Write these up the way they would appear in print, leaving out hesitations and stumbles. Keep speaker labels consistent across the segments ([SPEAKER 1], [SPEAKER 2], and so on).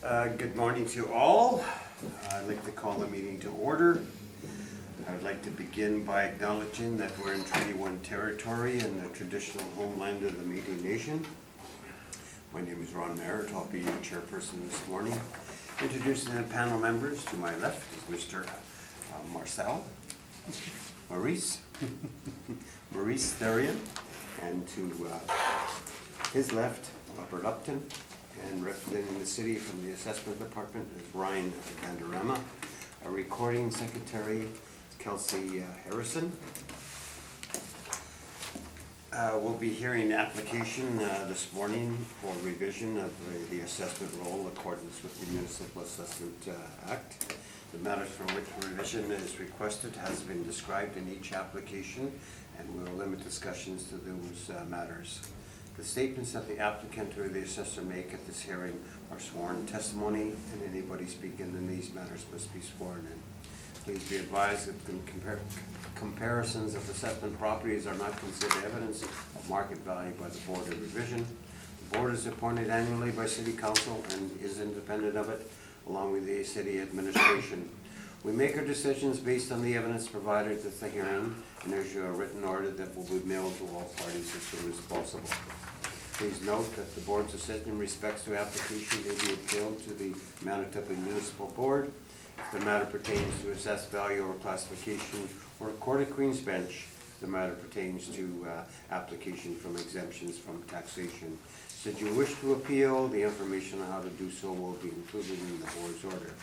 [SPEAKER 1] Good morning to all. I'd like to call the meeting to order. I would like to begin by acknowledging that we're in Treaty 1 territory and the traditional homeland of the Métis Nation. My name is Ron Merritt. I'll be your chairperson this morning. Introducing the panel members. To my left is Mr. Maurice Therian, and to his left, Robert Upton, and representing the city from the assessment department is Ryan Vanderama. Our recording secretary is Kelsey Harrison. We'll be hearing an application this morning for revision of the assessment roll in accordance with the Municipal Assessment Act. The matters for which revision is requested has been described in each application, and we will limit discussions to those matters. The statements that the applicant or the assessor make at this hearing are sworn testimony, and anybody speaking in these matters must be sworn in. Please be advised that comparisons of assessment properties are not considered evidence of market value by the Board of Revision. The Board is appointed annually by City Council and is independent of it, along with the City Administration. We make our decisions based on the evidence provided at the hearing and issue a written order that will be mailed to all parties as soon as possible. Please note that the Board's decision in respects to application may be appealed to the Manitoba Municipal Board. If the matter pertains to assessed value or classification, or a Court of Queen's Bench, the matter pertains to application from exemptions from taxation. Should you wish to appeal, the information on how to do so will be included in the Board's order.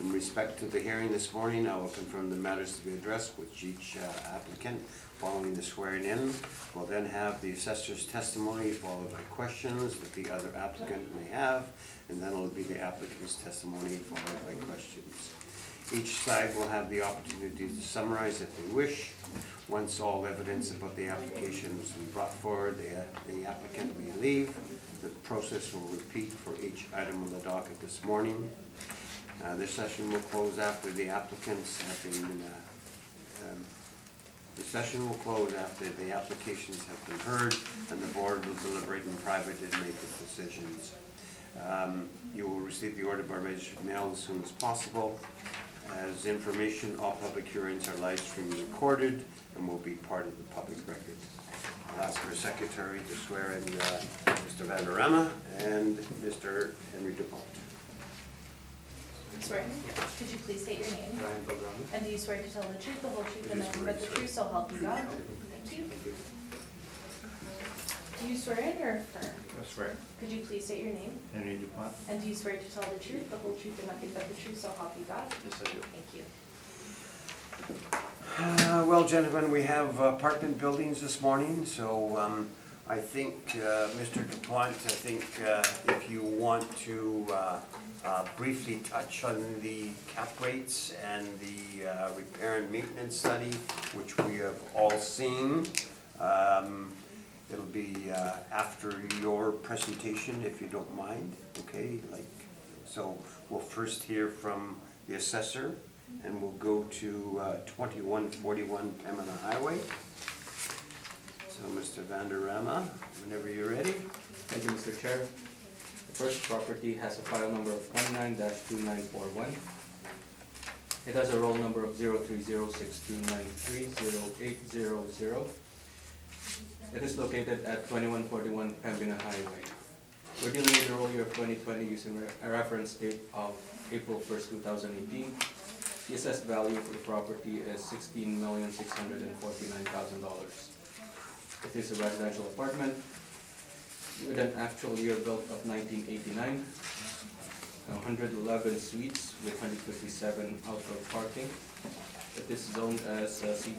[SPEAKER 1] In respect to the hearing this morning, I will confirm the matters to be addressed with each applicant. Following the swearing in, we'll then have the assessor's testimony followed by questions that the other applicant may have, and then it'll be the applicant's testimony followed by questions. Each side will have the opportunity to summarize if they wish. Once all evidence about the application has been brought forward, the applicant may leave. The process will repeat for each item on the docket this morning. This session will close after the applicants have been the session will close after the applications have been heard, and the Board will deliberate in private and make its decisions. You will receive the order by registered mail as soon as possible. As information, all public hearings are live streamed and recorded and will be part of the public record. I'll ask our secretary to swear in Mr. Vanderama and Mr. Henry DuPont.
[SPEAKER 2] Swearing. Could you please state your name?
[SPEAKER 3] Ryan Boardroom.
[SPEAKER 2] And do you swear to tell the truth, the whole truth, and nothing but the truth, so help you God? Thank you. Do you swear in or affirm?
[SPEAKER 3] I swear.
[SPEAKER 2] Could you please state your name?
[SPEAKER 3] Henry DuPont.
[SPEAKER 2] And do you swear to tell the truth, the whole truth, and nothing but the truth, so help you God?
[SPEAKER 3] Yes, I do.
[SPEAKER 2] Thank you.
[SPEAKER 1] Well, gentlemen, we have apartment buildings this morning, so I think, Mr. DuPont, if you want to briefly touch on the cap rates and the repair and maintenance study, which we have all seen. It'll be after your presentation, if you don't mind, okay? So we'll first hear from the assessor, and we'll go to 2141 Pembina Highway. So Mr. Vanderama, whenever you're ready.
[SPEAKER 3] Thank you, Mr. Chair. The first property has a file number of 19-2941. It has a roll number of 03062930800. It is located at 2141 Pembina Highway. We're dealing with the roll year of 2020 using a reference date of April 1st, 2018. The assessed value for the property is $16,649,000. It is a residential apartment with an actual year built of 1989, 111 suites with 157 outdoor parking. It is zoned as C2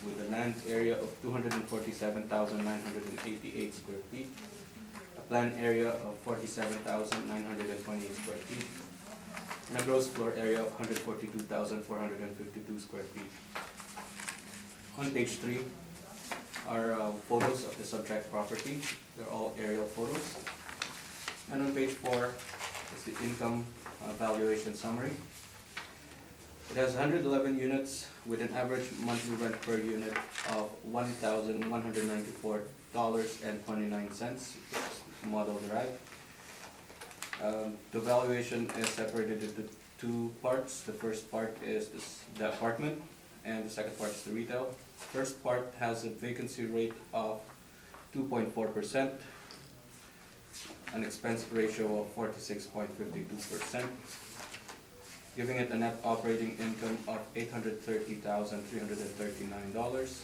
[SPEAKER 3] with a land area of 247,988 square feet, a planned area of 47,928 square feet, and a gross floor area of 142,452 square feet. On page 3 are photos of the subject property. They're all aerial photos. And on page 4 is the income valuation summary. It has 111 units with an average monthly rent per unit of $1,194.29, model derived. The valuation is separated into two parts. The first part is the apartment, and the second part is the retail. First part has a vacancy rate of 2.4%, an expense ratio of 46.52%, giving it a net operating income of $830,339,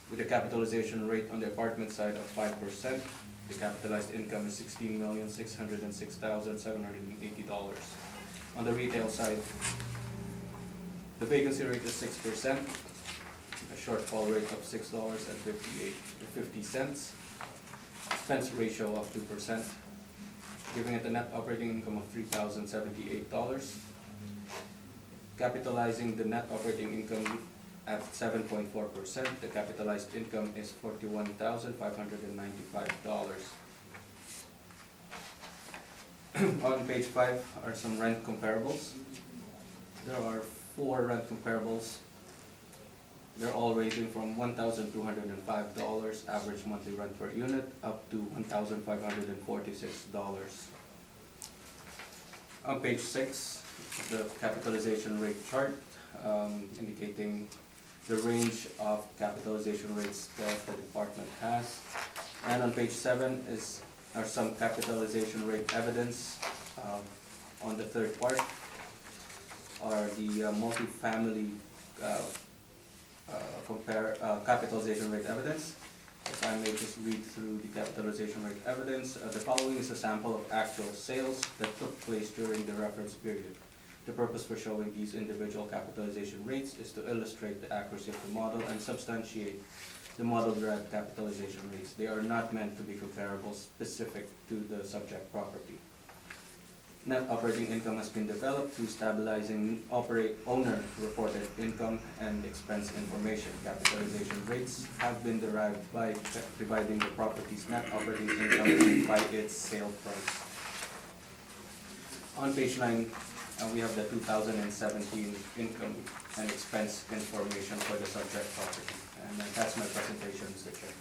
[SPEAKER 3] with a capitalization rate on the apartment side of 5%. The capitalized income is $16,606,780. On the retail side, the vacancy rate is 6%, a shortfall rate of $6.50, expense ratio of 2%, giving it a net operating income of $3,078. Capitalizing the net operating income at 7.4%, the capitalized income is $41,595. On page 5 are some rent comparables. There are 4 rent comparables. They're all ranging from $1,205 average monthly rent per unit up to $1,546. On page 6, the capitalization rate chart indicating the range of capitalization rates that the department has. And on page 7 are some capitalization rate evidence. On the third part are the multifamily capitalization rate evidence. If I may just read through the capitalization rate evidence, the following is a sample of actual sales that took place during the reference period. The purpose for showing these individual capitalization rates is to illustrate the accuracy of the model and substantiate the model-derived capitalization rates. They are not meant to be comparable specific to the subject property. Net operating income has been developed through stabilizing owner-reported income and expense information. Capitalization rates have been derived by dividing the property's net operating income by its sale price. On page 9, we have the 2017 income and expense information for the subject property. And that's my presentation, Mr. Chair.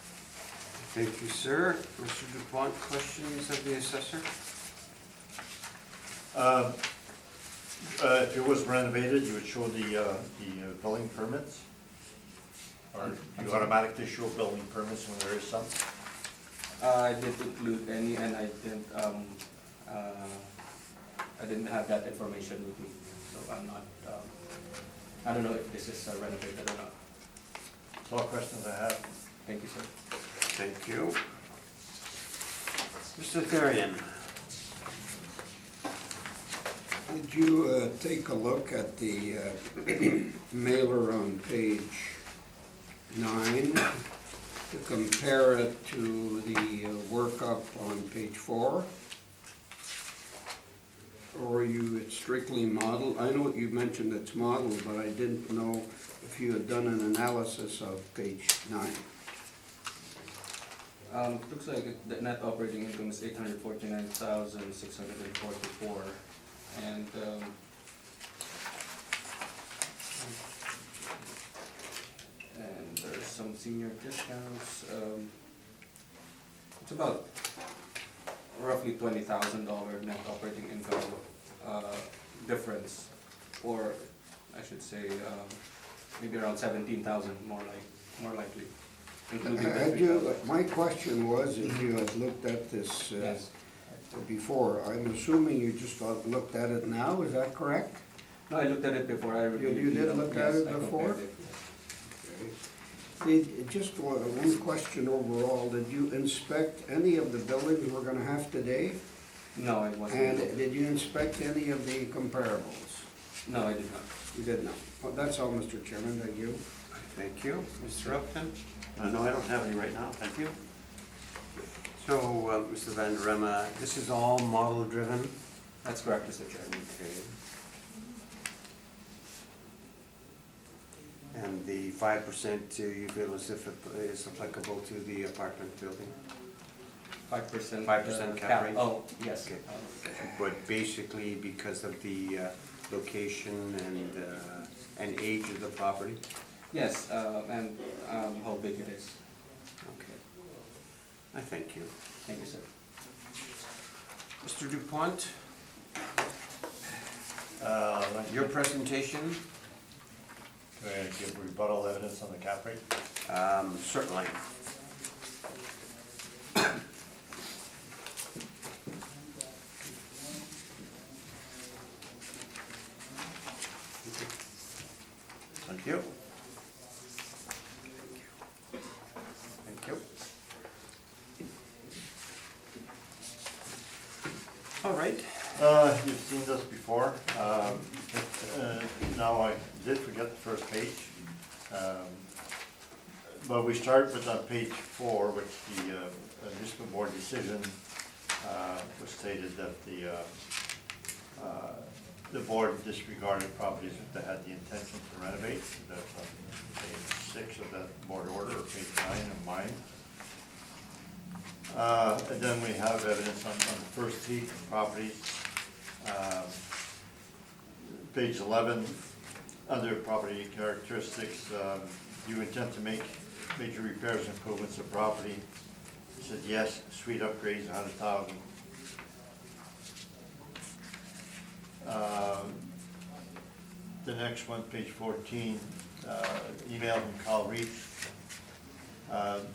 [SPEAKER 1] Thank you, sir. Mr. DuPont, questions of the assessor?
[SPEAKER 4] If it was renovated, you would show the building permits? Or you automatically show building permits when there is some?
[SPEAKER 3] I didn't include any, and I didn't have that information with me, so I'm not, I don't know if this is renovated or not.
[SPEAKER 4] That's all questions I have.
[SPEAKER 3] Thank you, sir.
[SPEAKER 1] Thank you. Mr. Therian?
[SPEAKER 5] Did you take a look at the mailer on page 9 to compare it to the workup on page 4? Or are you strictly model? I know you mentioned it's model, but I didn't know if you had done an analysis of page 9.
[SPEAKER 3] Looks like the net operating income is $849,644, and there's some senior discounts. It's about roughly $20,000 net operating income difference, or I should say maybe around $17,000 more likely.
[SPEAKER 5] My question was if you had looked at this
[SPEAKER 3] Yes.
[SPEAKER 5] before. I'm assuming you just looked at it now, is that correct?
[SPEAKER 3] No, I looked at it before. I reviewed
[SPEAKER 5] You did look at it
[SPEAKER 3] I
[SPEAKER 5] before?
[SPEAKER 3] compared it,
[SPEAKER 5] Just one question overall, did you inspect any of the buildings we're gonna have today?
[SPEAKER 3] yes. No, I wasn't.
[SPEAKER 5] And did you inspect any of the comparables?
[SPEAKER 3] No, I did not.
[SPEAKER 5] You did not. Well, that's all, Mr. Chairman, thank you.
[SPEAKER 1] Thank you. Mr. Upton? No, I don't have any right now, thank you. So, Mr. Van der Rema, this is all model-driven?
[SPEAKER 3] That's correct, Mr. Chairman.
[SPEAKER 1] Okay. And the 5% you feel is applicable to the apartment building?
[SPEAKER 3] 5%.
[SPEAKER 1] 5% cap rate?
[SPEAKER 3] Oh, yes.
[SPEAKER 1] Okay. But basically because of the location and age of the property?
[SPEAKER 3] Yes, and how big it is.
[SPEAKER 1] Okay. I thank you.
[SPEAKER 3] Thank you, sir.
[SPEAKER 1] Mr. Dupont,
[SPEAKER 4] Can
[SPEAKER 1] your presentation?
[SPEAKER 4] I give rebuttal evidence on the cap rate?
[SPEAKER 1] Certainly. Thank you. Thank you. All right.
[SPEAKER 4] You've seen this before. Now I did forget the first page. But we start with on page 4, which the municipal board decision was stated that the board disregarded properties that had the intention to renovate. That's on page 6 of that board order, or page 9 of mine. And then we have evidence on the first 3 properties. Page 11, under property characteristics, you intend to make major repairs and improvements of property. It said yes, suite upgrades, 100,000. The next one, page 14, email from Carl Reach.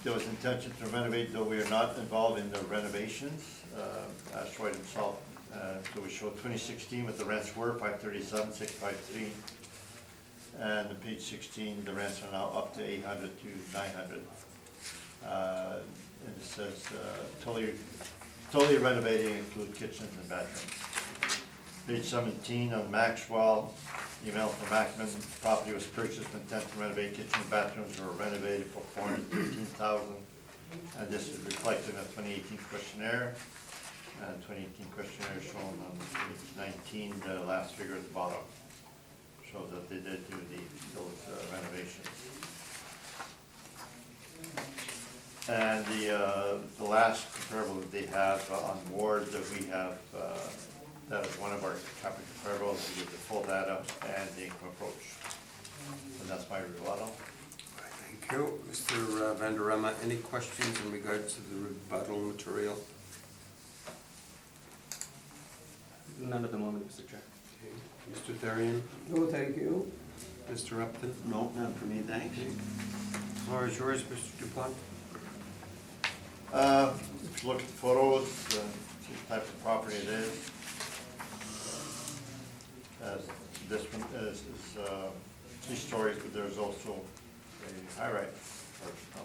[SPEAKER 4] There was intention to renovate, though we are not involved in the renovations. Asteroid himself. So we showed 2016 what the rents were, 537, 653. And on page 16, the rents are now up to 800 to 900. And it says totally renovating include kitchens and bathrooms. Page 17 on Maxwell, email from Ackman, property was purchased with intent to renovate, kitchen and bathrooms were renovated for $413,000. And this is reflected in the 2018 questionnaire. And 2018 questionnaire shown on page 19, the last figure at the bottom, shows that they did do those renovations. And the last comparable that they have on board that we have, that is one of our capital comparables, we give the full data and the income approach. And that's my rebuttal.
[SPEAKER 1] Thank you. Mr. Vanderema, any questions in regards to the rebuttal material?
[SPEAKER 3] None at the moment, Mr. Chair.
[SPEAKER 1] Okay. Mr. Therian?
[SPEAKER 5] No, thank you.
[SPEAKER 1] Mr. Upton? No, none for me, thanks. Floor is yours, Mr. Dupont.
[SPEAKER 4] If you look at the photos, see the type of property it is. This one is 3 stories, but there's also a high-rise, or no,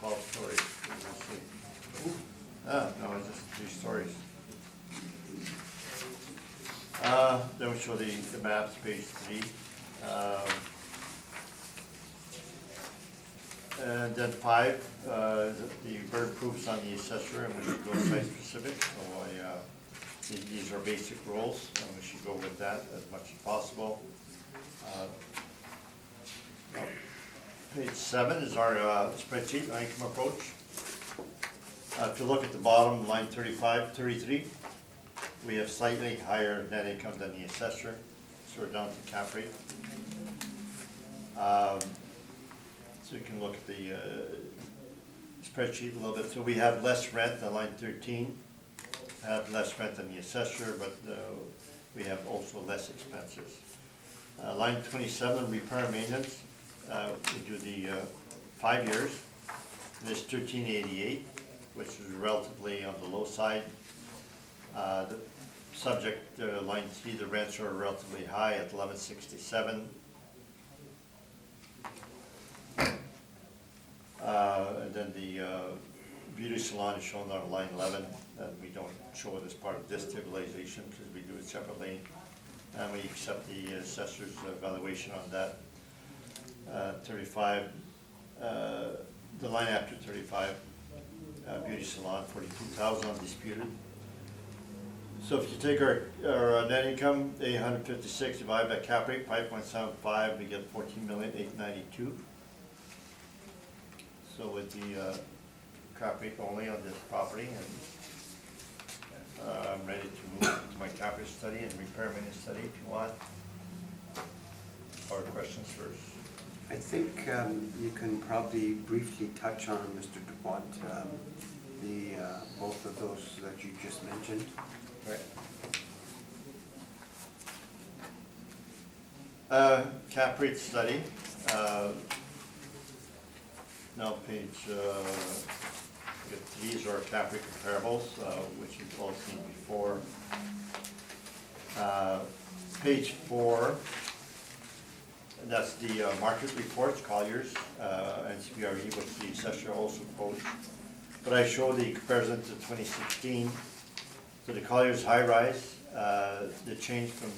[SPEAKER 4] 12 stories. No, it's just 3 stories. Then we show the maps, page 3. And then 5, the burden proofs on the assessor, and we should go site specific. So these are basic rules, and we should go with that as much as possible. Page 7 is our spreadsheet, our income approach. If you look at the bottom, line 33, we have slightly higher net income than the assessor, so we're down to cap rate. So you can look at the spreadsheet a little bit. So we have less rent on line 13, have less rent than the assessor, but we have also less expenses. Line 27, repair and maintenance, we do the 5 years. This 1388, which is relatively on the low side. The subject, line 3, the rents are relatively high at 1167. And then the beauty salon is shown on line 11, and we don't show it as part of this stabilization because we do it separately. And we accept the assessor's valuation on that. 35, the line after 35, beauty salon, 42,000 undisputed. So if you take our net income, 856, divided by cap rate, 5.75, we get 14,892,000. So with the cap rate only on this property, and I'm ready to move to my cap rate study and repair maintenance study if you want. Or questions first?
[SPEAKER 1] I think you can probably briefly touch on, Mr. Dupont, the, both of those that you just mentioned.
[SPEAKER 4] Right. Cap rate study, now page, these are cap rate comparables, which you've all seen before. Page 4, that's the market reports, Colliers, and CBRE, which the assessor also quotes. But I show the comparison to 2016. So the Colliers high-rise, the change from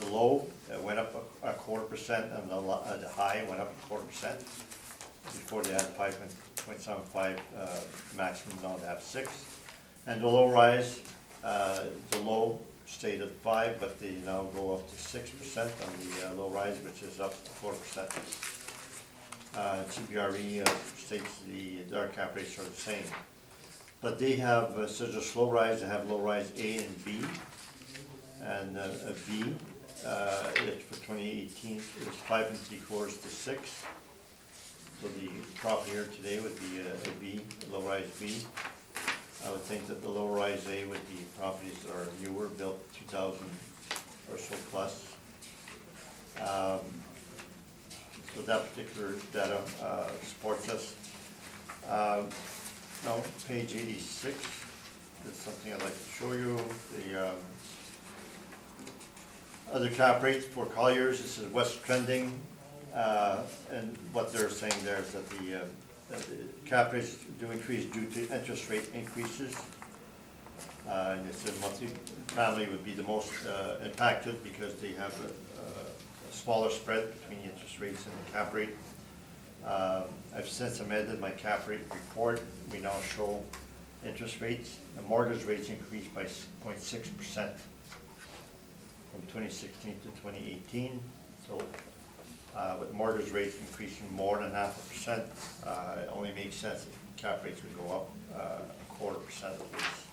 [SPEAKER 4] the low went up a 0.25%, and the high went up a 0.25%. Before they had 5.75 maximum, now they have 6. And the low-rise, the low stayed at 5, but they now go up to 6% on the low-rise, which is up to 4%. CBRE states their cap rates are the same. But they have, so just low rise, they have low rise A and B. And a B, it, for 2018, it was 5 3/4 to 6. So the property here today would be a B, a low rise B. I would think that the low rise A would be properties that are newer, built 2000 or so plus. So that particular data supports us. Now, page 86, that's something I'd like to show you. The other cap rates for Colliers, this is west trending, and what they're saying there is that the cap rates do increase due to interest rate increases. And it's a multi-family would be the most impacted because they have a smaller spread between the interest rates and the cap rate. I've since amended my cap rate report. We now show interest rates. The mortgage rates increased by 0.6% from 2016 to 2018. So with mortgage rates increasing more than 0.5%, it only makes sense if cap rates would go up 0.25% at least.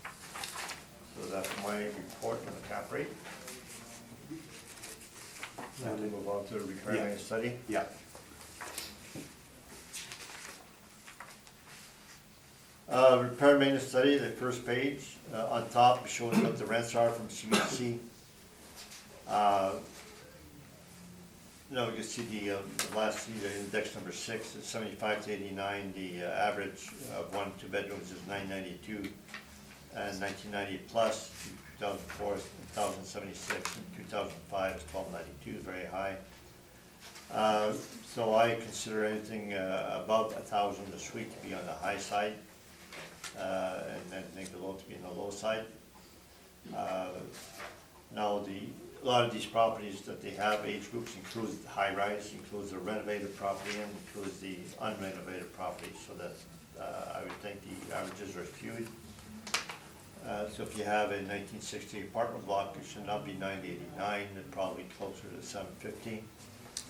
[SPEAKER 4] So that's my report on the cap rate. Now we move on to the requirement study.
[SPEAKER 1] Yeah.
[SPEAKER 4] Repair and maintenance study, the first page, on top shows what the rents are from CMC. Now you can see the last year, index number 6 is 75 to 89. The average of 1 2 bedrooms is 992, and 1990 plus, 2004 is 1076, and 2005 is 1292, very high. So I consider anything above 1,000 a suite to be on the high side, and anything below to be on the low side. Now a lot of these properties that they have, age groups includes the high rise, includes the renovated property, and includes the unrenovated property, so that I would think the averages are skewed. So if you have a 1960 apartment block, it should not be 989, it's probably closer to 750.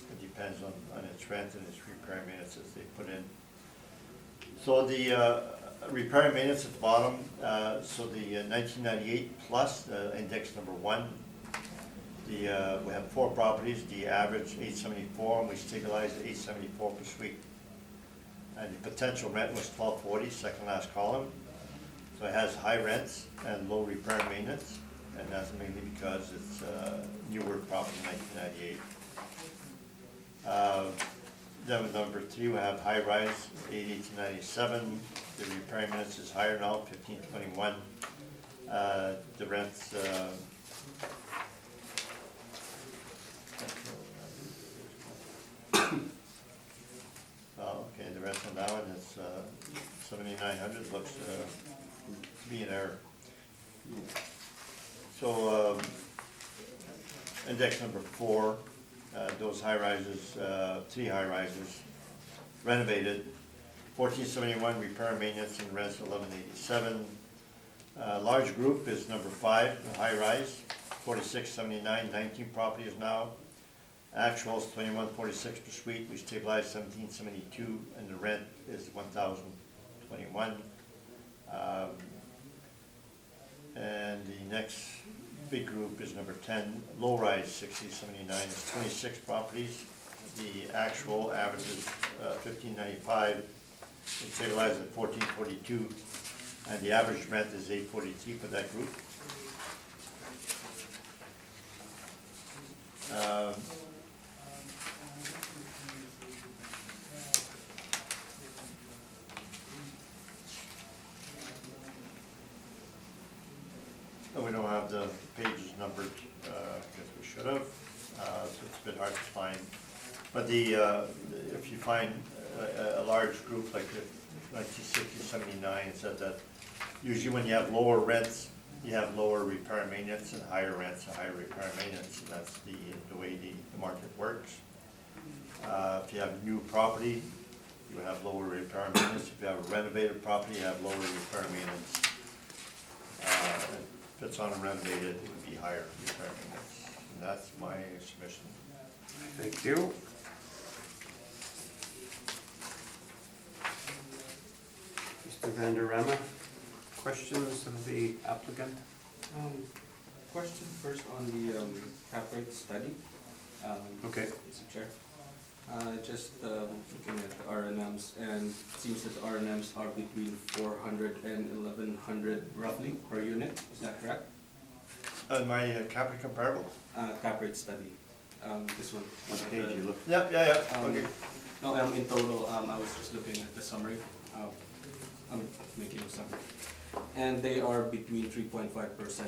[SPEAKER 4] It depends on its rent and its repair and maintenance as they put in. So the repair and maintenance at the bottom, so the 1998 plus, index number 1, we have 4 properties, the average 874, and we stabilized at 874 per suite. And the potential rent was 1240, second last column. So it has high rents and low repair and maintenance, and that's mainly because it's newer property, 1998. Then with number 3, we have high rise, 88 to 97. The repair and maintenance is higher now, 1521. The rents, okay, the rents on that one is 7,900, looks to be an error. So index number 4, those high rises, 3 high rises, renovated, 1471 repair and maintenance and rents 1187. Large group is number 5, high rise, 4679, 19 properties now. Actuals 2146 per suite. We stabilized 1772, and the rent is 1021. And the next big group is number 10, low rise 6079. It's 26 properties. The actual average is 1595. We stabilized at 1442, And the average rent is $8.43 for that group. We don't have the pages numbered, because we should have, so it's a bit hard to find. But if you find a large group like the 1960, 79, it said that usually when you have lower rents, you have lower repair and maintenance, and higher rents and higher repair and maintenance, and that's the way the market works. If you have new property, you have lower repair and maintenance. If you have a renovated property, you have lower repair and maintenance. If it's unrenovated, it would be higher repair and maintenance. And that's my submission.
[SPEAKER 1] Thank you. Mr. Vanderama, questions of the applicant?
[SPEAKER 3] Question first on the cap rate study.
[SPEAKER 1] Okay.
[SPEAKER 3] Mr. Chair. Just looking at the RNMs, and it seems that the RNMs are between 400 and 1100 roughly per unit. Is that correct?
[SPEAKER 4] My cap rate comparable?
[SPEAKER 3] Cap rate study. This one.
[SPEAKER 1] What page you look?
[SPEAKER 4] Yeah, okay.
[SPEAKER 3] No, in total, I was just looking at the summary. I'm making a summary. And they are between 3.5%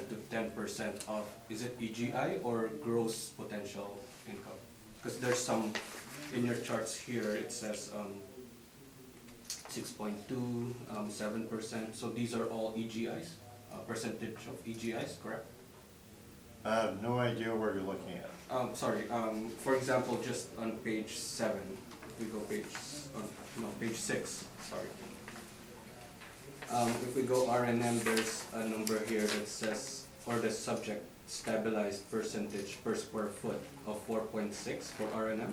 [SPEAKER 3] to 10% of, is it EGI or gross potential income? Because there's some, in your charts here, it says 6.2, 7%. So these are all EGIs, percentage of EGIs, correct?
[SPEAKER 4] I have no idea where you're looking at.
[SPEAKER 3] Sorry, for example, just on page 7, if we go page 6, sorry. If we go RNM, there's a number here that says, for the subject, stabilized percentage per square foot of 4.6 for RNM.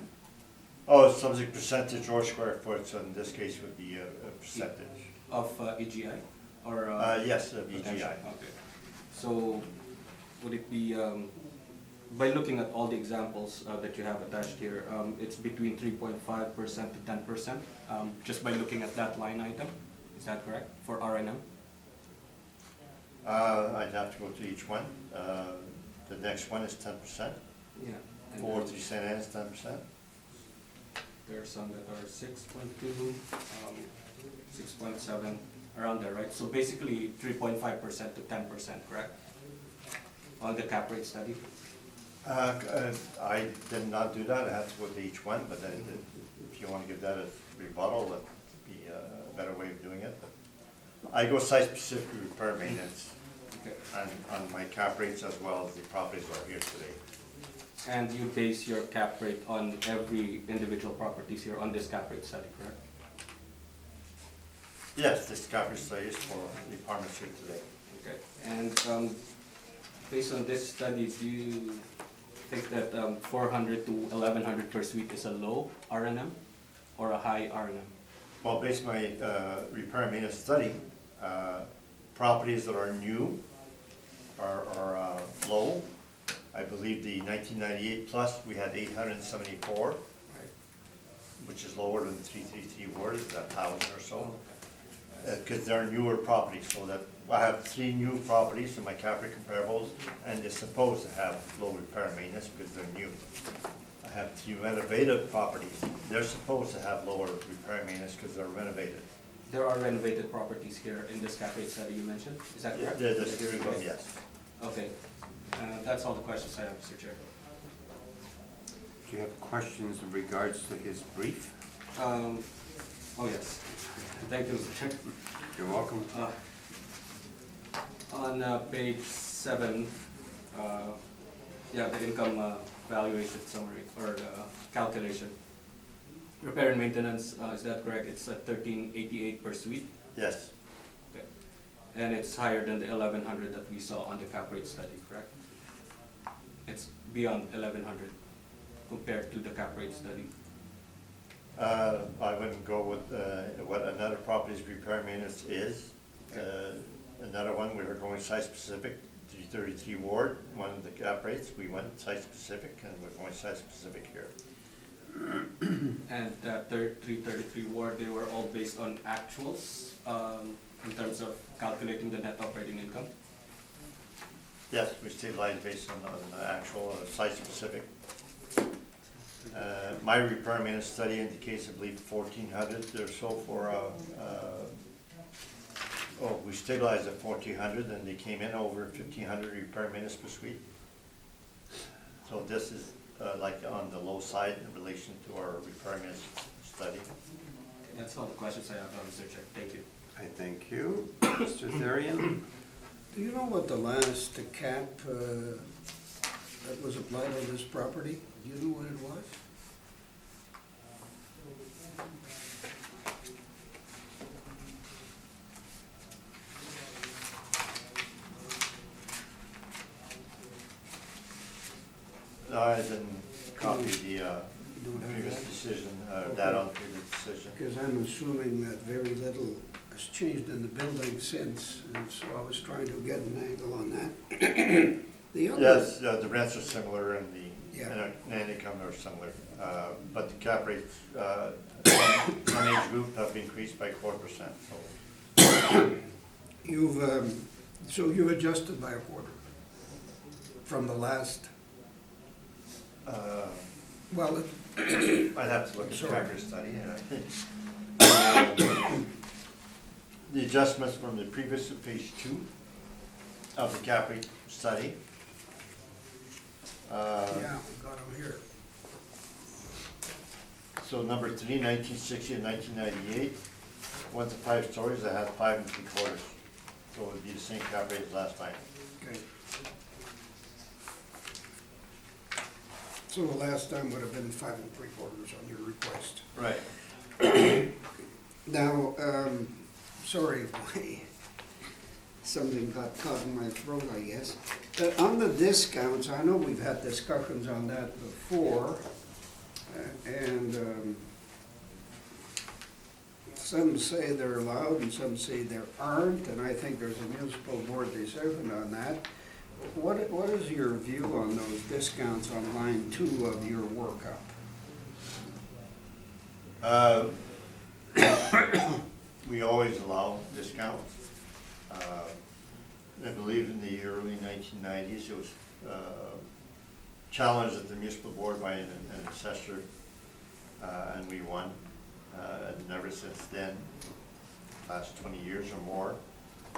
[SPEAKER 4] Oh, subject percentage or square foot, so in this case would be a percentage.
[SPEAKER 3] Of EGI, or?
[SPEAKER 4] Yes, of
[SPEAKER 3] potential?
[SPEAKER 4] EGI.
[SPEAKER 3] Okay. So, would it be, by looking at all the examples that you have attached here, it's between 3.5% to 10%, just by looking at that line item? Is that correct, for RNM?
[SPEAKER 4] I'd have to go to each one. The next one is 10%.
[SPEAKER 3] Yeah. And
[SPEAKER 4] For
[SPEAKER 3] then
[SPEAKER 4] 3 St. Anne's, 10%.
[SPEAKER 3] there are some that are 6.2, 6.7, around there, right? So basically 3.5% to 10%, correct? On the cap rate study?
[SPEAKER 4] I did not do that. I had to go to each one, but then if you want to give that a rebuttal, that'd be a better way of doing it. But I go site-specific repair maintenance
[SPEAKER 3] Okay.
[SPEAKER 4] on my cap rates as well as the properties that are here today.
[SPEAKER 3] And you base your cap rate on every individual properties here on this cap rate study, correct?
[SPEAKER 4] Yes, this cap rate study is for the apartments here today.
[SPEAKER 3] Okay. And based on this study, do you think that 400 to 1100 per suite is a low RNM or a high RNM?
[SPEAKER 4] Well, based on my repair and maintenance study, properties that are new are low. I believe the 1998 plus, we had 874,
[SPEAKER 3] Right.
[SPEAKER 4] which is lower than 333 Ward, is that 1,000 or so. Because they're newer properties, so that I have 3 new properties in my cap rate comparables, and they're supposed to have low repair and maintenance because they're new. I have 3 renovated properties, they're supposed to have lower repair and maintenance because they're renovated.
[SPEAKER 3] There are renovated properties here in this cap rate study you mentioned, is that correct?
[SPEAKER 4] There's 3 of them, yes.
[SPEAKER 3] Okay. That's all the questions I have, Mr. Chair.
[SPEAKER 1] Do you have questions in regards to his brief?
[SPEAKER 3] Oh, yes. Thank you, Mr. Chair.
[SPEAKER 1] You're welcome.
[SPEAKER 3] On page 7, yeah, the income valuation summary, or the calculation. Repair and maintenance, is that correct? It's at $13.88 per suite?
[SPEAKER 4] Yes,
[SPEAKER 3] Okay. And it's higher than the 1100 that we saw on the cap rate study, correct? It's beyond 1100 compared to the cap rate study.
[SPEAKER 4] I wouldn't go with what another property's repair and maintenance is. Another one, we were going site-specific, 333 Ward, one of the cap rates, we went site-specific, and we're going site-specific here.
[SPEAKER 3] And 333 Ward, they were all based on actuals, in terms of calculating the net operating income?
[SPEAKER 4] Yes, we stabilize based on the actual site-specific. My repair maintenance study indicates, I believe, 1,400 or so for, we stabilized at 1,400 and they came in over 1,500 repair maintenance per suite. So this is like on the low side in relation to our repair maintenance study.
[SPEAKER 3] That's all the questions I have, Mr. Chair. Thank you.
[SPEAKER 1] I thank you. Mr. Therian?
[SPEAKER 5] Do you know what the last cap that was applied on this property? Do you know what it was?
[SPEAKER 4] No, I didn't copy the
[SPEAKER 5] You don't have
[SPEAKER 4] previous
[SPEAKER 5] that?
[SPEAKER 4] decision, that on previous decision.
[SPEAKER 5] Because I'm assuming that very little has changed in the building since, and so I was trying to get an angle on that. The other,
[SPEAKER 4] Yes, the rents are similar and
[SPEAKER 5] Yeah.
[SPEAKER 4] and income are similar, but the cap rates, on each group have increased by 4%, so.
[SPEAKER 5] you've adjusted by a quarter from the last, well,
[SPEAKER 4] I'd have to look at the
[SPEAKER 5] Sorry.
[SPEAKER 4] tracker study. The adjustments from the previous page 2 of the cap rate study.
[SPEAKER 5] yeah, we got them here.
[SPEAKER 4] So number 3, 1960 and 1998, 1 to 5 stories that had 5 3/4. So it would be the same cap rate as last time.
[SPEAKER 5] Okay. So the last time would have been 5 3/4 on your request.
[SPEAKER 4] Right.
[SPEAKER 5] Now, sorry if something got caught in my throat, I guess. On the discounts, I know we've had discussions on that before, and some say they're allowed and some say there aren't, and I think there's a municipal board decision on that. What is your view on those discounts on line 2 of your workup?
[SPEAKER 4] We always allow discounts. I believe in the early 1990s, it was challenged at the municipal board by an assessor, and we won. And ever since then, last 20 years or more,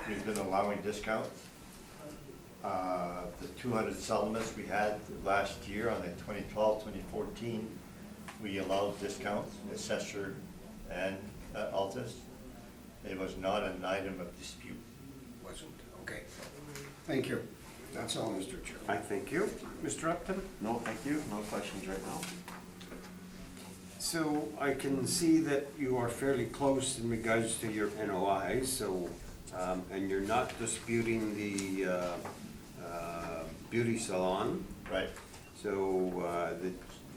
[SPEAKER 4] we've been allowing discounts. The 200 settlements we had last year on the 2012, 2014, we allowed discounts, assessor and Altus. It was not an item of dispute.
[SPEAKER 5] Wasn't, okay. Thank you. That's all, Mr. Chair.
[SPEAKER 1] I thank you. Mr. Upton?
[SPEAKER 6] No, thank you, no questions right now.
[SPEAKER 1] So I can see that you are fairly close in regards to your NOI, so, and you're not disputing the beauty salon.
[SPEAKER 4] Right.
[SPEAKER 1] So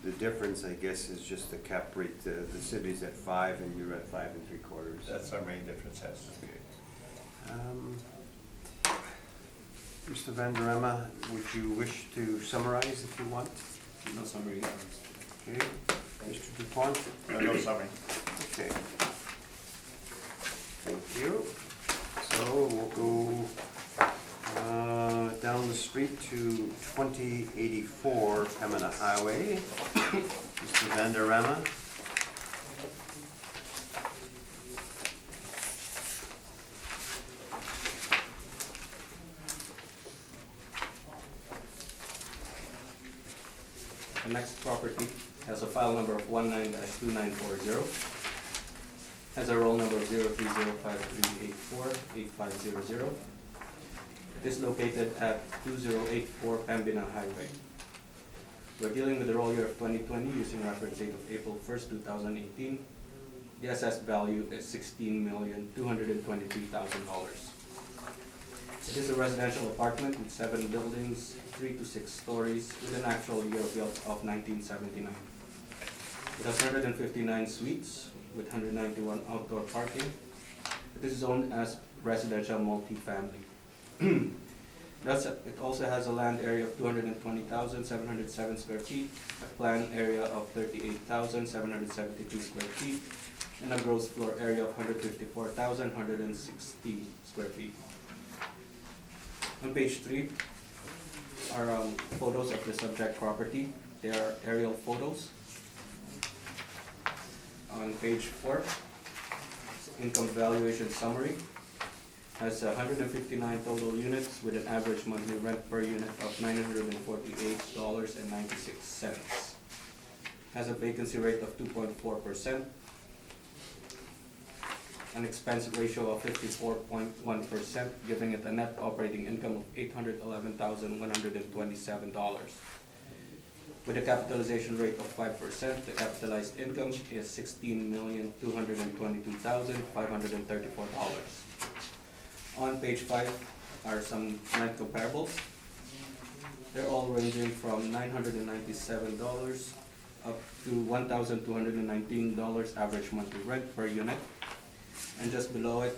[SPEAKER 1] the difference, I guess, is just the cap rate. The city's at 5 and you're at 5 3/4.
[SPEAKER 4] That's our main difference, yes.
[SPEAKER 1] Mr. Van der Emma, would you wish to summarize if you want?
[SPEAKER 3] No summary.
[SPEAKER 1] Okay. Mr. Dupont?
[SPEAKER 4] No summary.
[SPEAKER 1] Okay. Thank you. So we'll go down the street to 2084 Pembina Highway. Mr. Van der Emma?
[SPEAKER 3] The next property has a file number of 19-2940, has a roll number of 03053848500. It is located at 2084 Pembina Highway. We're dealing with the roll year of 2020 using reference date of April 1st, 2018. The assessed value is $16,223,000. It is a residential apartment with 7 buildings, 3 to 6 stories, with an actual year built of 1979. It has 159 suites with 191 outdoor parking. It is zoned as residential multifamily. It also has a land area of 220,707 square feet, a planned area of 38,772 square feet, and a gross floor area of 154,160 square feet. On page 3 are photos of the subject property. They are aerial photos. On page 4, income valuation summary. Has 159 total units with an average monthly rent per unit of $948.96. Has a vacancy rate of 2.4%. An expense ratio of 54.1%, giving it a net operating income of $811,127. With a capitalization rate of 5%, the capitalized income is $16,222,534. On page 5 are some rent comparables. They're all ranging from $997 up to $1,219 average monthly rent per unit. And just below it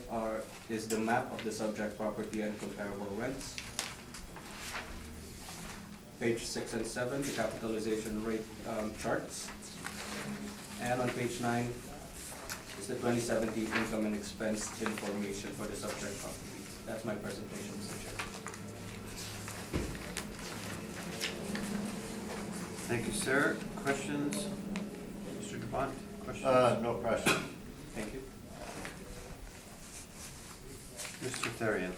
[SPEAKER 3] is the map of the subject property and comparable rents. Page 6 and 7, the capitalization rate charts. And on page 9 is the 2017 income and expense information for the subject property. That's my presentation, Mr. Chair.
[SPEAKER 1] Thank you, sir. Questions? Mr. Devant, questions?
[SPEAKER 4] No question.
[SPEAKER 3] Thank you.
[SPEAKER 1] Mr. Therian?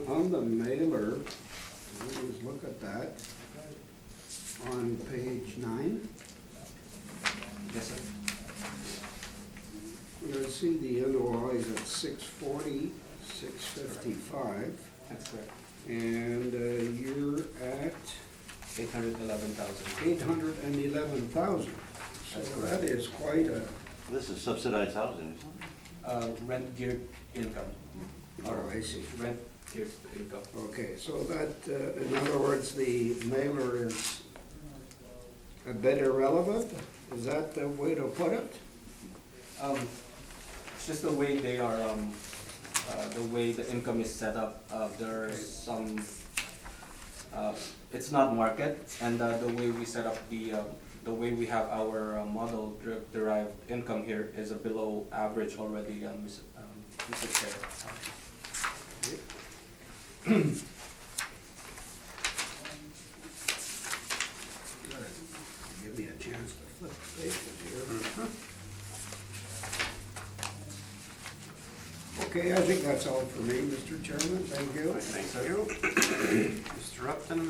[SPEAKER 5] On the mailer, let's look at that, on page 9,
[SPEAKER 3] Yes, sir.
[SPEAKER 5] you'll see the NOI is at 640, 655,
[SPEAKER 3] That's correct.
[SPEAKER 5] and you're at
[SPEAKER 3] 811,000.
[SPEAKER 5] 811,000. So that is quite a,
[SPEAKER 6] This is subsidized housing, isn't
[SPEAKER 3] Rent geared income.
[SPEAKER 5] oh, I see.
[SPEAKER 3] Rent geared income.
[SPEAKER 5] Okay, so that, in other words, the mailer is a bit irrelevant? Is that the way to put it?
[SPEAKER 3] It's just the way they are, the way the income is set up. There's some, it's not market, and the way we set up the way we have our model derived income here is a below average already, Mr. Chair.
[SPEAKER 5] Give me a chance to flip the pages here. Okay, I think that's all for me, Mr. Chairman, thank you.
[SPEAKER 1] Thank you. Mr. Upton?
[SPEAKER 6] it?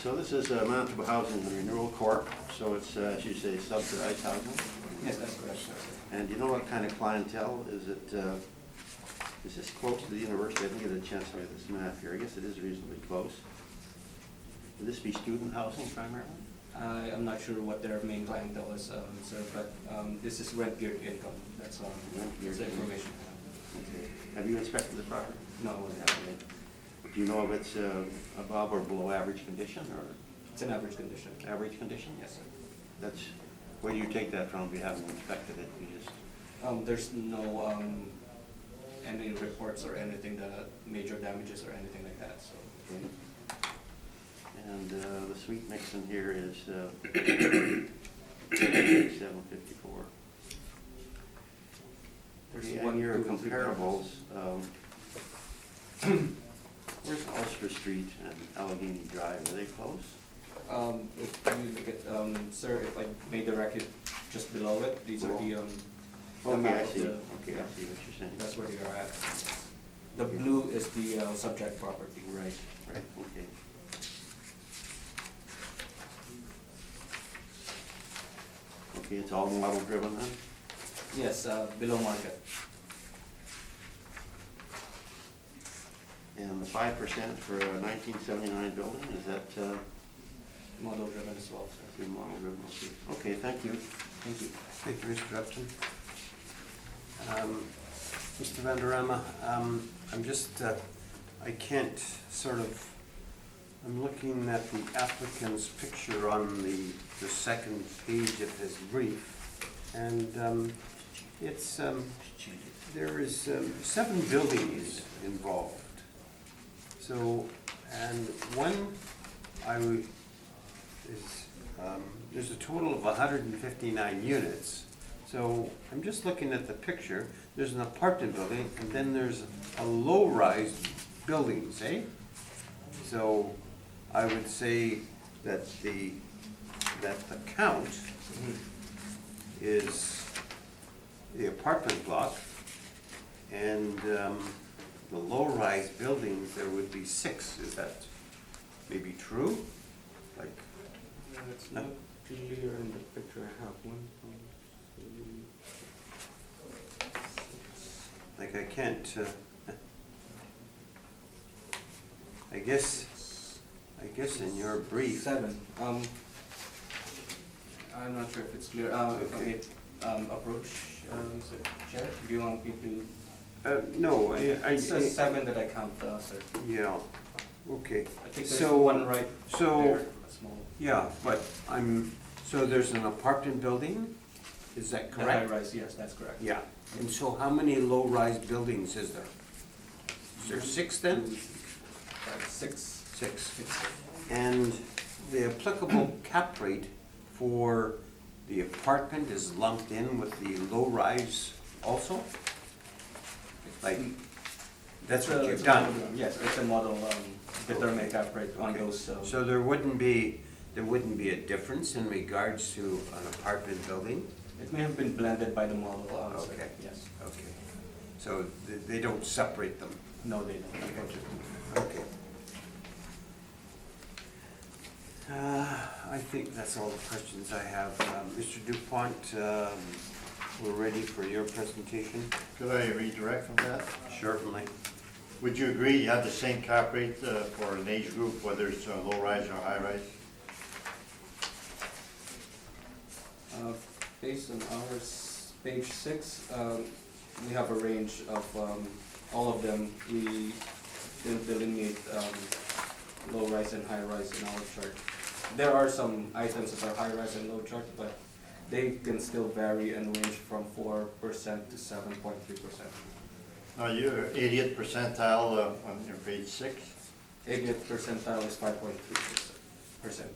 [SPEAKER 6] So this is Manitoba Housing Renewal Corp., so it's, as you say, subsidized housing.
[SPEAKER 3] Yes, that's correct, sir.
[SPEAKER 6] And you know what kind of clientele? Is this close to the university? I didn't get a chance to look at this map here. I guess it is reasonably close. Would this be student housing primarily?
[SPEAKER 3] I'm not sure what their main clientele is, sir, but this is rent geared income. That's
[SPEAKER 6] Rent-geared
[SPEAKER 3] the information.
[SPEAKER 6] Okay. Have you inspected the property?
[SPEAKER 3] No, it wasn't happening.
[SPEAKER 6] Do you know if it's above or below average condition, or
[SPEAKER 3] It's an average condition.
[SPEAKER 6] average condition?
[SPEAKER 3] Yes, sir.
[SPEAKER 6] That's, where do you take that from? You haven't inspected it, you just,
[SPEAKER 3] There's no any reports or anything that major damages or anything like that. So
[SPEAKER 6] okay. And the suite mix in here is 754.
[SPEAKER 3] there's
[SPEAKER 6] Okay,
[SPEAKER 3] one,
[SPEAKER 6] and your
[SPEAKER 3] 2, and 3
[SPEAKER 6] comparables, where's Ulster Street and Allegheny Drive? Are they close?
[SPEAKER 3] If you look at, sir, if I may direct it just below it, these are the
[SPEAKER 6] Okay,
[SPEAKER 3] map
[SPEAKER 6] I
[SPEAKER 3] of
[SPEAKER 6] see.
[SPEAKER 3] the-
[SPEAKER 6] Okay, I see what you're saying.
[SPEAKER 3] That's where they are at. The blue is the subject property.
[SPEAKER 6] Right, right, okay. Okay, it's all model driven then?
[SPEAKER 3] Yes, below market.
[SPEAKER 6] And the 5% for a 1979 building, is that
[SPEAKER 3] Model driven as well, sir.
[SPEAKER 6] the model driven? Okay, thank you.
[SPEAKER 3] Thank you.
[SPEAKER 1] Thank you, Mr. Upton. Mr. Vanderama, I'm just, I can't sort of, I'm looking at the applicant's picture on the second page of his brief, and it's, there is 7 buildings involved. So, and one, there's a total of 159 units. So I'm just looking at the picture, there's an apartment building, and then there's a low-rise buildings, eh? So I would say that the count is the apartment block, and the low-rise buildings, there would be 6. Is that maybe true? Like,
[SPEAKER 3] It's not clear in the picture I have.
[SPEAKER 1] like I can't, I guess in your brief.
[SPEAKER 3] 7. I'm not sure if it's clear. Okay. Approach, Mr. Chair. Do you want me to?
[SPEAKER 1] No,
[SPEAKER 3] It says 7 that I count, sir.
[SPEAKER 1] yeah, okay.
[SPEAKER 3] I think there's
[SPEAKER 1] So-
[SPEAKER 3] one right
[SPEAKER 1] so-
[SPEAKER 3] there, a small.
[SPEAKER 1] Yeah, but so there's an apartment building, is that
[SPEAKER 3] The
[SPEAKER 1] correct?
[SPEAKER 3] high rise, yes, that's correct.
[SPEAKER 1] Yeah, and so how many low-rise buildings is there? Is there 6 then?
[SPEAKER 3] 6.
[SPEAKER 1] 6. And the applicable cap rate for the apartment is lumped in with the low-rise also? Like, that's what you've done?
[SPEAKER 3] Yes, it's a model determined cap rate on
[SPEAKER 1] Okay.
[SPEAKER 3] those.
[SPEAKER 1] So there wouldn't be a difference in regards to an apartment building?
[SPEAKER 3] It may have been blended by the model, sir.
[SPEAKER 1] Okay.
[SPEAKER 3] Yes.
[SPEAKER 1] Okay. So they don't separate them?
[SPEAKER 3] No, they don't, unfortunately.
[SPEAKER 1] Okay. I think that's all the questions I have. Mr. DuPont, we're ready for your presentation.
[SPEAKER 4] Could I redirect from that?
[SPEAKER 1] Certainly.
[SPEAKER 4] Would you agree you have the same cap rate for an age group, whether it's low rise or high rise?
[SPEAKER 3] Based on ours, page 6, we have a range of all of them. We didn't delineate low rise and high rise in our chart. There are some items that are high rise and low chart, but they can still vary and range from 4% to 7.3%.
[SPEAKER 4] Now, your 80th percentile on your page 6,
[SPEAKER 3] 80th percentile is 5.3%.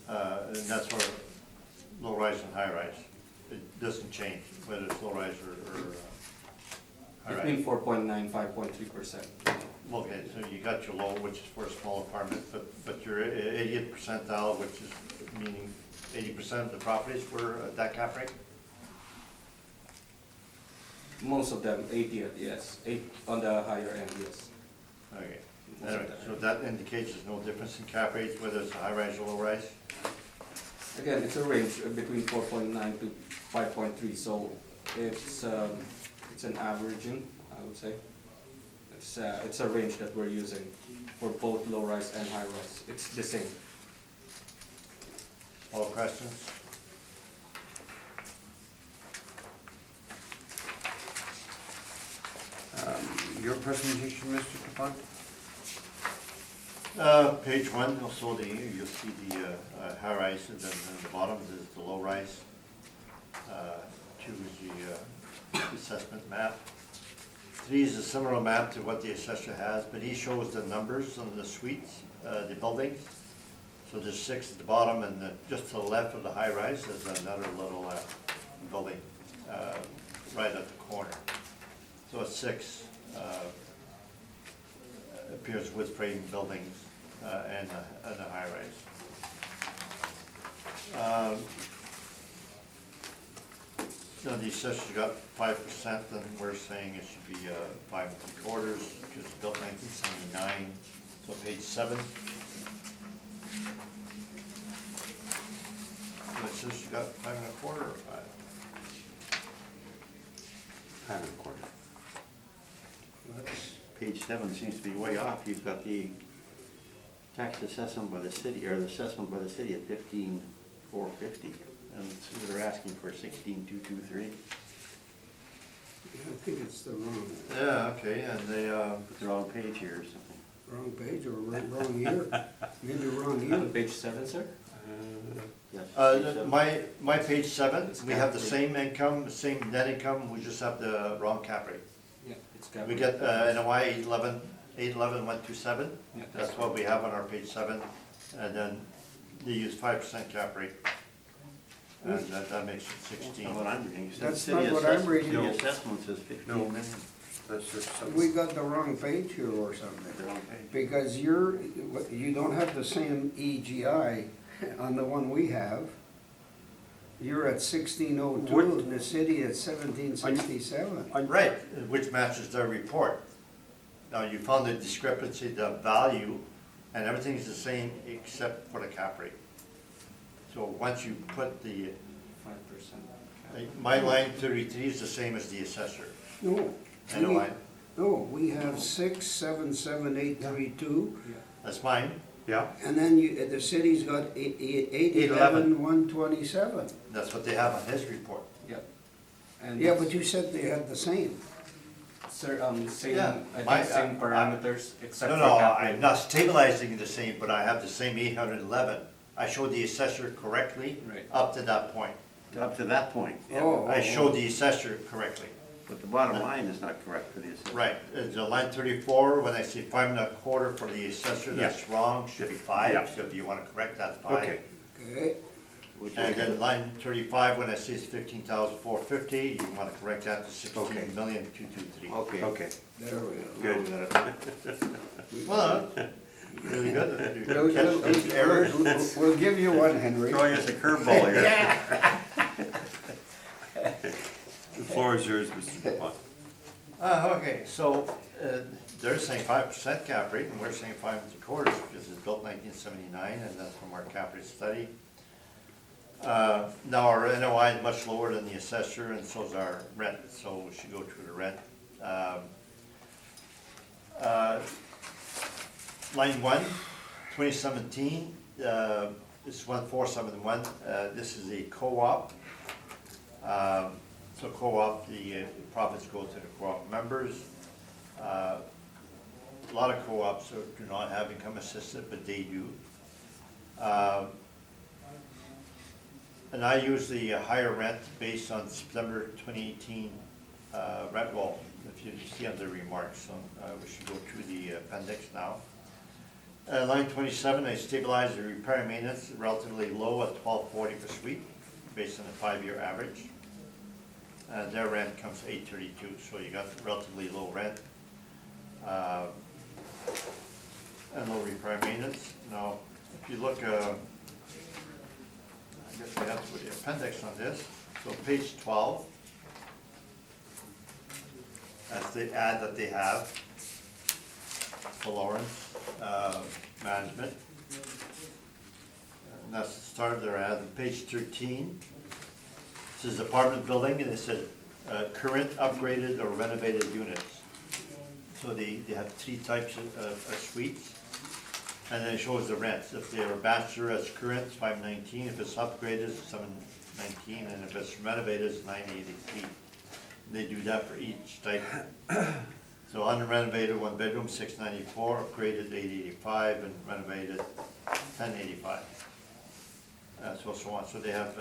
[SPEAKER 4] and that's for low rise and high rise. It doesn't change whether it's low rise or high rise.
[SPEAKER 3] Between 4.9 and 5.3%.
[SPEAKER 4] Okay, so you got your low, which is for a small apartment, but your 80th percentile, which is meaning 80% of the properties were at that cap rate?
[SPEAKER 3] Most of them, 80th, yes. 8 on the higher end, yes.
[SPEAKER 4] Okay, anyway, so that indicates there's no difference in cap rates, whether it's a high rise or low rise?
[SPEAKER 3] Again, it's a range between 4.9 to 5.3, so it's an averaging, I would say. It's a range that we're using for both low rise and high rise. It's the same.
[SPEAKER 4] All questions?
[SPEAKER 1] Your presentation, Mr. DuPont?
[SPEAKER 4] Page 1, also you'll see the high rise, and then the bottom is the low rise. 2 is the assessment map. 3 is a similar map to what the assessor has, but he shows the numbers on the suites, the buildings. So there's 6 at the bottom, and just to the left of the high rise is another little building right at the corner. So it's 6 appears with frame buildings and a high rise. So the assessors got 5%, and we're saying it should be 5 3/4 because it's built 1979. So page 7. So it says you got 5 1/4 or 5.
[SPEAKER 1] 5 1/4.
[SPEAKER 6] Page 7 seems to be way off. You've got the tax assessment by the city, or the assessment by the city at 15,450, and they're asking for 16,223.
[SPEAKER 5] I think it's the wrong,
[SPEAKER 4] Yeah, okay, and they,
[SPEAKER 6] It's the wrong page here or something.
[SPEAKER 5] wrong page or wrong year. Maybe wrong year.
[SPEAKER 3] On page 7, sir?
[SPEAKER 6] Yes, page 7.
[SPEAKER 4] my page 7, we have the same income, the same net income, we just have the wrong cap rate.
[SPEAKER 3] Yeah, it's
[SPEAKER 4] We
[SPEAKER 3] capital.
[SPEAKER 4] get NOI 11, 811,127.
[SPEAKER 3] Yeah,
[SPEAKER 4] That's what we have on our page 7. And then they use 5% cap rate. And that makes it 16.
[SPEAKER 6] That's not what I'm reading. You said
[SPEAKER 5] That's
[SPEAKER 6] city
[SPEAKER 5] not what I'm
[SPEAKER 6] assessment-
[SPEAKER 5] reading.
[SPEAKER 6] City
[SPEAKER 1] No.
[SPEAKER 6] assessment says 15
[SPEAKER 1] No.
[SPEAKER 6] million.
[SPEAKER 1] That's just some.
[SPEAKER 5] We got the wrong page here or something.
[SPEAKER 6] They're on page.
[SPEAKER 5] Because you don't have the same EGI on the one we have. You're at 1602
[SPEAKER 1] What-
[SPEAKER 5] and the city at 1767.
[SPEAKER 4] Right, which matches their report. Now, you found the discrepancy, the value, and everything's the same except for the cap rate. So once you put the,
[SPEAKER 3] 5%.
[SPEAKER 4] my line 33 is the same as the assessor.
[SPEAKER 5] No.
[SPEAKER 4] NOI,
[SPEAKER 5] No, we have 677,832,
[SPEAKER 4] that's mine.
[SPEAKER 1] Yeah,
[SPEAKER 5] and then the city's got 811,127.
[SPEAKER 4] That's what they have on his report.
[SPEAKER 3] Yep. And
[SPEAKER 5] Yeah, but you said they had the same.
[SPEAKER 3] Sir, same,
[SPEAKER 4] Yeah,
[SPEAKER 3] I
[SPEAKER 4] my-
[SPEAKER 3] think same parameters, except
[SPEAKER 4] No,
[SPEAKER 3] for
[SPEAKER 4] no,
[SPEAKER 3] cap
[SPEAKER 4] I'm
[SPEAKER 3] rate.
[SPEAKER 4] not stabilizing the same, but I have the same 811. I showed the assessor correctly
[SPEAKER 3] Right.
[SPEAKER 4] up to that point.
[SPEAKER 6] Up to that point. Yeah.
[SPEAKER 5] Oh.
[SPEAKER 4] I showed the assessor correctly.
[SPEAKER 6] But the bottom line is not correct for the assessment.
[SPEAKER 4] Right, the line 34, when I say 5.25 for the assessor, that's wrong, should be 5.
[SPEAKER 1] Yeah.
[SPEAKER 4] So if you want to correct that, 5.
[SPEAKER 1] okay.
[SPEAKER 5] Okay,
[SPEAKER 6] Which
[SPEAKER 4] And
[SPEAKER 6] is-
[SPEAKER 4] then line 35, when I say it's 15,450, you want to correct that to
[SPEAKER 1] Okay.
[SPEAKER 4] 16,223.
[SPEAKER 6] Okay.
[SPEAKER 1] Okay,
[SPEAKER 5] there we go.
[SPEAKER 1] good.
[SPEAKER 4] Well, really good. You
[SPEAKER 5] We'll-
[SPEAKER 4] catch
[SPEAKER 5] we'll-
[SPEAKER 4] those errors.
[SPEAKER 5] We'll give you one, Henry.
[SPEAKER 1] Throwing us a curveball here. The floor is yours, Mr. Dupont.
[SPEAKER 4] Okay, so they're saying 5% cap rate, and we're saying 5.75 because it's built 1979, and that's from our cap rate study. Now, our NOI is much lower than the assessor, and so is our rent, so we should go through the rent. Line 1, 2017, it's 1471, this is a co-op. So co-op, the profits go to the co-op members. A lot of co-ops do not have income assisted, but they do. And I use the higher rent based on September 2018 rent roll, if you see under remarks. So we should go through the appendix now. Line 27, I stabilize the repair and maintenance relatively low at $12.40 per suite, based on a 5-year average. Their rent comes to $8.32, so you got relatively low rent. And low repair and maintenance. Now, if you look, I guess we have to put the appendix on this. So page 12, that's the ad that they have for Lawrence Management. And that's the start of their ad. And page 13, this is apartment building, and it said current, upgraded, or renovated units. So they have 3 types of suites, and then it shows the rents. If they're a bachelor, it's current, it's $519. If it's upgraded, it's $719, and if it's renovated, it's $983. They do that for each type. So unrenovated 1 bedroom, $694, upgraded $885, and renovated $1085. So on. So they have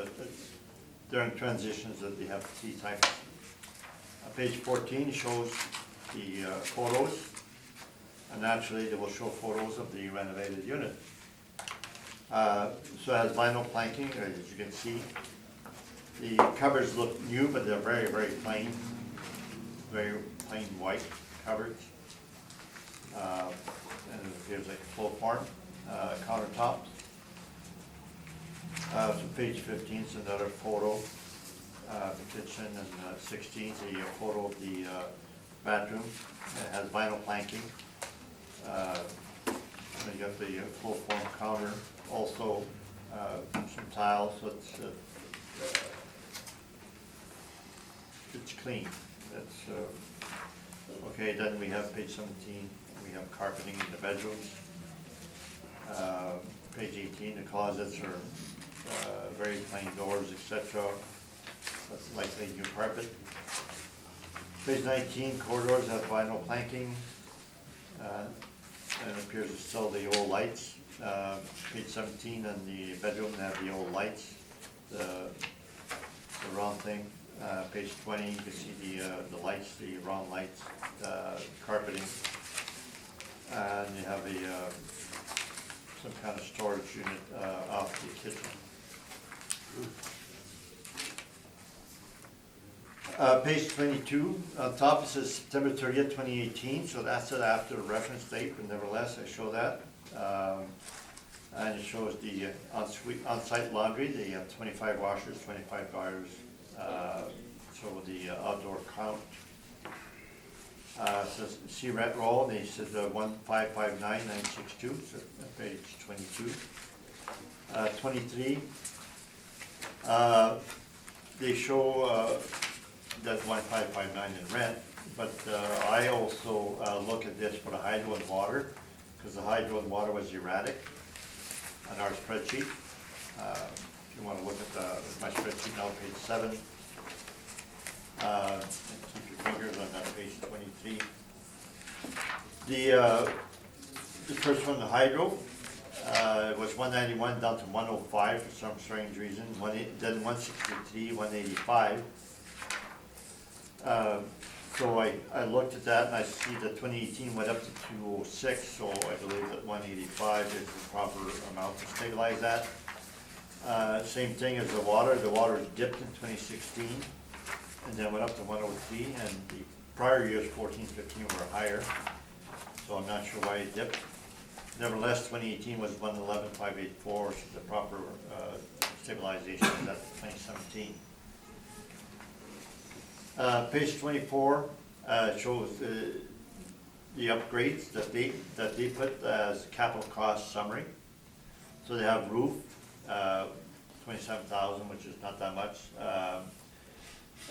[SPEAKER 4] during transitions that they have 3 types. Page 14 shows the photos, and naturally they will show photos of the renovated unit. So it has vinyl planking, as you can see. The covers look new, but they're very, very plain white covers. And it appears like a flow form, countertops. So page 15 is another photo, the kitchen, and 16 is a photo of the bathroom. It has vinyl planking. And you got the full form counter, also some tiles, so it's clean. That's okay. Then we have page 17. We have carpeting in the bedrooms. Page 18, the closets are very plain doors, etc. That's likely new carpet. Page 19, corridors have vinyl planking, and it appears it's still the old lights. Page 17, and the bedroom, they have the old lights, the round thing. Page 20, you can see the lights, the round lights, carpeting. and you have a, some kind of storage unit off the kitchen. Page 22, on top it says September 30th, 2018, so that's it after the reference date, but nevertheless, I show that. And it shows the on-site laundry, they have 25 washers, 25 dryers, so the outdoor count. Says see rent roll, and they said 1559962, so page 22. 23, they show that 1559 in rent, but I also look at this for the hydro and water, because the hydro and water was erratic on our spreadsheet. If you want to look at my spreadsheet now, page 7, and keep your fingers on that page 23. The first one, the hydro, was 191 down to 105 for some strange reason. Then 163, 185. So I looked at that and I see that 2018 went up to 206, so I believe that 185 is the proper amount to stabilize that. Same thing as the water dipped in 2016 and then went up to 103, and the prior years, 14, 15 were higher, so I'm not sure why it dipped. Nevertheless, 2018 was 111,584, so the proper stabilization is at 2017. Page 24 shows the upgrades that they put as capital cost summary. So they have roof, 27,000, which is not that much.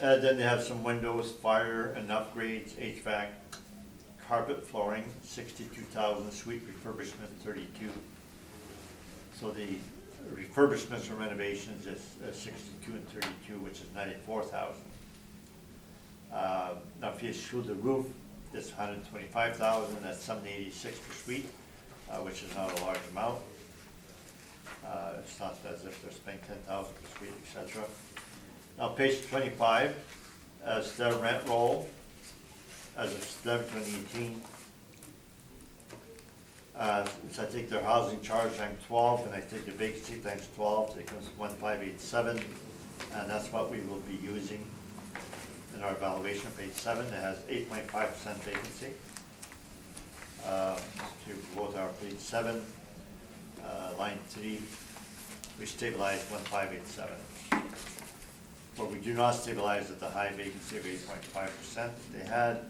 [SPEAKER 4] Then they have some windows, fire and upgrades, HVAC, carpet flooring, 62,000, suite refurbishment, 32. So the refurbishments and renovations is 62 and 32, which is 94,000. Now if you exclude the roof, it's 125,000, that's 786 per suite, which is not a large amount. It's not as if they're spending 10,000 per suite, etc. Now page 25, as their rent roll, as of September 2018, so I take their housing charge times 12, and I take the vacancy times 12, so it comes to 1587, and that's what we will be using in our evaluation. Page 7, it has 8.5% vacancy. To go to our page 7, line 3, we stabilize 1587. But we do not stabilize at the high vacancy of 8.5% they had.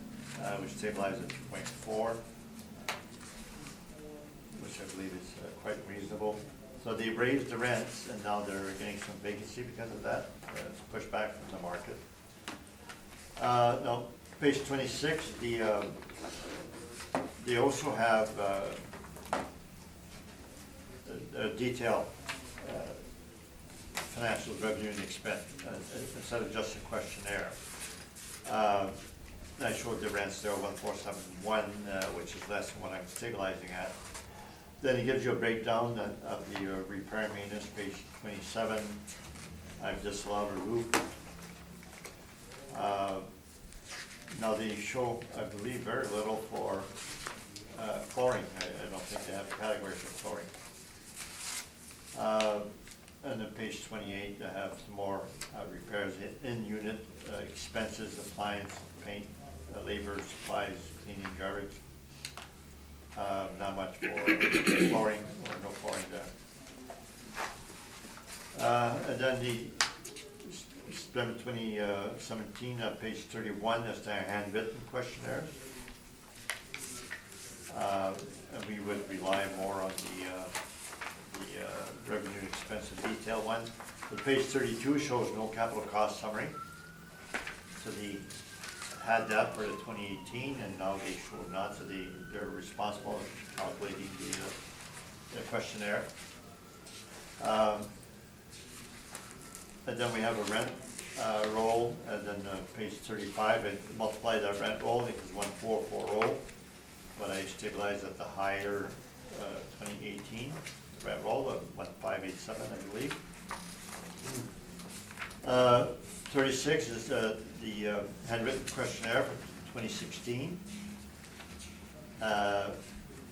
[SPEAKER 4] We stabilize at 2.4, which I believe is quite reasonable. So they raised the rents, and now they're getting some vacancy because of that. It's pushed back from the market. Now, page 26, they also have a detailed financial revenue and expense instead of just a questionnaire. I showed the rents there, 1471, which is less than what I'm stabilizing at. Then it gives you a breakdown of the repair and maintenance, page 27. I've disallowed a roof. Now they show, I believe, very little for flooring. I don't think they have a category for flooring. And then page 28, I have some more repairs in-unit expenses, appliance, paint, labor, supplies, cleaning, garbage. Not much for flooring, or no flooring there. And then the September 2017, page 31, that's the handwritten questionnaires. And we would rely more on the revenue expense and detail one. The page 32 shows no capital cost summary. So they had that for the 2018, and now they show not, so they're responsible for calculating the questionnaire. And then we have a rent roll, and then page 35, I multiply that rent roll, it is 144 roll, but I stabilize at the higher 2018 rent roll of 1587, I believe. 36 is the handwritten questionnaire for 2016.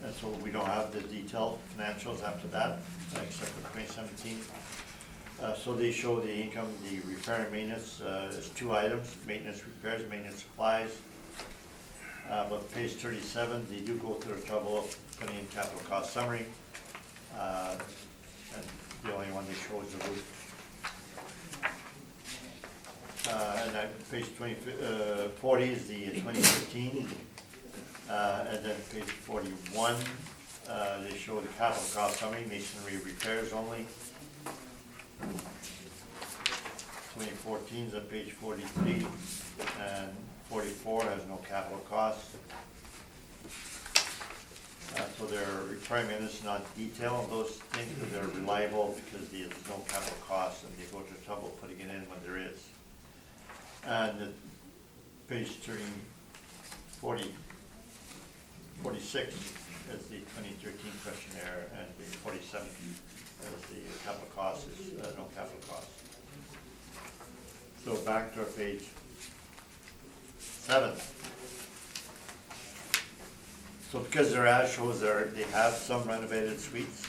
[SPEAKER 4] and so we don't have the detailed financials after that, except for 2017. So they show the income, the repair and maintenance, there's two items, maintenance repairs, maintenance supplies. But page 37, they do go through the trouble of putting in capital cost summary. And the only one they show is the roof. And then page 40 is the 2015. And then page 41, they show the capital cost summary, masonry repairs only. 2014 is on page 43, and 44 has no capital costs. So their requirement is not detailed on those things, but they're reliable because there's no capital costs, and they go to trouble putting it in when there is. And the page 46 is the 2013 questionnaire, and the 47 is the capital costs, is no capital costs. So back to our page 7. So because their ad shows they have some renovated suites,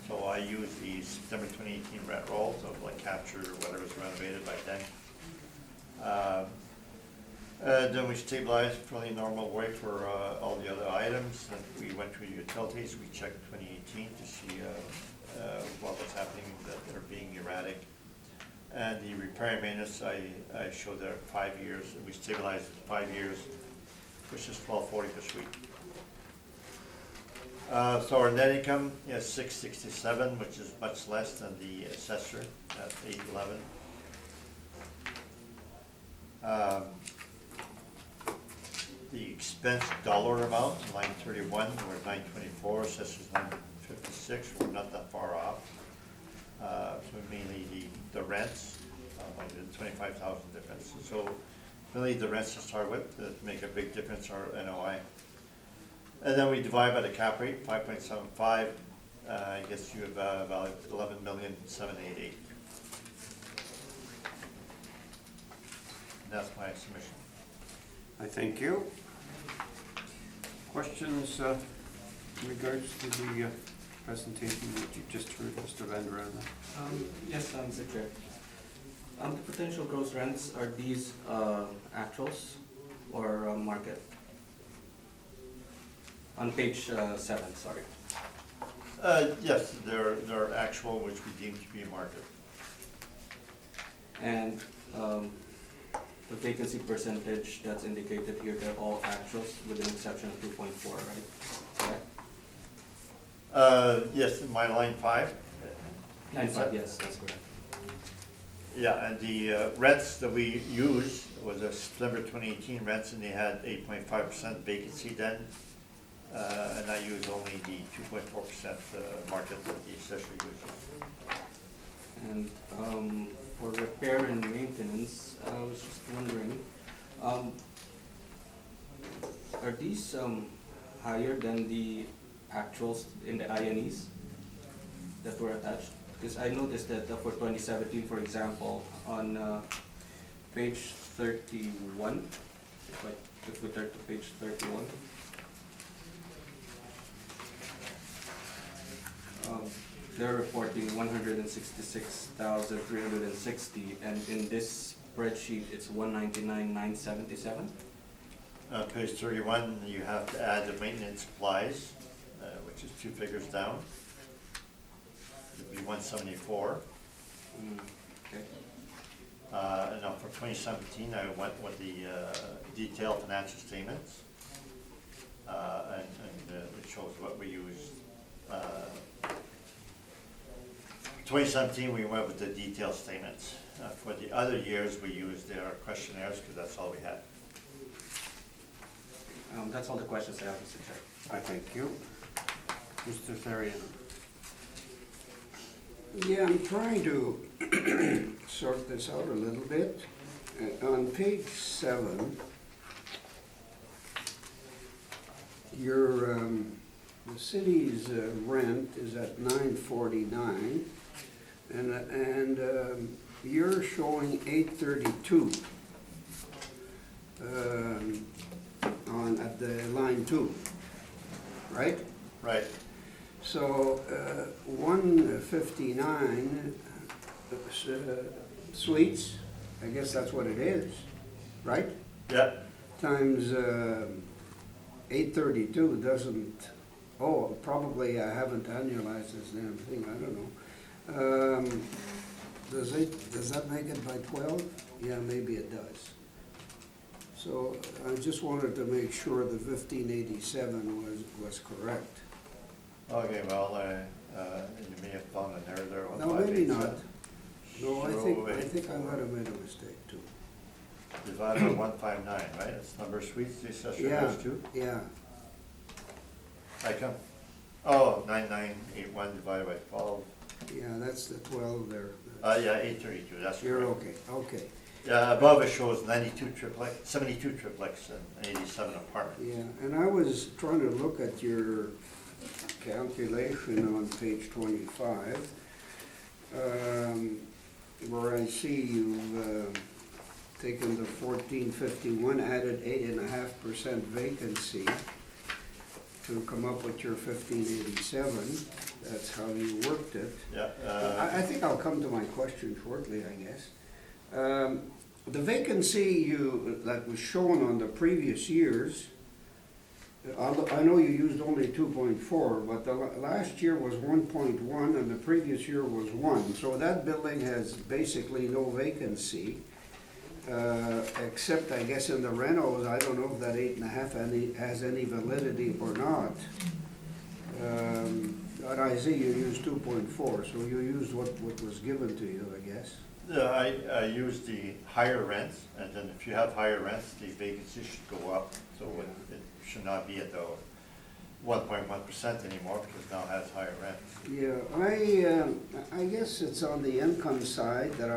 [SPEAKER 4] so I use the September 2018 rent roll, so like capture whatever's renovated by then. Then we stabilized fairly normal way for all the other items. And we went through utilities, we checked 2018 to see what was happening, that they're being erratic. And the repair and maintenance, I showed there 5 years, and we stabilized it 5 years, which is $12.40 per suite. So our net income is $667, which is much less than the assessor at $811. The expense dollar amount, line 31, we're at 924, assessor's 956, we're not that far off. So mainly the rents, like the 25,000 difference. So really the rents to start with that make a big difference are NOI. And then we divide by the cap rate, 5.75. I guess you have about 11,788,000. That's my submission.
[SPEAKER 1] I thank you. Questions in regards to the presentation that you just heard, Mr. Van Rana?
[SPEAKER 3] Yes, Mr. Chair. The potential gross rents, are these actuals or market? On page 7, sorry.
[SPEAKER 4] Yes, they're actual, which we deem to be a market.
[SPEAKER 3] And the vacancy percentage that's indicated here, they're all actuals with an exception of 2.4, right? Correct?
[SPEAKER 4] Yes, in my line 5.
[SPEAKER 3] 9.5, yes, that's correct.
[SPEAKER 4] Yeah, and the rents that we used was a September 2018 rents, and they had 8.5% vacancy then. And I used only the 2.4% market that the assessor uses.
[SPEAKER 3] And for repair and maintenance, I was just wondering, are these higher than the actuals in the INEs that were attached? Because I noticed that for 2017, for example, on page 31, if we turn to page 31, they're reporting 166,360, and in this spreadsheet, it's 199,977.
[SPEAKER 4] Page 31, you have to add the maintenance supplies, which is 2 figures down. It'd be 174.
[SPEAKER 3] Okay.
[SPEAKER 4] And now for 2017, I went with the detailed financial statements, and it shows what we used. 2017, we went with the detailed statements. For the other years, we used their questionnaires because that's all we had.
[SPEAKER 3] That's all the questions I have, Mr. Chair.
[SPEAKER 1] I thank you. Mr. Therian?
[SPEAKER 5] Yeah, I'm trying to sort this out a little bit. On page 7, the city's rent is at $949, and you're showing $832 at the line 2, right?
[SPEAKER 4] Right.
[SPEAKER 5] So, 159 suites, I guess that's what it is, right?
[SPEAKER 4] Yeah,
[SPEAKER 5] Times 832 doesn't, oh, probably I haven't annualized this damn thing, I don't know. Does that make it by 12? Yeah, maybe it does. So I just wanted to make sure the 1587 was correct.
[SPEAKER 4] okay, well, you may have found an error there.
[SPEAKER 5] No, maybe not. No, I
[SPEAKER 4] So,
[SPEAKER 5] think I might have made a mistake too.
[SPEAKER 4] Divided by 159, right? It's number of suites the assessor
[SPEAKER 5] Yeah,
[SPEAKER 4] has too?
[SPEAKER 5] yeah,
[SPEAKER 4] I come, oh, 9981 divided by 12.
[SPEAKER 5] yeah, that's the 12 there.
[SPEAKER 4] Yeah, 832, that's
[SPEAKER 5] You're
[SPEAKER 4] correct.
[SPEAKER 5] okay.
[SPEAKER 4] Yeah, above it shows 92 triplex, 72 triplex and 87 apartments.
[SPEAKER 5] Yeah, and I was trying to look at your calculation on page 25, where I see you've taken the 1451, added 8.5% vacancy to come up with your 1587. That's how you worked it.
[SPEAKER 4] Yeah,
[SPEAKER 5] I think I'll come to my question shortly, I guess. The vacancy that was shown on the previous years, I know you used only 2.4, but the last year was 1.1 and the previous year was 1. So that building has basically no vacancy, except I guess in the renos, I don't know if that 8.5 has any validity or not. But I see you used 2.4, so you used what was given to you, I guess.
[SPEAKER 4] I used the higher rents, and then if you have higher rents, the vacancy should go up. So it should not be at the 1.1% anymore because it now has higher rents.
[SPEAKER 5] Yeah, I guess it's on the income side that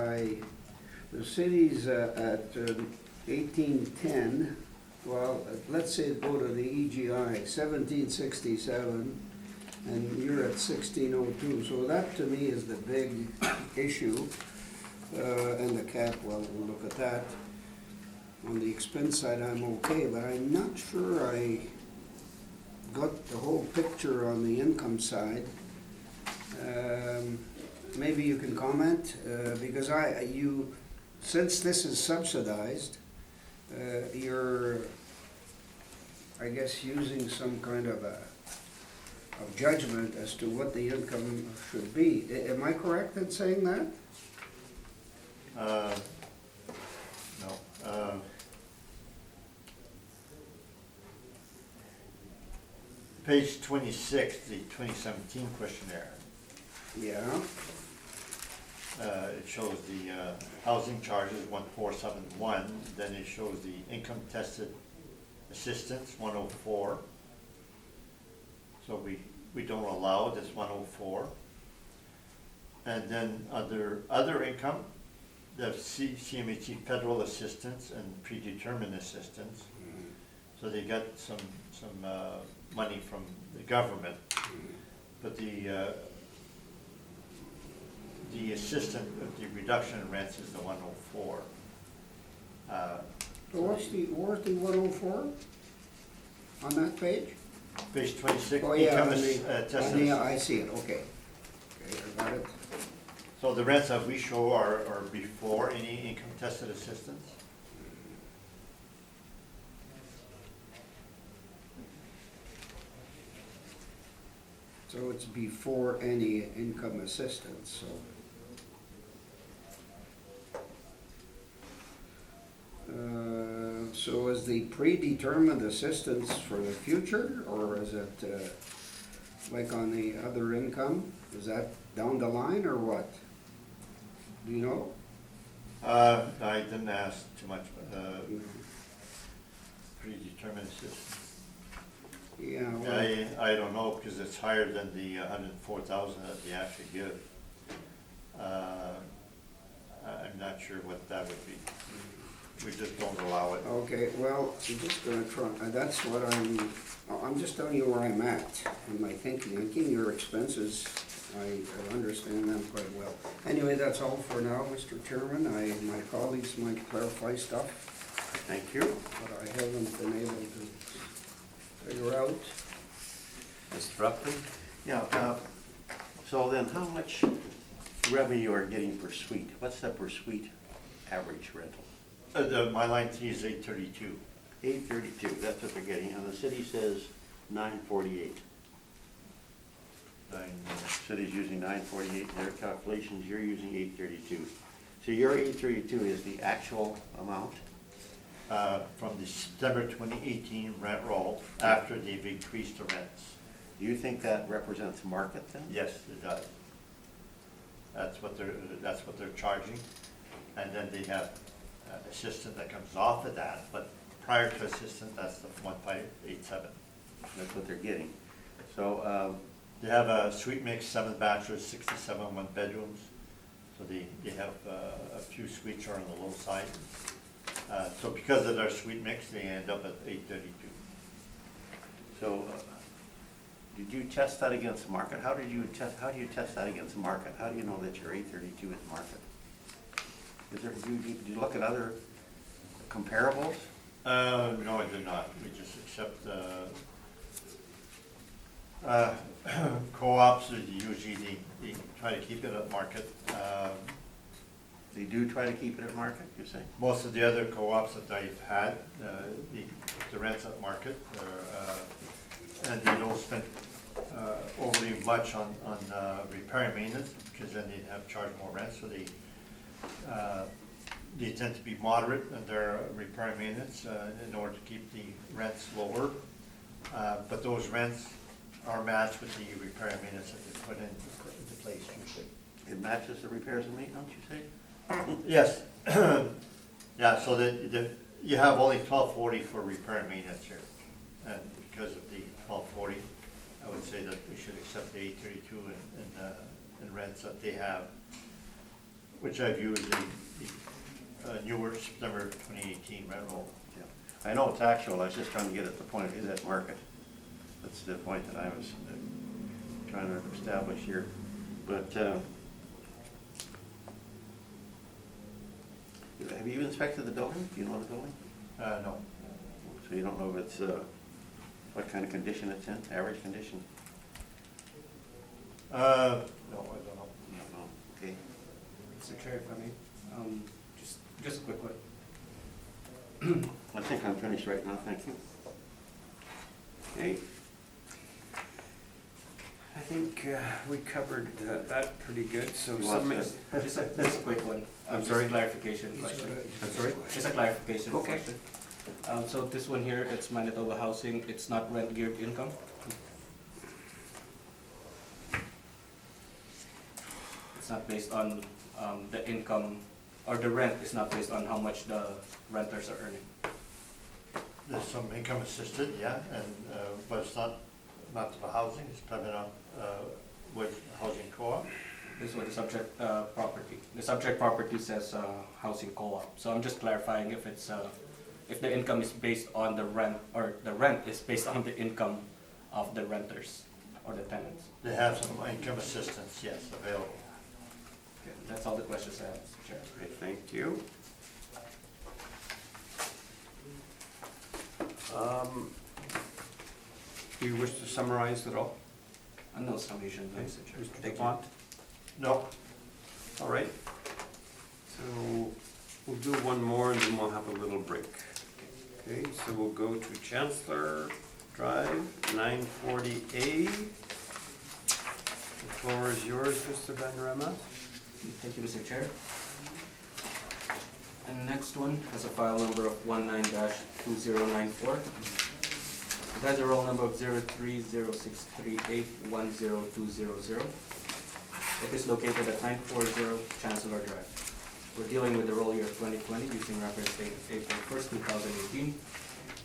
[SPEAKER 5] the city's at 1810, well, let's say go to the EGI, 1767, and you're at 1602, so that to me is the big issue. And the cap, well, we'll look at that. On the expense side, I'm okay, but I'm not sure I got the whole picture on the income side. Maybe you can comment, because since this is subsidized, you're, I guess, using some kind of judgment as to what the income should be. Am I correct in saying that?
[SPEAKER 4] No. Page 26, the 2017 questionnaire.
[SPEAKER 5] Yeah,
[SPEAKER 4] It shows the housing charges, 1471, then it shows the income tested assistance, 104. So we don't allow this 104. And then other income, the CMHC federal assistance and predetermined assistance. So they got some money from the government, but the assistant, the reduction in rents is the 104.
[SPEAKER 5] so where's the 104 on that page?
[SPEAKER 4] Page 26,
[SPEAKER 5] Oh, yeah,
[SPEAKER 4] income
[SPEAKER 5] on the,
[SPEAKER 4] tested.
[SPEAKER 5] I see it, okay. Okay, I got it.
[SPEAKER 4] So the rents that we show are before any income tested assistance?
[SPEAKER 5] So it's before any income assistance, so. So is the predetermined assistance for the future, or is it like on the other income? Is that down the line, or what? Do you know?
[SPEAKER 4] I didn't ask too much, predetermined assistance.
[SPEAKER 5] Yeah, well,
[SPEAKER 4] I don't know, because it's higher than the 104,000 that they actually give. I'm not sure what that would be. We just don't allow it.
[SPEAKER 5] okay, well, I'm just gonna try, that's what I'm just telling you where I'm at in my thinking. I'm thinking your expenses, I understand them quite well. Anyway, that's all for now, Mr. Chairman. My colleagues might clarify stuff,
[SPEAKER 1] Thank you.
[SPEAKER 5] but I haven't been able to figure out.
[SPEAKER 1] Mr. Upton?
[SPEAKER 6] Yeah, so then how much revenue are you getting per suite? What's the per suite average rental?
[SPEAKER 4] My line fee is 832.
[SPEAKER 6] 832, that's what they're getting, and the city says 948. City's using 948 in their calculations, you're using 832. So your 832 is the actual amount?
[SPEAKER 4] From the September 2018 rent roll, after they've increased the rents.
[SPEAKER 6] Do you think that represents market then?
[SPEAKER 4] Yes, it does. That's what they're charging. And then they have assistant that comes off of that, but prior to assistant, that's the 1587.
[SPEAKER 6] That's what they're getting. So,
[SPEAKER 4] They have a suite mix, 7 bachelors, 67 1-bedrooms. So they have a few suites are on the low side. So because of their suite mix, they end up at 832.
[SPEAKER 6] so did you test that against market? How do you test that against market? How do you know that your 832 is market? Do you look at other comparables?
[SPEAKER 4] No, I did not. We just accept co-ops, usually they try to keep it at market.
[SPEAKER 6] They do try to keep it at market, you say?
[SPEAKER 4] Most of the other co-ops that I've had, the rents at market, and they don't spend overly much on repair and maintenance, because then they have charged more rent, so they tend to be moderate in their repair and maintenance in order to keep the rents lower. But those rents are matched with the repair and maintenance that they put into place usually.
[SPEAKER 6] It matches the repairs and maintenance, you say?
[SPEAKER 4] Yes. Yeah, so you have only 1240 for repair and maintenance here. And because of the 1240, I would say that we should accept the 832 in rents that they have, which I view as the newer September 2018 rent roll.
[SPEAKER 6] Yeah. I know it's actual, I was just trying to get at the point, is that market? That's the point that I was trying to establish here. But have you inspected the building? Do you know the building?
[SPEAKER 4] No.
[SPEAKER 6] So you don't know if it's, what kind of condition it's in, average condition?
[SPEAKER 4] No, I don't know.
[SPEAKER 6] You don't know, okay.
[SPEAKER 3] Mr. Chair, if I may, just a quick one.
[SPEAKER 6] I think I'm finished right now, thank you. Okay.
[SPEAKER 5] I think we covered that pretty good, so
[SPEAKER 6] You want
[SPEAKER 5] some.
[SPEAKER 6] to-
[SPEAKER 3] Just a quick one.
[SPEAKER 6] I'm
[SPEAKER 3] Just
[SPEAKER 6] sorry?
[SPEAKER 3] a clarification question.
[SPEAKER 6] I'm sorry?
[SPEAKER 3] Just a clarification
[SPEAKER 5] Okay.
[SPEAKER 3] question. So this one here, it's Manitoba Housing, it's not rent geared income? It's not based on the income, or the rent is not based on how much the renters are earning?
[SPEAKER 4] There's some income assisted, yeah, and, but it's not to the housing, it's dependent on with housing co-op.
[SPEAKER 3] This was the subject property. The subject property says housing co-op. So I'm just clarifying if it's, if the income is based on the rent, or the rent is based on the income of the renters or the tenants.
[SPEAKER 4] They have some income assistance, yes, available.
[SPEAKER 3] Okay, that's all the questions I have, Mr. Chair.
[SPEAKER 5] Great, thank you. Do you wish to summarize it all?
[SPEAKER 3] No summation, Mr. Chair.
[SPEAKER 5] Mr.
[SPEAKER 3] Thank you.
[SPEAKER 5] DuPont?
[SPEAKER 4] No,
[SPEAKER 5] All right. So we'll do one more and then we'll have a little break. Okay, so we'll go to Chancellor Drive, 940A. The floor is yours, Mr. Van Rema.
[SPEAKER 3] Thank you, Mr. Chair. And the next one has a file number of 19-2094. It has a roll number of 0306381020. It is located at 940 Chancellor Drive. We're dealing with the roll year of 2020 using reference date of April 1st, 2018.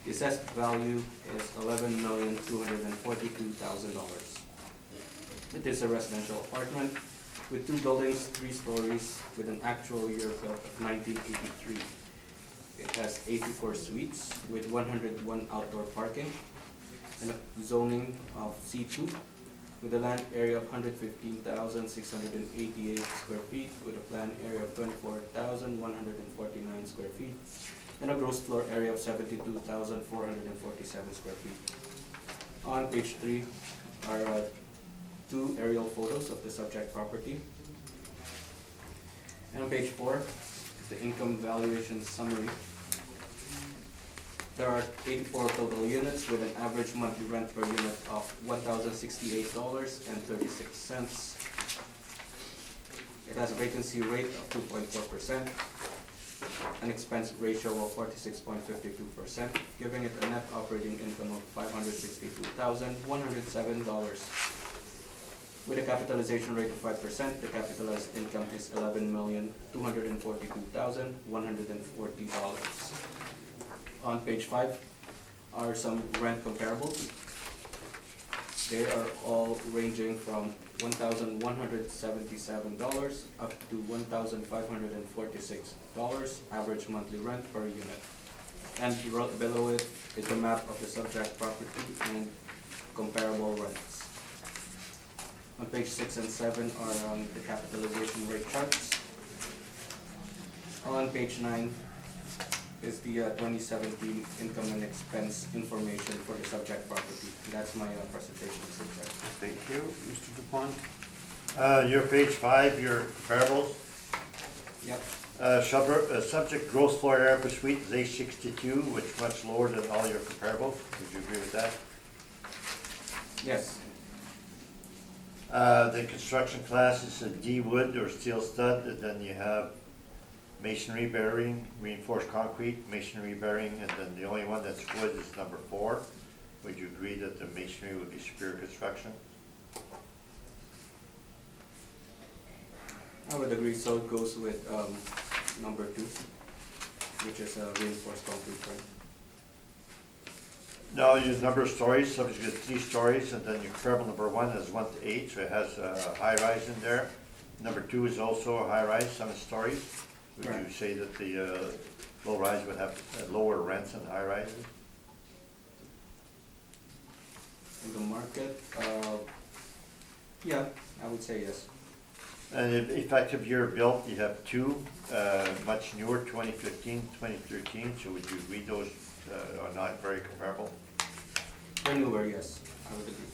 [SPEAKER 3] The assessed value is $11,242,000. It is a residential apartment with 2 buildings, 3 stories, with an actual year built of 1983. It has 84 suites with 101 outdoor parking and a zoning of C2 with a land area of 115,688 square feet with a planned area of 24,149 square feet and a gross floor area of 72,447 square feet. On page 3 are two aerial photos of the subject property. And on page 4 is the income valuation summary. There are 84 total units with an average monthly rent per unit of $1,068.36. It has a vacancy rate of 2.4%, an expense ratio of 46.52%, giving it a net operating income of $562,107. With a capitalization rate of 5%, the capitalized income is $11,242,140. On page 5 are some rent comparables. They are all ranging from $1,177 up to $1,546 average monthly rent per unit. And below it is the map of the subject property and comparable rents. On page 6 and 7 are the capitalization rate charts. On page 9 is the 2017 income and expense information for the subject property. That's my presentation subject.
[SPEAKER 1] Thank you. Mr. Dupont?
[SPEAKER 4] Your page 5, your comparables.
[SPEAKER 3] Yep.
[SPEAKER 4] Subject gross floor area per suite is A62, which is much lower than all your comparables. Would you agree with that?
[SPEAKER 3] Yes.
[SPEAKER 4] The construction class is a D wood or steel stud, and then you have masonry bearing, reinforced concrete, masonry bearing, and then the only one that's wood is number 4. Would you agree that the masonry would be superior construction?
[SPEAKER 3] I would agree, so it goes with number 2, which is reinforced concrete frame.
[SPEAKER 4] No, your number of stories, subject is 3 stories, and then your comparable number 1 is 1 to 8, so it has a high rise in there. Number 2 is also a high rise, 7 stories. Would you
[SPEAKER 3] Right.
[SPEAKER 4] say that the low rise would have lower rents than high rises?
[SPEAKER 3] In the market, yeah, I would say yes.
[SPEAKER 4] And if effective year built, you have 2, much newer, 2015, 2013, so would you agree those are not very comparable?
[SPEAKER 3] For newer, yes, I would agree.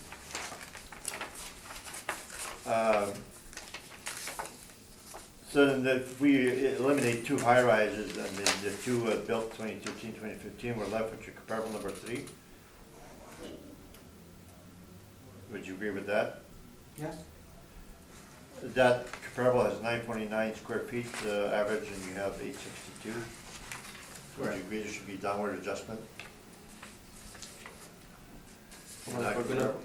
[SPEAKER 4] So then if we eliminate 2 high rises and then the 2 built 2013, 2015, we're left with your comparable number 3. Would you agree with that?
[SPEAKER 3] Yes.
[SPEAKER 4] That comparable has 929 square feet average and you have 862. Would
[SPEAKER 3] Correct.
[SPEAKER 4] you agree there should be downward adjustment?
[SPEAKER 3] Well,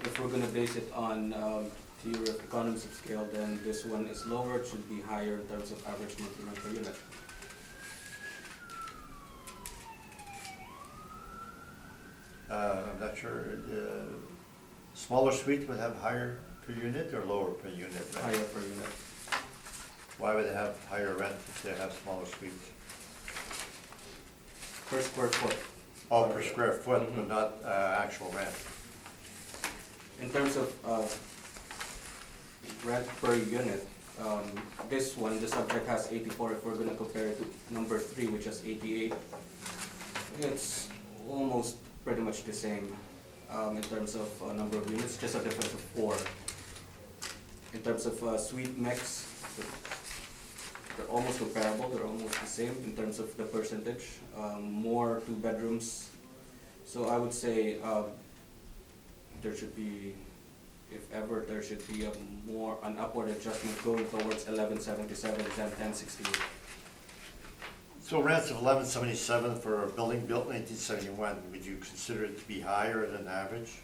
[SPEAKER 3] if we're gonna base it on theory of economies of scale, then this one is lower, it should be higher in terms of average monthly rent per unit.
[SPEAKER 4] I'm not sure. Smaller suite would have higher per unit or lower per unit rent?
[SPEAKER 3] Higher per unit.
[SPEAKER 4] Why would they have higher rent if they have smaller suites?
[SPEAKER 3] Per square foot.
[SPEAKER 4] Oh, per square foot, but not actual rent.
[SPEAKER 3] In terms of rent per unit, this one, the subject has 84. If we're gonna compare it to number 3, which has 88, it's almost pretty much the same in terms of number of units, just a difference of 4. In terms of suite mix, they're almost comparable, they're almost the same in terms of the percentage. More 2 bedrooms, so I would say there should be, if ever, there should be an upward adjustment going towards 1177 than 1068.
[SPEAKER 4] So rents of 1177 for a building built in 1971, would you consider it to be higher than average?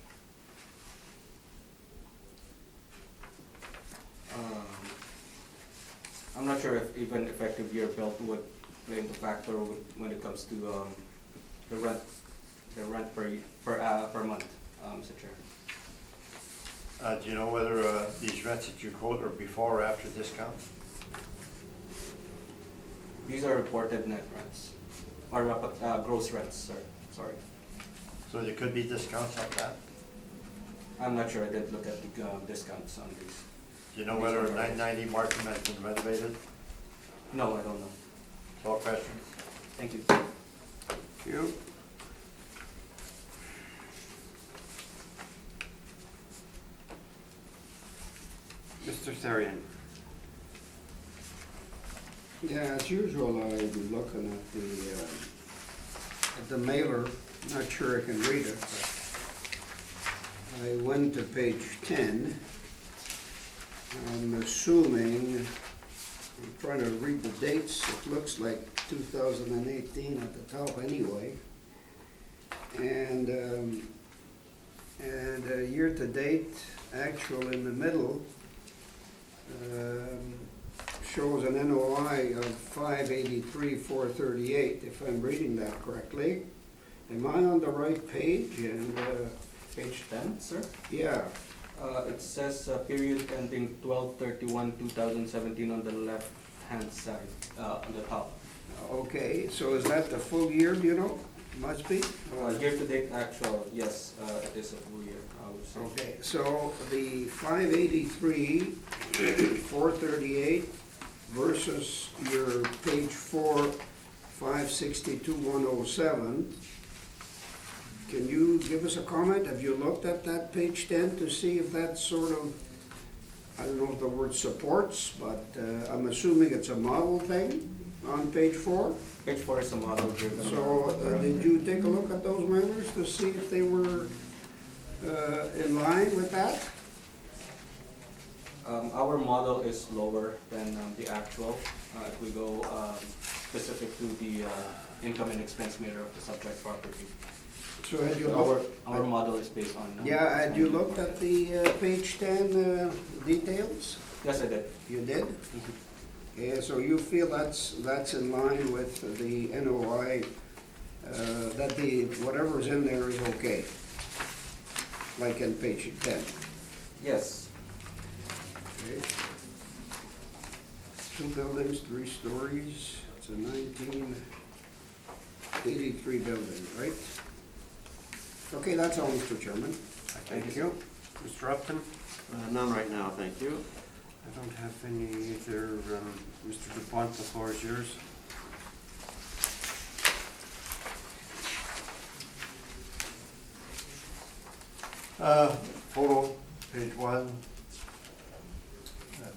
[SPEAKER 3] I'm not sure if even effective year built would play into factor when it comes to the rent per month, Mr. Chair.
[SPEAKER 4] Do you know whether these rents that you quote are before or after discount?
[SPEAKER 3] These are reported net rents, or gross rents, sir, sorry.
[SPEAKER 4] So there could be discounts on that?
[SPEAKER 3] I'm not sure, I didn't look at the discounts on these.
[SPEAKER 4] Do you know whether 990 Markham has been renovated?
[SPEAKER 3] No, I don't know.
[SPEAKER 4] All questions?
[SPEAKER 3] Thank you.
[SPEAKER 1] Thank you. Therian.
[SPEAKER 5] Yeah, as usual, I'm looking at the mailer, not sure I can read it, but I went to page 10. I'm assuming, I'm trying to read the dates, it looks like 2018 at the top anyway. And year-to-date, actual in the middle, shows an NOI of 583,438, if I'm reading that correctly. Am I on the right page? And,
[SPEAKER 3] Page 10, sir.
[SPEAKER 5] yeah,
[SPEAKER 3] It says period ending 12/31/2017 on the left-hand side, on the top.
[SPEAKER 5] okay, so is that the full year, do you know? Must be?
[SPEAKER 3] Year-to-date actual, yes, it is a full year, I would say.
[SPEAKER 5] Okay, so the 583,438 versus your page 4, 562,107. Can you give us a comment? Have you looked at that page 10 to see if that sort of, I don't know if the word supports, but I'm assuming it's a model thing on page 4?
[SPEAKER 3] Page 4 is a model driven.
[SPEAKER 5] So did you take a look at those mailers to see if they were in line with that?
[SPEAKER 3] Our model is lower than the actual. If we go specific to the income and expense meter of the subject property.
[SPEAKER 5] So had you
[SPEAKER 3] Our
[SPEAKER 5] looked?
[SPEAKER 3] model is based on.
[SPEAKER 5] Yeah, had you looked at the page 10 details?
[SPEAKER 3] Yes, I did.
[SPEAKER 5] You did? Yeah, so you feel that's in line with the NOI, that whatever's in there is okay? Like in page 10?
[SPEAKER 3] Yes.
[SPEAKER 5] Okay. 2 buildings, 3 stories, it's a 1983 building, right? Okay, that's all, Mr. Chairman.
[SPEAKER 1] Thank you. Mr. Upton?
[SPEAKER 6] None right now, thank you.
[SPEAKER 1] I don't have any either. Mr. DuPont, the floor is yours.
[SPEAKER 4] Photo, page 1.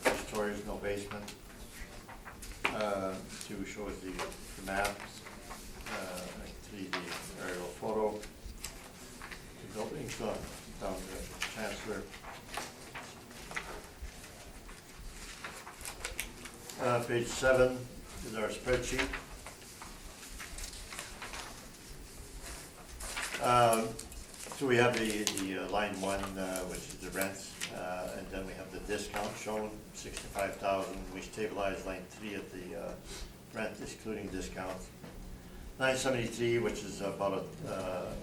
[SPEAKER 4] 2 stories, no basement. 2 shows the maps. 3 the aerial photo. The building's down the Chancellor. Page 7 is our spreadsheet. So we have the line 1, which is the rents, and then we have the discount shown, 65,000. We stabilized line 3 at the rent excluding discounts. 973, which is about a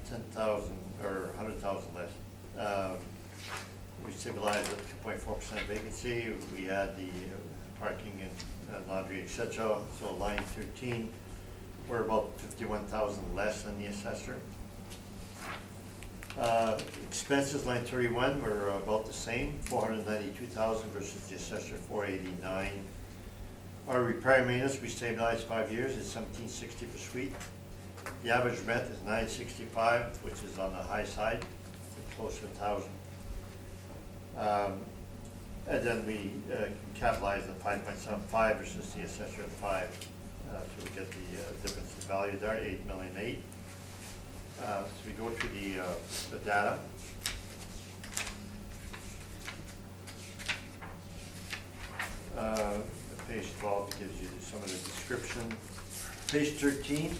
[SPEAKER 4] 10,000 or 100,000 less. We stabilized at 2.4% vacancy. We had the parking and laundry, etc. So line 13, we're about 51,000 less than the assessor. Expenses, line 31, we're about the same, 492,000 versus the assessor 489. Our repair and maintenance, we stabilized 5 years, it's 1760 per suite. The average rent is 965, which is on the high side, close to 1,000. And then we capitalize the 5.75 versus the assessor at 5. So we get the difference in value there, 8,000,008. So we go to the data. Page 12 gives you some of the description. Page 13,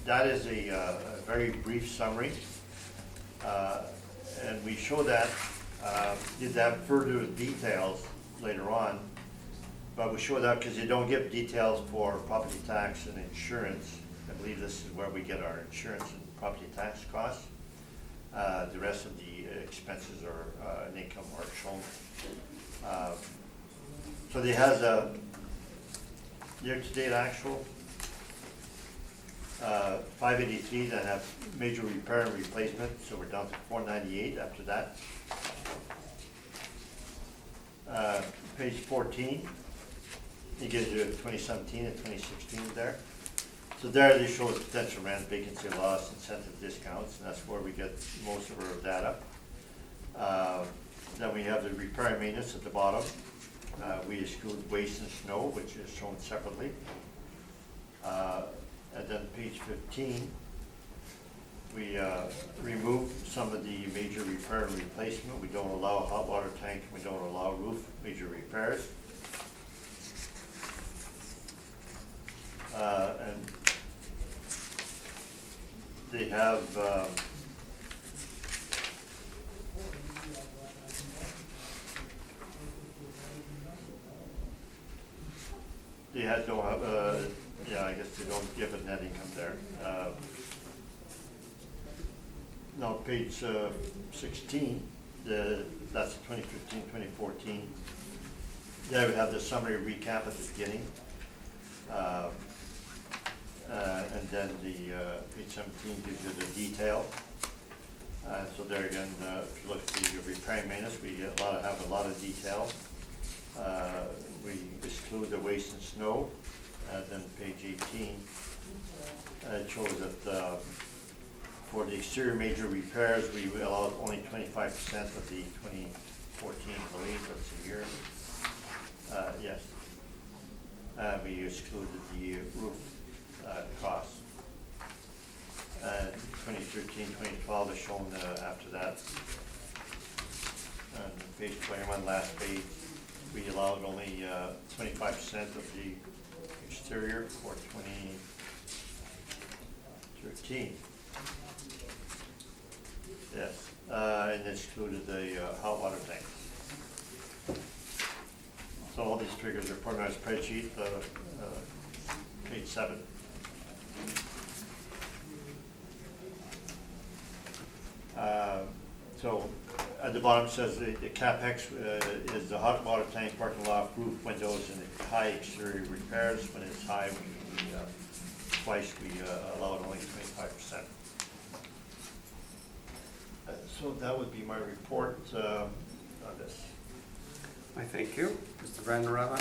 [SPEAKER 4] that is a very brief summary. And we show that, did have further details later on, but we show that because you don't give details for property tax and insurance. I believe this is where we get our insurance and property tax costs. The rest of the expenses or an income are shown. So they has a year-to-date actual, 583 that have major repair and replacement, so we're down to 498 after that. Page 14, it gives you 2017 and 2016 there. So there they show potential rent, vacancy loss, incentive discounts, and that's where we get most of our data. Then we have the repair and maintenance at the bottom. We exclude waste and snow, which is shown separately. And then page 15, we remove some of the major repair and replacement. We don't allow a hot water tank, we don't allow roof major repairs. And they have, don't have, yeah, I guess they don't give a net income there. Now, page 16, that's 2015, 2014. There we have the summary recap at the beginning. And then the page 17 gives you the detail. So there again, if you look at the repair and maintenance, we have a lot of detail. We exclude the waste and snow. Then page 18, it shows that for the exterior major repairs, we allowed only 25% of the 2014, I believe, that's a year. Yes. We excluded the roof costs. 2013, 2012 is shown after that. And page 21, last page, we allowed only 25% of the exterior for 2013. Yes, and excluded the hot water tank. So all these figures are put on a spreadsheet, page 7. So at the bottom says the CapEx is the hot water tank, parking lot, roof, windows, and the high exterior repairs. When it's high, twice we allowed only 25%. So that would be my report on this.
[SPEAKER 5] I thank you. Mr. Van Rava?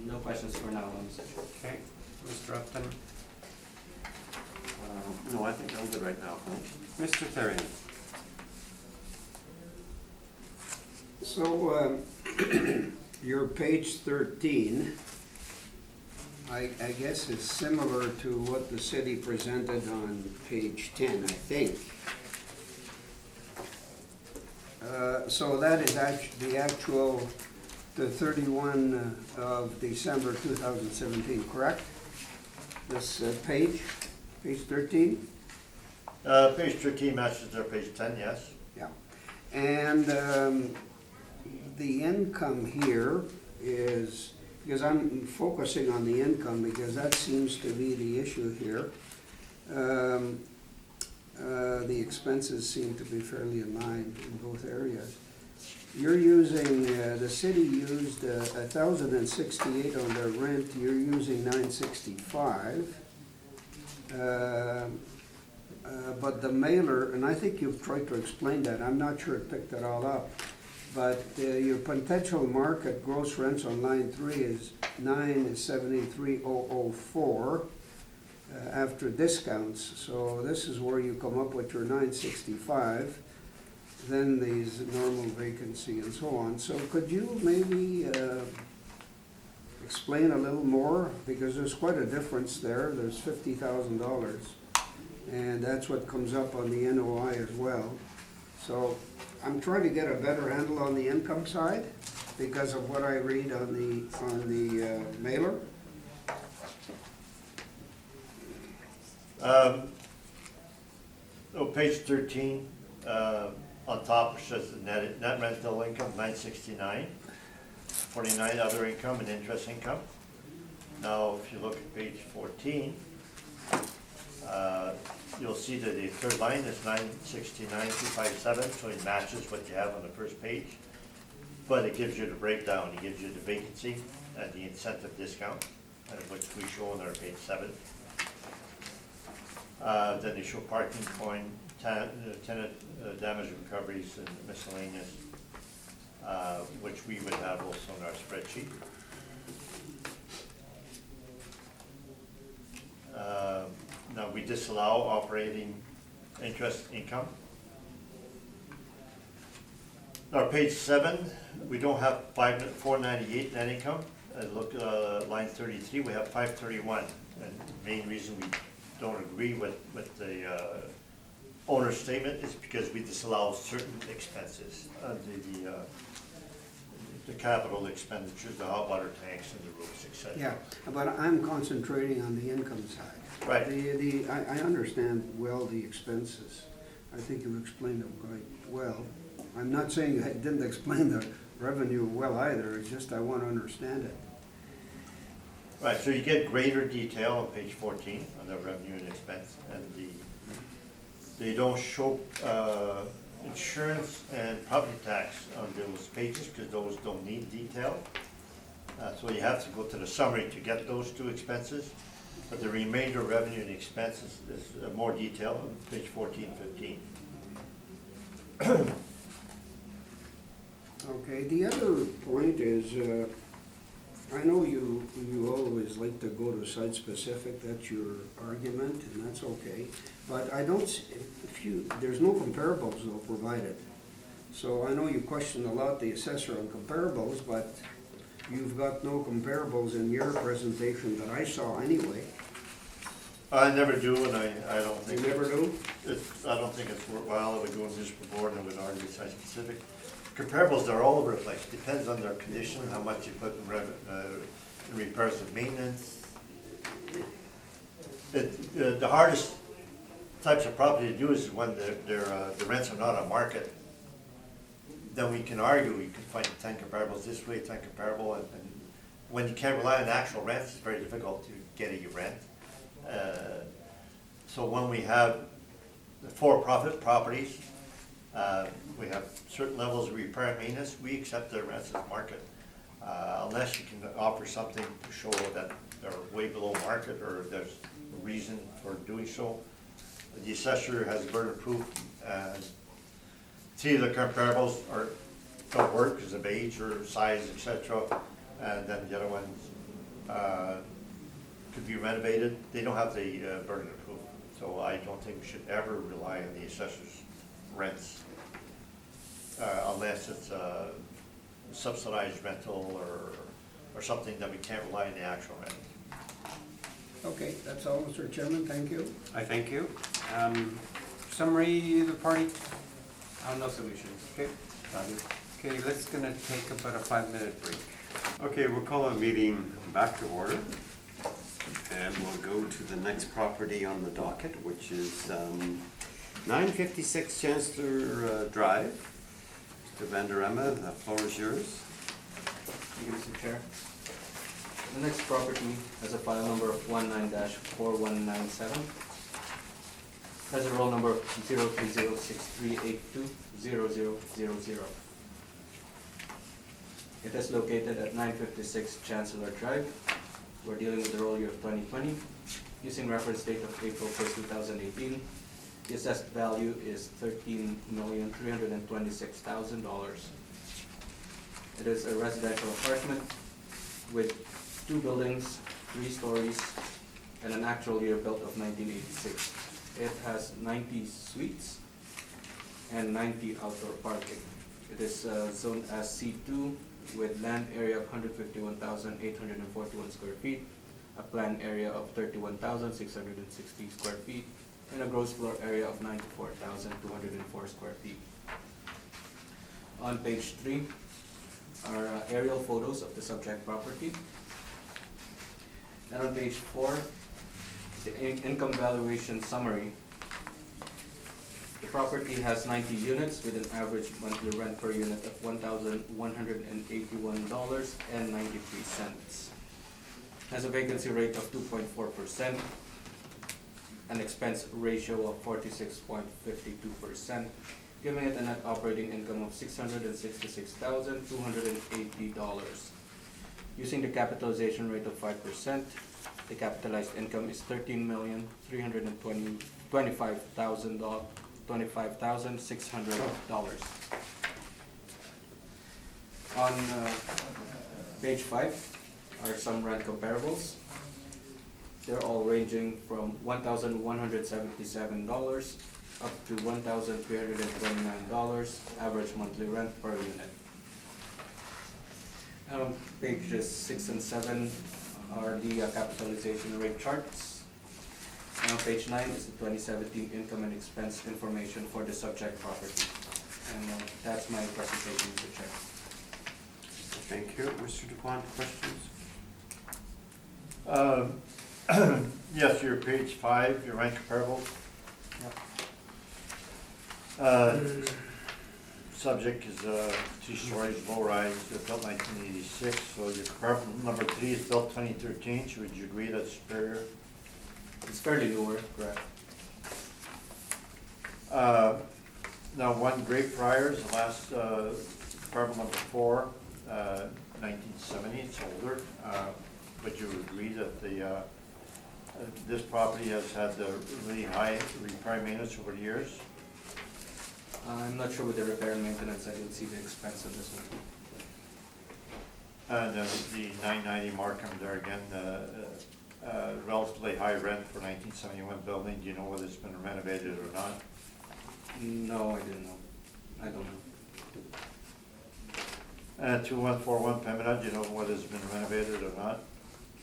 [SPEAKER 3] No questions for now, Mr. Chair.
[SPEAKER 5] Okay. Mr. Upton?
[SPEAKER 1] No, I think I'm good right now. Mr. Therian?
[SPEAKER 5] So, your page 13, I guess is similar to what the city presented on page 10, I think. So that is the actual, the 31 of December 2017, correct? This page 13?
[SPEAKER 4] Page 13 matches their page 10, yes.
[SPEAKER 5] Yeah. And the income here is, because I'm focusing on the income because that seems to be the issue here. The expenses seem to be fairly in line in both areas. You're using, the city used 1,068 on their rent, you're using 965. But the mailer, and I think you've tried to explain that, I'm not sure it picked it all up, but your potential market gross rents on line 3 is 973,004 after discounts. So this is where you come up with your 965, then these normal vacancy and so on. So could you maybe explain a little more? Because there's quite a difference there. There's $50,000. And that's what comes up on the NOI as well. So I'm trying to get a better handle on the income side because of what I read on the mailer.
[SPEAKER 4] Page 13, on top it says the net rental income, 969, 49 other income and interest income. Now, if you look at page 14, you'll see that the third line is 969,257, so it matches what you have on the first page. But it gives you the breakdown, it gives you the vacancy and the incentive discount, which we show on our page 7. Then they show parking coin, tenant damage recoveries and miscellaneous, which we would have also in our spreadsheet. Now we disallow operating interest income. Page 7, we don't have 498 net income. Look, line 33, we have 531. And the main reason we don't agree with the owner's statement is because we disallow certain expenses, the capital expenditures, the hot water tanks and the roofs, etc.
[SPEAKER 5] Yeah, but I'm concentrating on the income side.
[SPEAKER 4] Right.
[SPEAKER 5] I understand well the expenses. I think you explained them quite well. I'm not saying you didn't explain the revenue well either, it's just I want to understand it.
[SPEAKER 4] Right, so you get greater detail on page 14 on the revenue and expense, and they don't show insurance and property tax on those pages because those don't need detail. So you have to go to the summary to get those two expenses, but the remainder revenue and expenses is more detail on page 14 and 15.
[SPEAKER 5] Okay, the other point is, I know you always like to go to site-specific, that's your argument, and that's okay. But I don't, there's no comparables though provided. So I know you question a lot the assessor on comparables, but you've got no comparables in your presentation that I saw anyway.
[SPEAKER 4] I never do, and I don't think.
[SPEAKER 5] You never do?
[SPEAKER 4] I don't think it's worthwhile if we go in this board and would argue site specific. Comparables, they're all over the place, depends on their condition, how much you put in repairs and maintenance. The hardest types of property to do is when the rents are not on market. Then we can argue, we can find 10 comparables this way, 10 comparable, and when you can't rely on actual rents, it's very difficult to get a rent. So when we have the for-profit properties, we have certain levels of repair and maintenance, we accept the rents as market. Unless you can offer something to show that they're way below market or there's a reason for doing so. The assessor has burden of proof, and see the comparables don't work because of age or size, etc. And then the other ones could be renovated. They don't have the burden of proof. So I don't think we should ever rely on the assessor's rents unless it's a subsidized rental or something that we can't rely on the actual rent.
[SPEAKER 5] Okay, that's all, Mr. Chairman, thank you.
[SPEAKER 1] I thank you. Summary of the party?
[SPEAKER 3] No solutions.
[SPEAKER 1] Okay. Okay, let's gonna take about a 5-minute break. Okay, we'll call our meeting back to order. And we'll go to the next property on the docket, which is 956 Chancellor Drive. Mr. Vanderemma, the floor is yours.
[SPEAKER 3] Thank you, Mr. Chair. The next property has a file number of 19-4197. Has a roll number of 03063820000. It is located at 956 Chancellor Drive. We're dealing with the roll year of 2020. Using reference date of April 1st, 2018. The assessed value is $13,326,000. It is a residential apartment with 2 buildings, 3 stories, and an actual year built of 1986. It has 90 suites and 90 outdoor parking. It is zoned as C2 with land area of 151,841 square feet, a planned area of 31,660 square feet, and a gross floor area of 94,204 square feet. On page 3 are aerial photos of the subject property. And on page 4, the income valuation summary. The property has 90 units with an average monthly rent per unit of $1,181.93. Has a vacancy rate of 2.4%, an expense ratio of 46.52%, giving it a net operating income of $666,280. Using the capitalization rate of 5%, the capitalized income is $13,325,600. On page 5 are some rent comparables. They're all ranging from $1,177 up to $1,329, average monthly rent per unit. Pages 6 and 7 are the capitalization rate charts. And on page 9 is the 2017 income and expense information for the subject property. And that's my presentation, Mr. Chair.
[SPEAKER 1] Thank you. Mr. DuPont, questions?
[SPEAKER 4] Yes, your page 5, your rent comparable. Subject is 2 stories, low rise, built 1986, so your comparable number 3 is built 2013, so would you agree that's superior?
[SPEAKER 3] It's fairly newer, correct?
[SPEAKER 4] Now, 1 Great Friars, the last comparable number 4, 1970, it's older. Would you agree that this property has had really high repair maintenance over the years?
[SPEAKER 3] I'm not sure with the repair and maintenance, I didn't see the expense of this one.
[SPEAKER 4] And the 990 Markham there again, relatively high rent for 1971 building. Do you know whether it's been renovated or not?
[SPEAKER 3] No, I didn't know. I don't know.
[SPEAKER 4] 2141 Pembina, do you know whether it's been renovated or not?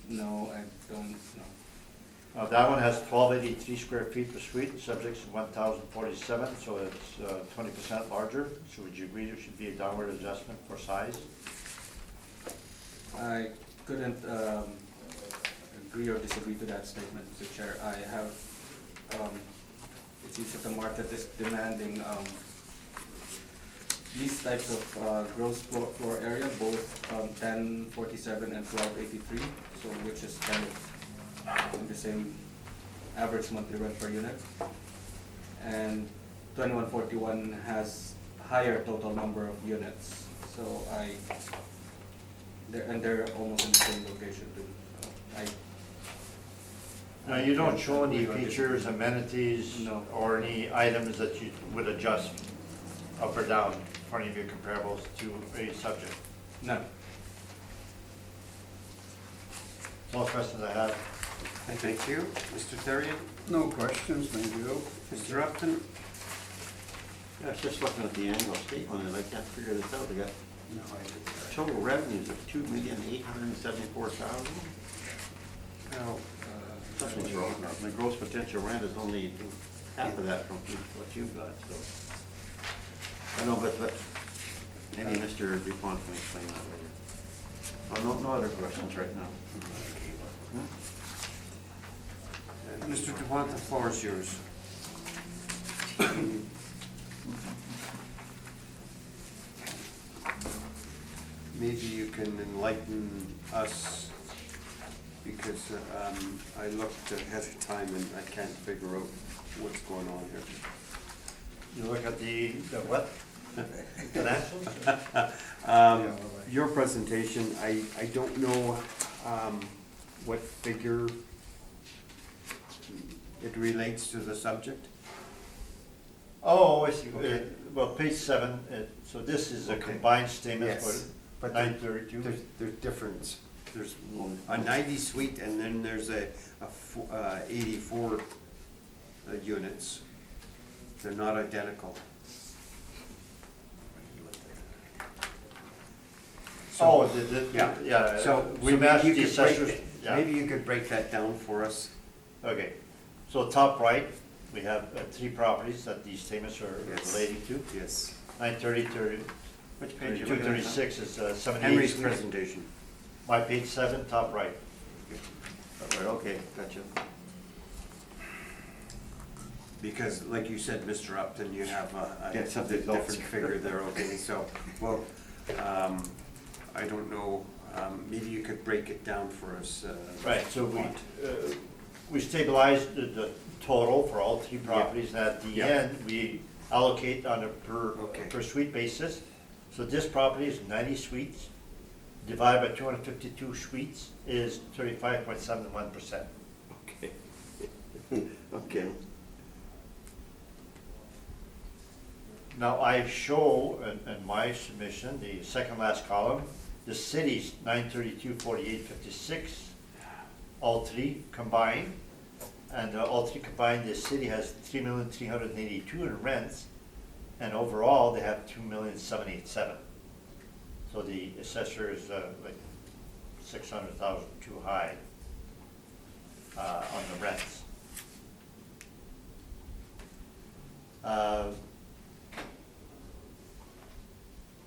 [SPEAKER 3] No, I don't know.
[SPEAKER 4] That one has 1283 square feet per suite, subjects 1047, so it's 20% larger. So would you agree there should be a downward adjustment for size?
[SPEAKER 3] I couldn't agree or disagree to that statement, Mr. Chair. I have, it seems that the market is demanding these types of gross floor area, both 1047 and 1283, so which is kind of in the same average monthly rent per unit. And 2141 has higher total number of units, so they're almost in the same location too. So
[SPEAKER 4] Now, you don't show any features, amenities,
[SPEAKER 3] No.
[SPEAKER 4] or any items that you would adjust up or down for any of your comparables to a subject.
[SPEAKER 3] No.
[SPEAKER 4] That's all the questions I have.
[SPEAKER 1] Thank you. Mr. Therrien?
[SPEAKER 5] No questions, thank you.
[SPEAKER 1] Mr. Upton?
[SPEAKER 6] Yeah, I was just looking at the annual statement and I can't figure this out. They got
[SPEAKER 5] No, I didn't.
[SPEAKER 6] total revenues of $2,874,000.
[SPEAKER 1] Well,
[SPEAKER 6] Something's wrong. The gross potential rent is only half of that from what you've got, so. I know, but maybe Mr. DuPont can explain that later. Oh, no other questions right now.
[SPEAKER 1] Mr. DuPont, the floor is yours. Maybe you can enlighten us, because I looked ahead of time and I can't figure out what's going on here.
[SPEAKER 4] You look at the what? Financials?
[SPEAKER 1] Your presentation, I don't know what figure it relates to the subject.
[SPEAKER 4] Oh, I see.
[SPEAKER 1] Okay.
[SPEAKER 4] Well, page 7, so this is a
[SPEAKER 1] Okay.
[SPEAKER 4] combined statement
[SPEAKER 1] Yes,
[SPEAKER 4] for
[SPEAKER 1] but
[SPEAKER 4] 932.
[SPEAKER 1] There's difference. There's a 90 suite and then there's a 84 units. They're not identical.
[SPEAKER 4] Oh,
[SPEAKER 1] Yeah. So
[SPEAKER 4] we matched
[SPEAKER 1] maybe
[SPEAKER 4] the
[SPEAKER 1] you could break,
[SPEAKER 4] assessors. Yeah.
[SPEAKER 1] maybe you could break that down for us.
[SPEAKER 4] Okay, so top right, we have 3 properties that these statements are
[SPEAKER 1] Yes.
[SPEAKER 4] relating to.
[SPEAKER 1] Yes.
[SPEAKER 4] 930, 30,
[SPEAKER 6] Which page you
[SPEAKER 4] 236 is 78.
[SPEAKER 1] Henry's presentation.
[SPEAKER 4] My page 7, top right.
[SPEAKER 6] Right, okay, gotcha.
[SPEAKER 1] Because like you said, Mr. Upton, you have a
[SPEAKER 6] Yeah, something else.
[SPEAKER 1] different figure there, okay, so, well, I don't know, maybe you could break it down for us.
[SPEAKER 4] Right, so
[SPEAKER 1] DuPont.
[SPEAKER 4] we stabilized the total for all 3 properties, and at the
[SPEAKER 1] Yeah.
[SPEAKER 4] end, we allocate on a
[SPEAKER 1] Okay.
[SPEAKER 4] per suite basis. So this property is 90 suites, divided by 252 suites is 35.71%.
[SPEAKER 6] Okay. Okay.
[SPEAKER 4] Now, I show in my submission, the second last column, the cities 932, 48, 56, all 3 combined. And all three combined, the city has 3,382,000 in rents, and overall, they have 2,787,000. So the assessor is like 600,000 too high on the rents.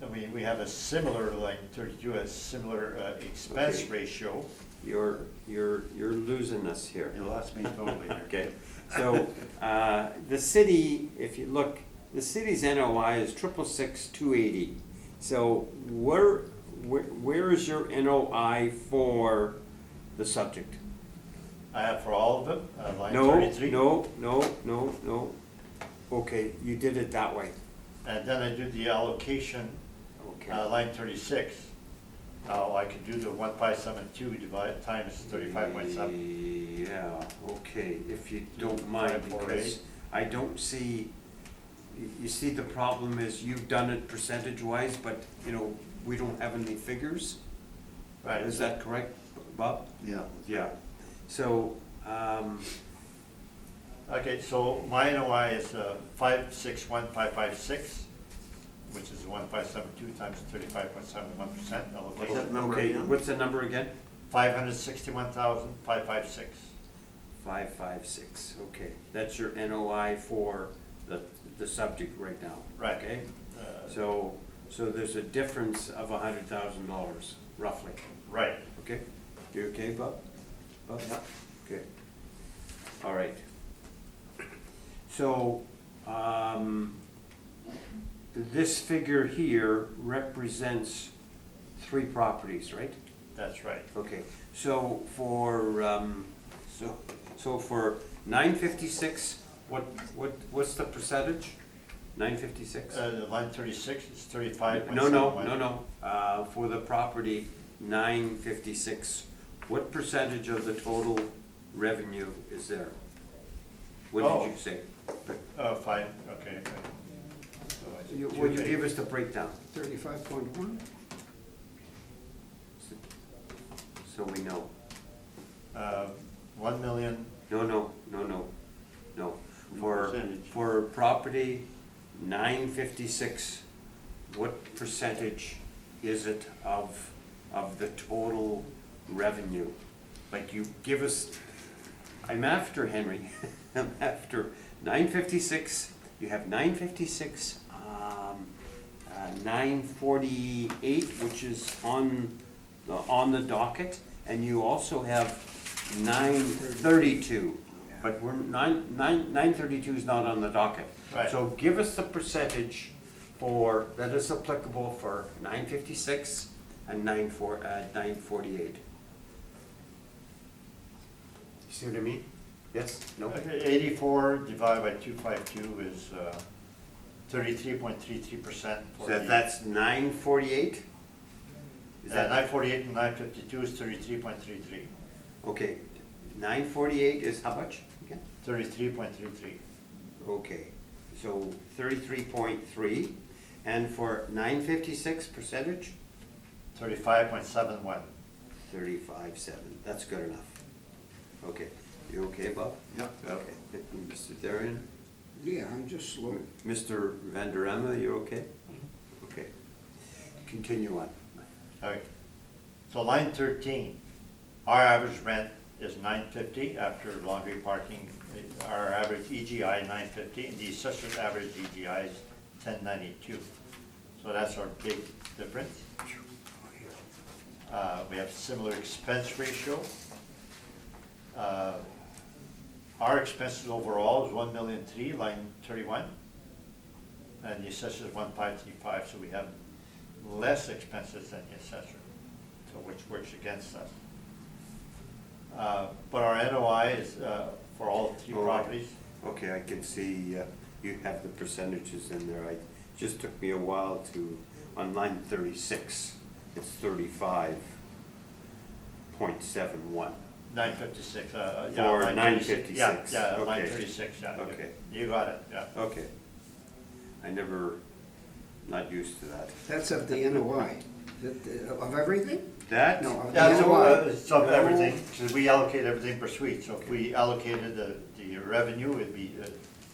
[SPEAKER 4] And we have a similar, line 32, a similar expense
[SPEAKER 1] Okay.
[SPEAKER 4] ratio.
[SPEAKER 1] You're losing us here.
[SPEAKER 6] You lost me totally there.
[SPEAKER 1] Okay, so, the city, if you look, the city's NOI is 666,280. So where is your NOI for the subject?
[SPEAKER 4] I have for all of them, line
[SPEAKER 1] No,
[SPEAKER 4] 33.
[SPEAKER 1] no. Okay, you did it that way.
[SPEAKER 4] And then I do the allocation,
[SPEAKER 1] Okay.
[SPEAKER 4] line 36. Now, I could do the 1572 divided times 35.7.
[SPEAKER 1] Yeah, okay, if you don't mind,
[SPEAKER 4] 548.
[SPEAKER 1] because I don't see, you see, the problem is you've done it percentage-wise, but, you know, we don't have any figures.
[SPEAKER 4] Right.
[SPEAKER 1] Is that correct, Bob?
[SPEAKER 6] Yeah.
[SPEAKER 1] Yeah. So,
[SPEAKER 4] Okay, so my NOI is 561,556, which is 1572 times 35.71%
[SPEAKER 6] What's that
[SPEAKER 4] allocation.
[SPEAKER 6] number
[SPEAKER 1] okay,
[SPEAKER 6] again?
[SPEAKER 1] what's the number again?
[SPEAKER 4] 561,556.
[SPEAKER 1] 556, okay. That's your NOI for the subject right now.
[SPEAKER 4] Right.
[SPEAKER 1] Okay?
[SPEAKER 4] Uh,
[SPEAKER 1] So there's a difference of $100,000 roughly,
[SPEAKER 4] Right.
[SPEAKER 1] okay? You okay, Bob? Bob?
[SPEAKER 6] Yeah.
[SPEAKER 1] Okay. All right. So, this figure here represents 3 properties, right?
[SPEAKER 4] That's right.
[SPEAKER 1] Okay, so for, so for 956, what's the percentage? 956?
[SPEAKER 4] Line 36 is 35.71.
[SPEAKER 1] No, for the property, 956, what percentage of the total revenue is there? What
[SPEAKER 4] Oh.
[SPEAKER 1] did you say?
[SPEAKER 4] Fine, okay. So it's
[SPEAKER 1] Will you
[SPEAKER 4] 280.
[SPEAKER 1] give us the breakdown,
[SPEAKER 5] 35.1?
[SPEAKER 1] so we know?
[SPEAKER 4] 1 million,
[SPEAKER 1] No. For,
[SPEAKER 6] Percentage.
[SPEAKER 1] for property, 956, what percentage is it of the total revenue? Like, you give us, I'm after, Henry, I'm after 956, you have 956, 948, which is on the docket, and you also have 932. But we're, 932 is not on the docket.
[SPEAKER 4] Right.
[SPEAKER 1] So give us the percentage that is applicable for 956 and 948. You see what I mean? Yes? No?
[SPEAKER 4] okay, 84 divided by 252 is 33.33%.
[SPEAKER 1] So that's 948? Is that
[SPEAKER 4] 948 and 952 is 33.33.
[SPEAKER 1] okay? 948 is how much again?
[SPEAKER 4] 33.33.
[SPEAKER 1] Okay, so 33.3, and for 956 percentage?
[SPEAKER 4] 35.71.
[SPEAKER 1] 35.7, that's good enough. Okay, you okay, Bob?
[SPEAKER 6] Yeah.
[SPEAKER 1] Okay, Mr. Darian?
[SPEAKER 5] Yeah, I'm just slow.
[SPEAKER 1] Mr. Vanderama, you okay? Okay, continue on.
[SPEAKER 4] Okay. So line 13, our average rent is $950 after laundry, parking. Our average EGI $950, and the assessor's average EGI is $1092. So that's our big difference. We have similar expense ratio. Our expenses overall is $1,000,003, line 31, and the assessor is 1,535, so we have less expenses than the assessor, so which works against us. But our NOI is for all 3
[SPEAKER 1] Oh,
[SPEAKER 4] properties.
[SPEAKER 1] Okay, I can see you have the percentages in there. It just took me a while on line 36, it's 35.71.
[SPEAKER 4] 956,
[SPEAKER 1] Or
[SPEAKER 4] yeah. line 36.
[SPEAKER 1] 956,
[SPEAKER 4] Yeah, line
[SPEAKER 1] okay.
[SPEAKER 4] 36, yeah.
[SPEAKER 1] Okay.
[SPEAKER 4] You got it, yeah.
[SPEAKER 1] Okay. Not used to that.
[SPEAKER 5] That's of the NOI, of everything?
[SPEAKER 1] that?
[SPEAKER 5] No,
[SPEAKER 4] Yeah, so,
[SPEAKER 5] NOI.
[SPEAKER 4] so everything, so we allocate everything per suite, so if we allocated the revenue, it'd be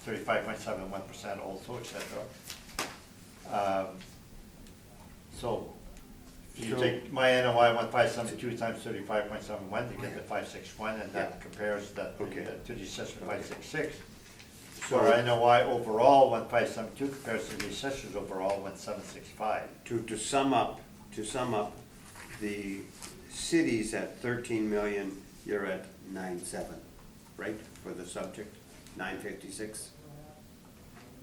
[SPEAKER 4] 35.71% also, et cetera. So, if you
[SPEAKER 1] So-
[SPEAKER 4] take my NOI 1572 times 35.71, you get the 561, and that
[SPEAKER 1] Yeah.
[SPEAKER 4] compares that
[SPEAKER 1] Okay.
[SPEAKER 4] to the assessor 566.
[SPEAKER 1] So-
[SPEAKER 4] So our NOI overall 1572 compares to the assessor's overall 1765.
[SPEAKER 1] To sum up, the city's at 13 million, you're at 9.7, right, for the subject, 956,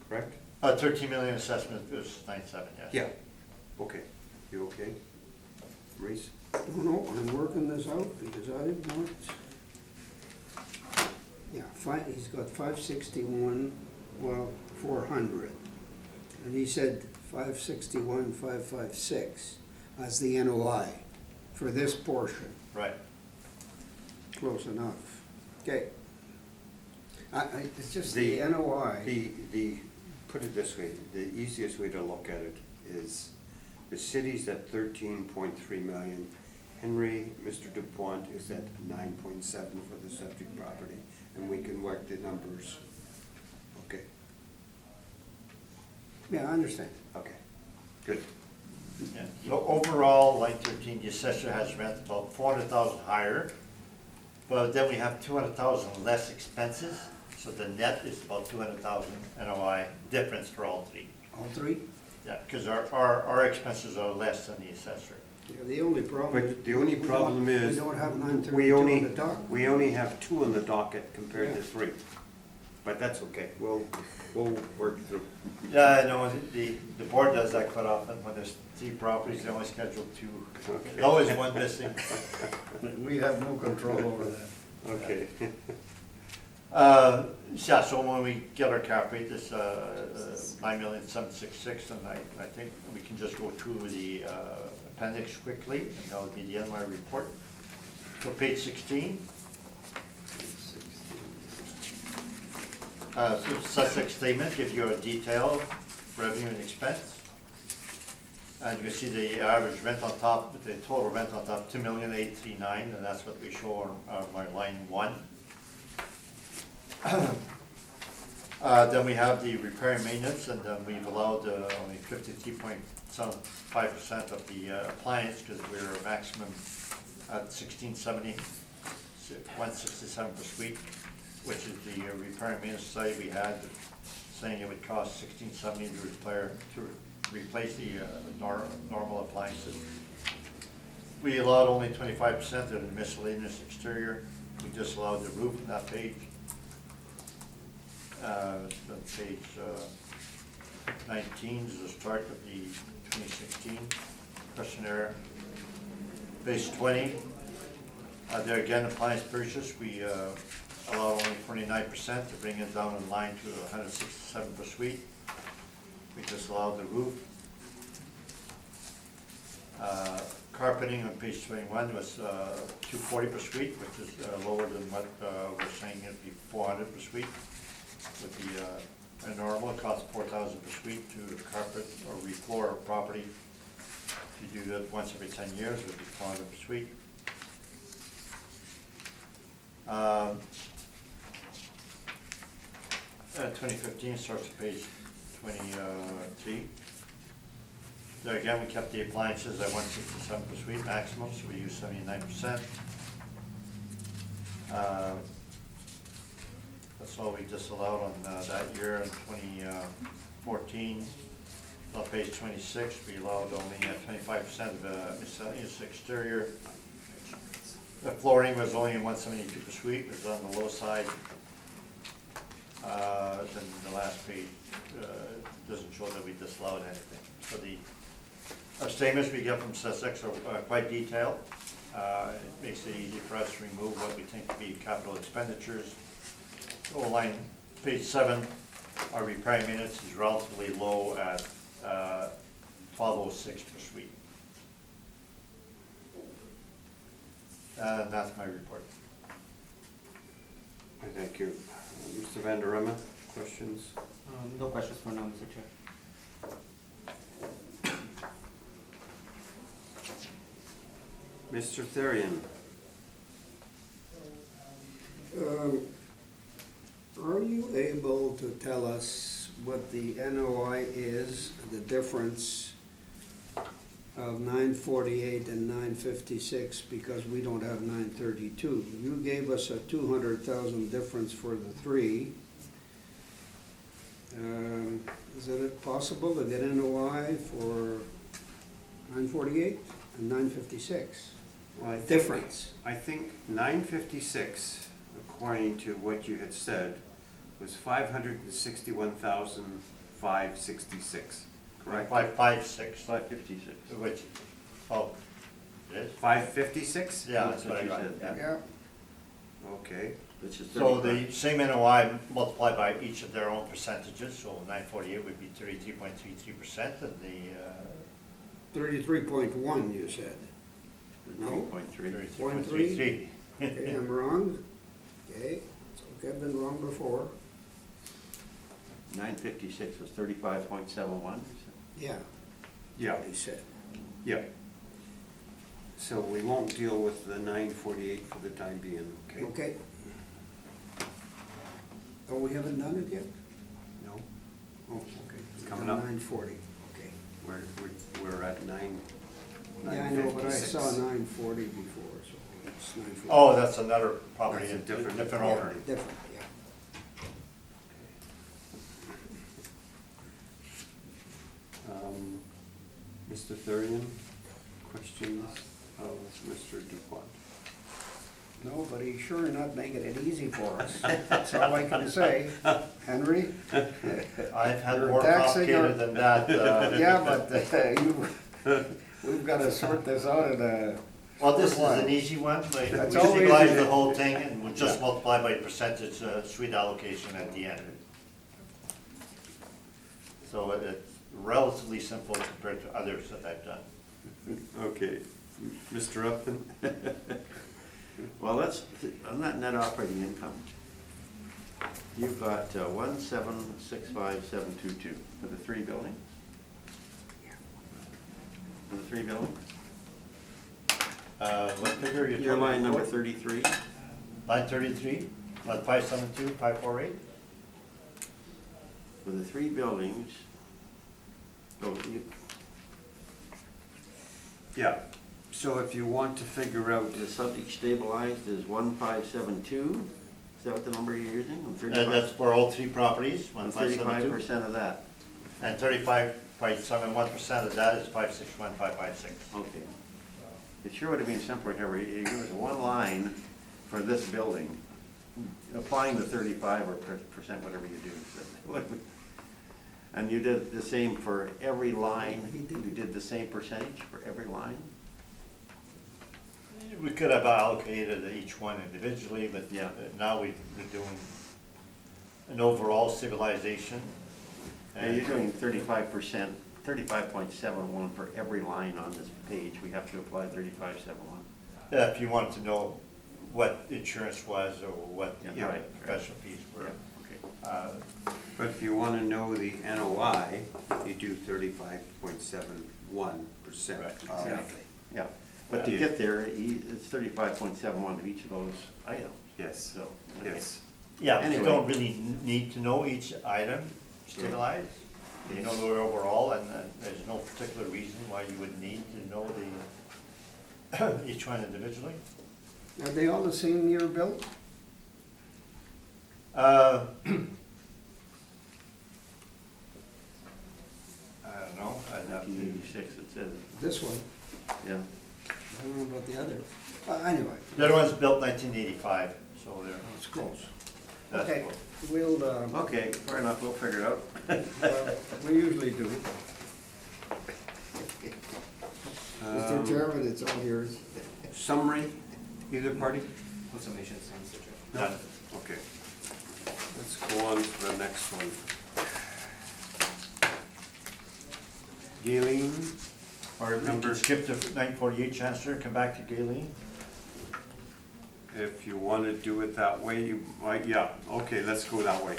[SPEAKER 1] correct?
[SPEAKER 4] 13 million assessment is 97, yes.
[SPEAKER 1] Yeah, okay, you okay? Reese?
[SPEAKER 5] No, I'm working this out because I want, yeah, he's got 561, well, 400. And he said 561, 556 as the NOI for this portion.
[SPEAKER 4] Right.
[SPEAKER 5] Close enough. Okay. It's just
[SPEAKER 1] The-
[SPEAKER 5] the NOI.
[SPEAKER 1] Put it this way, the easiest way to look at it is the city's at 13.3 million. Henry, Mr. DuPont is at 9.7 for the subject property, and we can work the numbers. Okay,
[SPEAKER 5] Yeah, I understand.
[SPEAKER 1] okay, good.
[SPEAKER 4] Yeah. So overall, line 13, the assessor has rent about 400,000 higher, but then we have 200,000 less expenses, so the net is about 200,000 NOI difference for all three.
[SPEAKER 5] All three?
[SPEAKER 4] Yeah, because our expenses are less than the assessor.
[SPEAKER 5] Yeah, the only problem.
[SPEAKER 1] But the only problem is,
[SPEAKER 5] We don't have 932
[SPEAKER 1] we
[SPEAKER 5] on
[SPEAKER 1] only,
[SPEAKER 5] the dock.
[SPEAKER 1] we only have 2 on the docket compared to
[SPEAKER 5] Yeah.
[SPEAKER 1] 3. But that's okay, we'll work through.
[SPEAKER 4] Yeah, I know, the board does that quite often, when there's 3 properties, they only schedule 2.
[SPEAKER 1] Okay.
[SPEAKER 4] There's always one missing.
[SPEAKER 7] We have no control over that.
[SPEAKER 1] Okay.
[SPEAKER 4] Yeah, so when we get our cap rate, this 9,766,000, and I think we can just go through the appendix quickly, and that would be the end of my report. So page 16, so Sussex statement gives you a detail, revenue and expense. And you can see the average rent on top, the total rent on top, 2,839,000, and that's what we show on my line 1. Then we have the repair and maintenance, and then we've allowed only 53.75% of the appliance, because we're maximum at 1670, 167 per suite, which is the repair and maintenance study we had, saying it would cost 1670 to replace the normal appliances. We allowed only 25% of the miscellaneous exterior. We just allowed the roof on that page. Page 19 is the start of the 2016 questionnaire. Page 20, there again, appliance purchase, we allow only 49% to bring it down in line to 167 per suite. We just allowed the roof. Carpeting on page 21 was 240 per suite, which is lower than what we're saying it'd be 400 per suite. Would be a normal, it costs 4,000 per suite to carpet or refloor a property. If you do that once every 10 years, it would be 400 per suite. 2015 starts at page 23. There again, we kept the appliances at 167 per suite maximum, so we use 79%. That's all we disallowed on that year in 2014. On page 26, we allowed only 25% of miscellaneous exterior. The flooring was only 172 per suite, was on the low side. Then the last page doesn't show that we disallowed anything. So our statements we get from Sussex are quite detailed. It makes it easy for us to remove what we think to be capital expenditures. So line page 7, our repair maintenance is relatively low at 1206 per suite. That's my report.
[SPEAKER 1] I thank you. Mr. Van der Remme, questions?
[SPEAKER 3] No questions for now, Mr. Chair.
[SPEAKER 1] Mr. Therian,
[SPEAKER 5] Are you able to tell us what the NOI is, the difference of 948 and 956, because we don't have 932? You gave us a 200,000 difference for the three. Is it possible to get NOI for 948 and 956?
[SPEAKER 1] Well, I think-
[SPEAKER 5] Difference.
[SPEAKER 1] I think 956, according to what you had said, was 561,566, correct?
[SPEAKER 4] 556,
[SPEAKER 6] 556.
[SPEAKER 4] which, oh, it is?
[SPEAKER 1] 556?
[SPEAKER 4] Yeah, that's what I
[SPEAKER 6] you
[SPEAKER 4] got,
[SPEAKER 6] said.
[SPEAKER 4] yeah.
[SPEAKER 5] Yeah.
[SPEAKER 1] Okay,
[SPEAKER 6] Which is
[SPEAKER 4] So
[SPEAKER 6] 35.
[SPEAKER 4] the same NOI multiplied by each of their own percentages, so 948 would be 33.33%, and the
[SPEAKER 5] 33.1, you said. No?
[SPEAKER 6] 3.3.
[SPEAKER 4] 33.33.
[SPEAKER 5] Okay, I'm wrong. Okay, it's okay, I've been wrong before.
[SPEAKER 6] 956 was 35.71.
[SPEAKER 5] Yeah,
[SPEAKER 1] yeah,
[SPEAKER 5] he said.
[SPEAKER 1] yeah. So we won't deal with the 948 for the time being, okay?
[SPEAKER 5] Okay. Oh, we haven't done it yet?
[SPEAKER 1] No,
[SPEAKER 5] Oh, okay.
[SPEAKER 1] It's coming up.
[SPEAKER 5] 940, okay.
[SPEAKER 1] we're at 9,
[SPEAKER 5] Yeah, I know, but I
[SPEAKER 1] 956.
[SPEAKER 5] saw 940 before, so it's 940.
[SPEAKER 4] Oh, that's another property,
[SPEAKER 1] That's a
[SPEAKER 4] a
[SPEAKER 1] different
[SPEAKER 4] different
[SPEAKER 1] property.
[SPEAKER 4] owner.
[SPEAKER 5] Different, yeah.
[SPEAKER 1] Mr. Therian, questions of Mr. Dupont?
[SPEAKER 5] No, but he's sure not making it easy for us. That's all I can say. Henry?
[SPEAKER 4] I've had
[SPEAKER 5] You're
[SPEAKER 4] more
[SPEAKER 5] taxing our-
[SPEAKER 4] complicated than that.
[SPEAKER 5] Yeah, but we've got to sort this out in a.
[SPEAKER 4] Well, this is
[SPEAKER 5] Why?
[SPEAKER 4] an easy one, like, we
[SPEAKER 5] That's
[SPEAKER 4] just
[SPEAKER 5] always
[SPEAKER 4] equalize
[SPEAKER 5] easy.
[SPEAKER 4] the whole thing, and we'll just multiply by percentage, suite allocation at the end. So it's relatively simple compared to others that I've done.
[SPEAKER 1] Okay, Mr. Upton?
[SPEAKER 6] Well, that's, on that net operating income, you've got 1765722 for the three buildings? For the three buildings?
[SPEAKER 4] What figure are you talking
[SPEAKER 6] Your
[SPEAKER 4] about?
[SPEAKER 6] line number 33?
[SPEAKER 4] Line 33, line 572, 548?
[SPEAKER 6] For the three buildings, oh,
[SPEAKER 1] Yeah, so if you want to figure out,
[SPEAKER 6] the subject stabilized is 1572, is that what the number you're using? And
[SPEAKER 4] And that's for all three properties,
[SPEAKER 6] and
[SPEAKER 4] 1572.
[SPEAKER 6] 35% of that,
[SPEAKER 4] And 35.71% of that is 561,556.
[SPEAKER 6] okay. It sure would have been simpler, Henry, you give us one line for this building, applying the 35 or percent, whatever you do. And you did the same for every line, you did the same percentage for every line?
[SPEAKER 4] We could have allocated each one individually, but
[SPEAKER 6] Yeah.
[SPEAKER 4] now we're doing an overall stabilization.
[SPEAKER 6] And you're doing 35%, 35.71 for every line on this page, we have to apply 35.71.
[SPEAKER 4] If you wanted to know what insurance was or what the
[SPEAKER 6] Yeah, right.
[SPEAKER 4] professional fees were.
[SPEAKER 6] Okay.
[SPEAKER 1] but if you want to know the NOI, you do 35.71%.
[SPEAKER 4] Correct.
[SPEAKER 1] Exactly.
[SPEAKER 6] Yeah, but to get there, it's 35.71 of each of those items,
[SPEAKER 1] Yes,
[SPEAKER 6] so. okay.
[SPEAKER 1] yes.
[SPEAKER 4] Yeah, but you
[SPEAKER 6] Anyway.
[SPEAKER 4] don't really need to know each item stabilized. You know the overall, and there's no particular reason why you would need to know the, each one individually.
[SPEAKER 5] Are they all the same year built?
[SPEAKER 4] I don't know, I'd have to,
[SPEAKER 6] 1986, it says,
[SPEAKER 5] This one,
[SPEAKER 6] yeah.
[SPEAKER 5] I don't know about the other. Anyway,
[SPEAKER 4] the other one's built 1985, so they're,
[SPEAKER 5] it's close.
[SPEAKER 4] that's
[SPEAKER 5] Okay,
[SPEAKER 4] cool.
[SPEAKER 5] we'll,
[SPEAKER 6] Okay, fair enough, we'll figure it out.
[SPEAKER 5] we usually do. Mr.
[SPEAKER 1] Um,
[SPEAKER 5] Chairman, it's all yours.
[SPEAKER 1] Summary, either party?
[SPEAKER 3] What's the nation signs the check?
[SPEAKER 4] Done.
[SPEAKER 1] Okay. Let's go on to the next one. Galen,
[SPEAKER 4] Or we
[SPEAKER 1] Number-
[SPEAKER 4] could skip to 948 Chancellor, come back to Galen.
[SPEAKER 1] if you want to do it that way, you might, yeah, okay, let's go that way.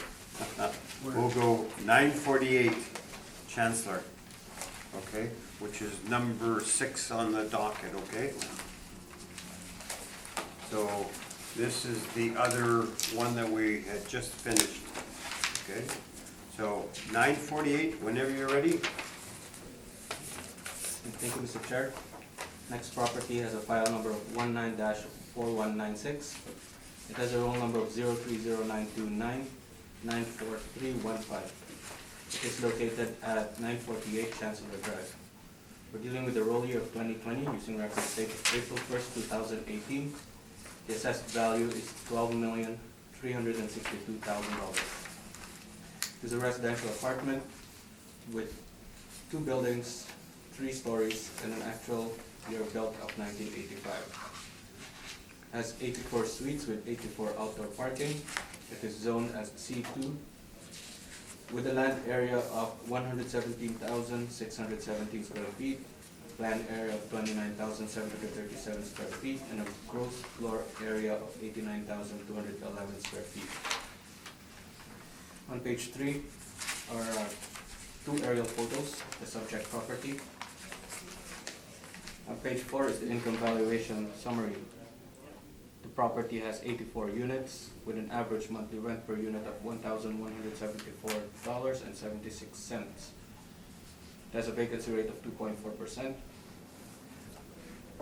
[SPEAKER 1] We'll go 948 Chancellor, okay, which is number 6 on the docket, okay? So this is the other one that we had just finished, okay? So 9:48, whenever you're ready.
[SPEAKER 3] Thank you, Mr. Chair. Next property has a file number of 19-4196. It has a roll number of 03092994315. It is located at 948 Chancellor Drive. We're dealing with the roll year of 2020 using record date of April 1st, 2018. The assessed value is $12,362,000. It is a residential apartment with 2 buildings, 3 stories, and an actual year built of 1985. Has 84 suites with 84 outdoor parking. It is zoned as C2 with a land area of 117,617 square feet, land area of 29,737 square feet, and a gross floor area of 89,211 square feet. On page 3 are 2 aerial photos of the subject property. On page 4 is the income valuation summary. The property has 84 units with an average monthly rent per unit of $1,174.76. It has a vacancy rate of 2.4%,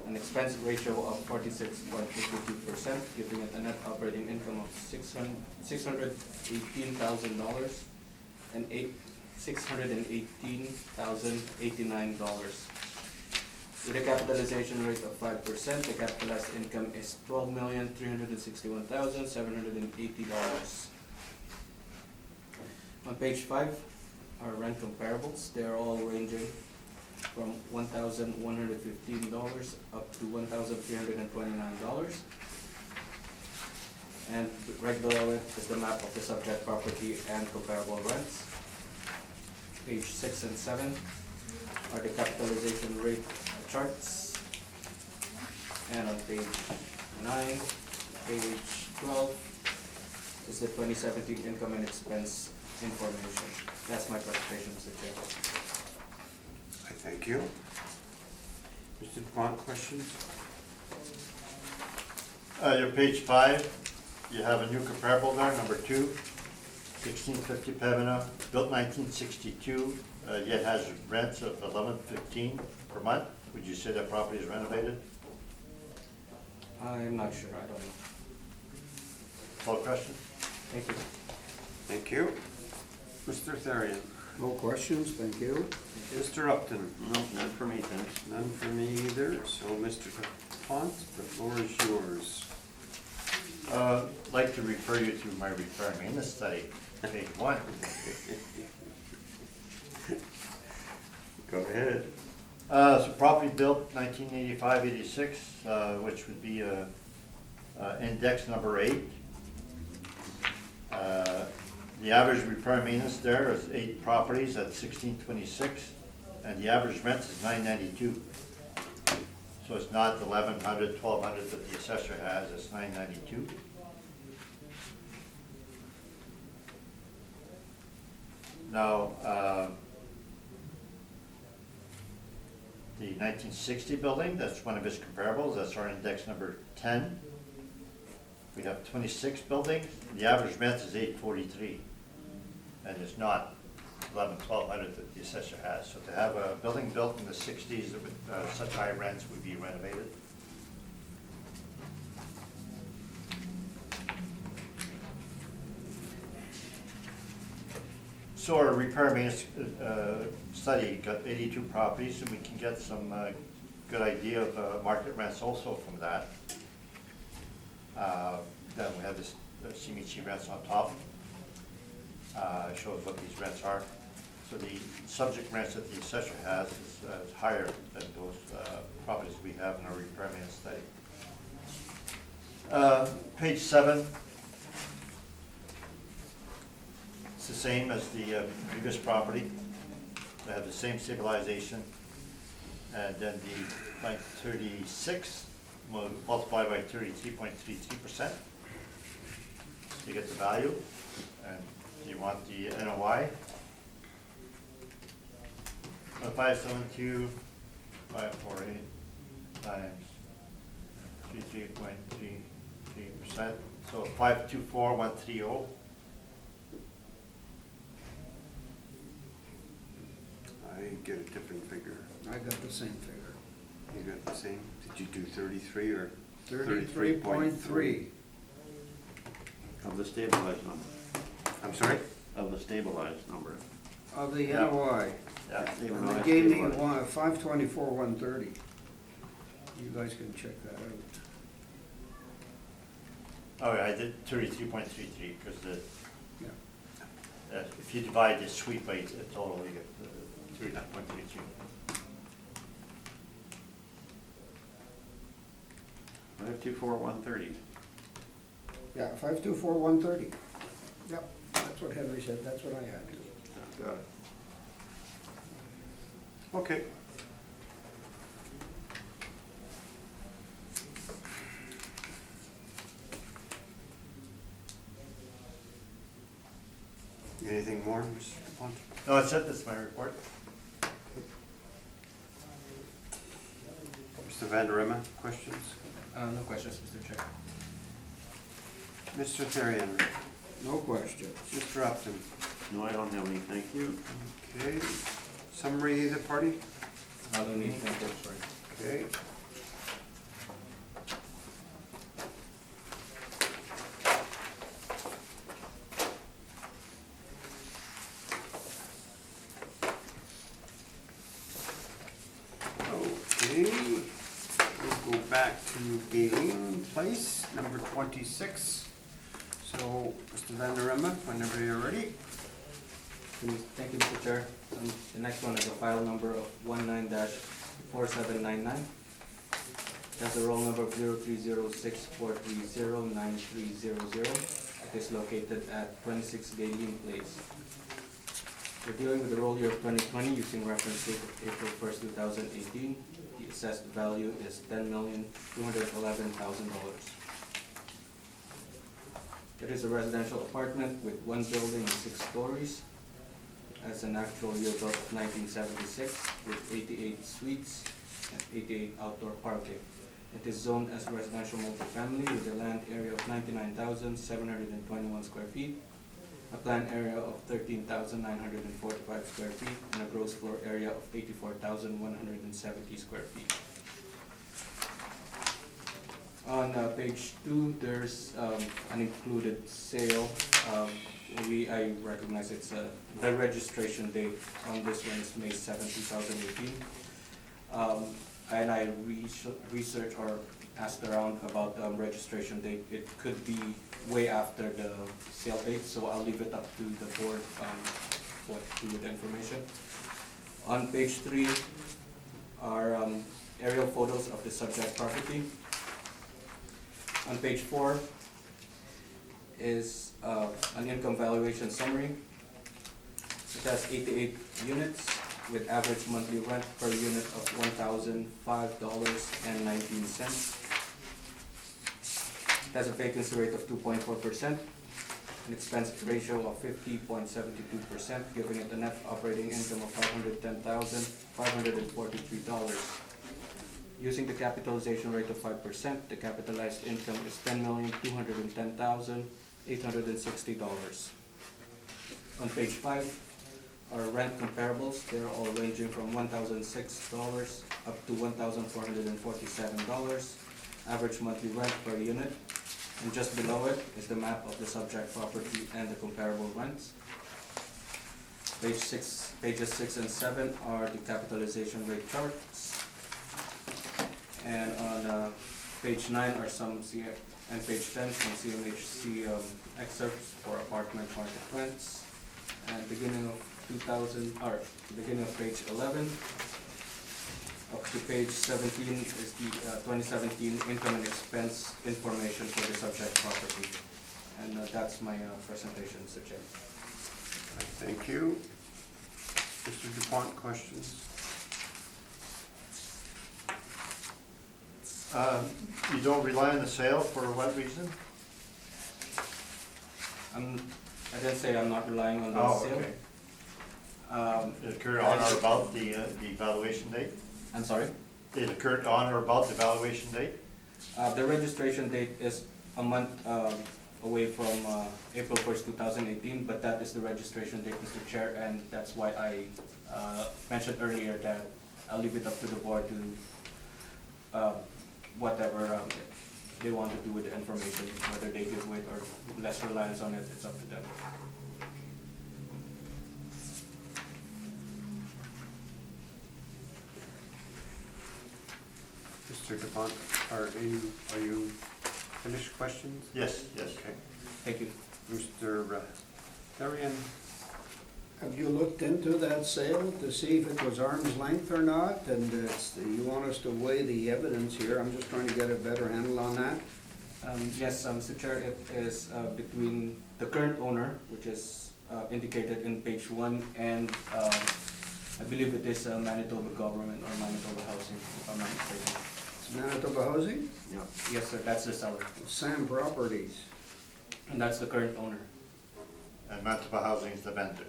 [SPEAKER 3] an expense ratio of 46.52%, giving it a net operating income of $618,000 and $618,089. With a capitalization rate of 5%, the capitalized income is $12,361,780. On page 5 are rent comparables. They are all ranging from $1,115 up to $1,329. And right below it is the map of the subject property and comparable rents. Page 6 and 7 are the capitalization rate charts. And on page 9, page 12 is the 2017 income and expense information. That's my presentation, Mr. Chair.
[SPEAKER 1] I thank you. Mr. Dupont, questions?
[SPEAKER 4] Your page 5, you have a new comparable there, number 2, 1650 Pevina, built 1962, yet has rents of $11.15 per month. Would you say that property is renovated?
[SPEAKER 3] I'm not sure, I don't know.
[SPEAKER 4] Call question?
[SPEAKER 3] Thank you.
[SPEAKER 1] Thank you. Mr. Therian?
[SPEAKER 5] No questions, thank you.
[SPEAKER 1] Mr. Upton?
[SPEAKER 6] No, none for me, thanks.
[SPEAKER 1] None for me either, so Mr. Dupont, the floor is yours.
[SPEAKER 4] I'd like to refer you to my repair maintenance study, page 1.
[SPEAKER 1] Go ahead.
[SPEAKER 4] So property built 1985-86, which would be index number 8. The average repair maintenance there is 8 properties at $1,626, and the average rent is $992. So it's not $1,100, $1,200 that the assessor has, it's $992. Now, the 1960 building, that's one of its comparables, that's our index number 10. We have 26 buildings, the average rent is $843, and it's not $1,100, $1,200 that the assessor has. So to have a building built in the 60s with such high rents would be renovated. So our repair maintenance study got 82 properties, and we can get some good idea of market rents also from that. Then we have this CMHC rents on top. Shows what these rents are. So the subject rents that the assessor has is higher than those properties we have in our repair maintenance study. Page 7. It's the same as the previous property. They have the same stabilization. And then the line 36 multiplied by 33.33%. You get the value. And you want the NOI. 572,548 times 33.33%. 5%, so 524,130.
[SPEAKER 1] I get a different figure.
[SPEAKER 5] I got the same figure.
[SPEAKER 1] You got the same? Did you do 33 or?
[SPEAKER 5] 33.3.
[SPEAKER 6] Of the stabilized number,
[SPEAKER 1] I'm sorry?
[SPEAKER 6] of the stabilized number.
[SPEAKER 5] Of the
[SPEAKER 4] Yeah.
[SPEAKER 5] NOI.
[SPEAKER 4] Yeah,
[SPEAKER 6] Even
[SPEAKER 5] And
[SPEAKER 6] though
[SPEAKER 5] they
[SPEAKER 6] it's
[SPEAKER 5] gave me
[SPEAKER 6] stabilized.
[SPEAKER 5] 524,130. You guys can check that out.
[SPEAKER 4] oh, yeah, I did 33.33, because
[SPEAKER 5] Yeah.
[SPEAKER 4] if you divide the suite by the total, you get 33.33.
[SPEAKER 6] 524,130.
[SPEAKER 5] Yeah, 524,130. Yep, that's what Henry said, that's what I had.
[SPEAKER 1] Got it. Okay. Anything more, Mr. DuPont?
[SPEAKER 4] No, that's it, that's my report.
[SPEAKER 1] Mr. Vanderema, questions?
[SPEAKER 3] No questions, Mr. Chair.
[SPEAKER 1] Mr. Therian?
[SPEAKER 5] No questions.
[SPEAKER 1] Mr. Upton?
[SPEAKER 6] No, I don't have any, thank you.
[SPEAKER 1] Okay. Summary of the party?
[SPEAKER 3] No need, thank you, sorry.
[SPEAKER 1] Okay. Okay, we'll go back to Galen Place, number 26. So, Mr. Vanderema, whenever you're ready.
[SPEAKER 3] Thank you, Mr. Chair. The next one is a file number of 19-4799. That's the roll number of 0306430930. It is located at 26 Galen Place. We're dealing with the roll year of 2020 using reference date of April 1st, 2018. The assessed value is $10,211,000. It is a residential apartment with one building and 6 stories. It has an actual year built of 1976 with 88 suites and 88 outdoor parking. It is zoned as residential multifamily with a land area of 99,721 square feet, a planned area of 13,945 square feet, and a gross floor area of 84,170 square feet. On page 2, there's an included sale. I recognize it's the registration date on this one is May 7, 2018. And I researched or asked around about registration date. It could be way after the sale date, so I'll leave it up to the board what to do with the information. On page 3 are aerial photos of the subject property. On page 4 is an income valuation summary. It has 88 units with average monthly rent per unit of $1,005.19. It has a vacancy rate of 2.4%, an expense ratio of 50.72%, giving it a net operating income of $510,543. Using the capitalization rate of 5%, the capitalized income is $10,210,860. On page 5 are rent comparables. They're all ranging from $1,006 up to $1,447. Average monthly rent per unit. And just below it is the map of the subject property and the comparable rents. Pages 6 and 7 are the capitalization rate charts. And on page 9 are and page 10 some CMHC excerpts for apartment market rents. And beginning of page 11 up to page 17 is the 2017 income and expense information for the subject property. And that's my presentation, Mr. Chair.
[SPEAKER 1] Thank you. Mr. DuPont, questions?
[SPEAKER 4] You don't rely on the sale, for what reason?
[SPEAKER 3] I didn't say I'm not relying on the
[SPEAKER 4] Oh,
[SPEAKER 3] sale.
[SPEAKER 4] okay. It occurred on or about the valuation date?
[SPEAKER 3] I'm sorry?
[SPEAKER 4] It occurred on or about the valuation date?
[SPEAKER 3] The registration date is a month away from April 1st, 2018, but that is the registration date, Mr. Chair, and that's why I mentioned earlier that I'll leave it up to the board to whatever they want to do with the information, whether they give it or less reliance on it, it's up to them.
[SPEAKER 1] Mr. DePont, are you finished questions?
[SPEAKER 4] Yes, yes.
[SPEAKER 1] Okay.
[SPEAKER 3] Thank you.
[SPEAKER 1] Mr. Therian?
[SPEAKER 5] Have you looked into that sale to see if it was arm's length or not? And you want us to weigh the evidence here, I'm just trying to get a better handle on that.
[SPEAKER 3] Yes, Mr. Chair, it is between the current owner, which is indicated in page 1, and I believe it is Manitoba government or Manitoba housing, if I'm not mistaken.
[SPEAKER 5] It's Manitoba Housing,
[SPEAKER 3] Yes, sir, that's the seller,
[SPEAKER 5] Sam Properties.
[SPEAKER 3] and that's the current owner.
[SPEAKER 4] And Manitoba Housing is the vendor.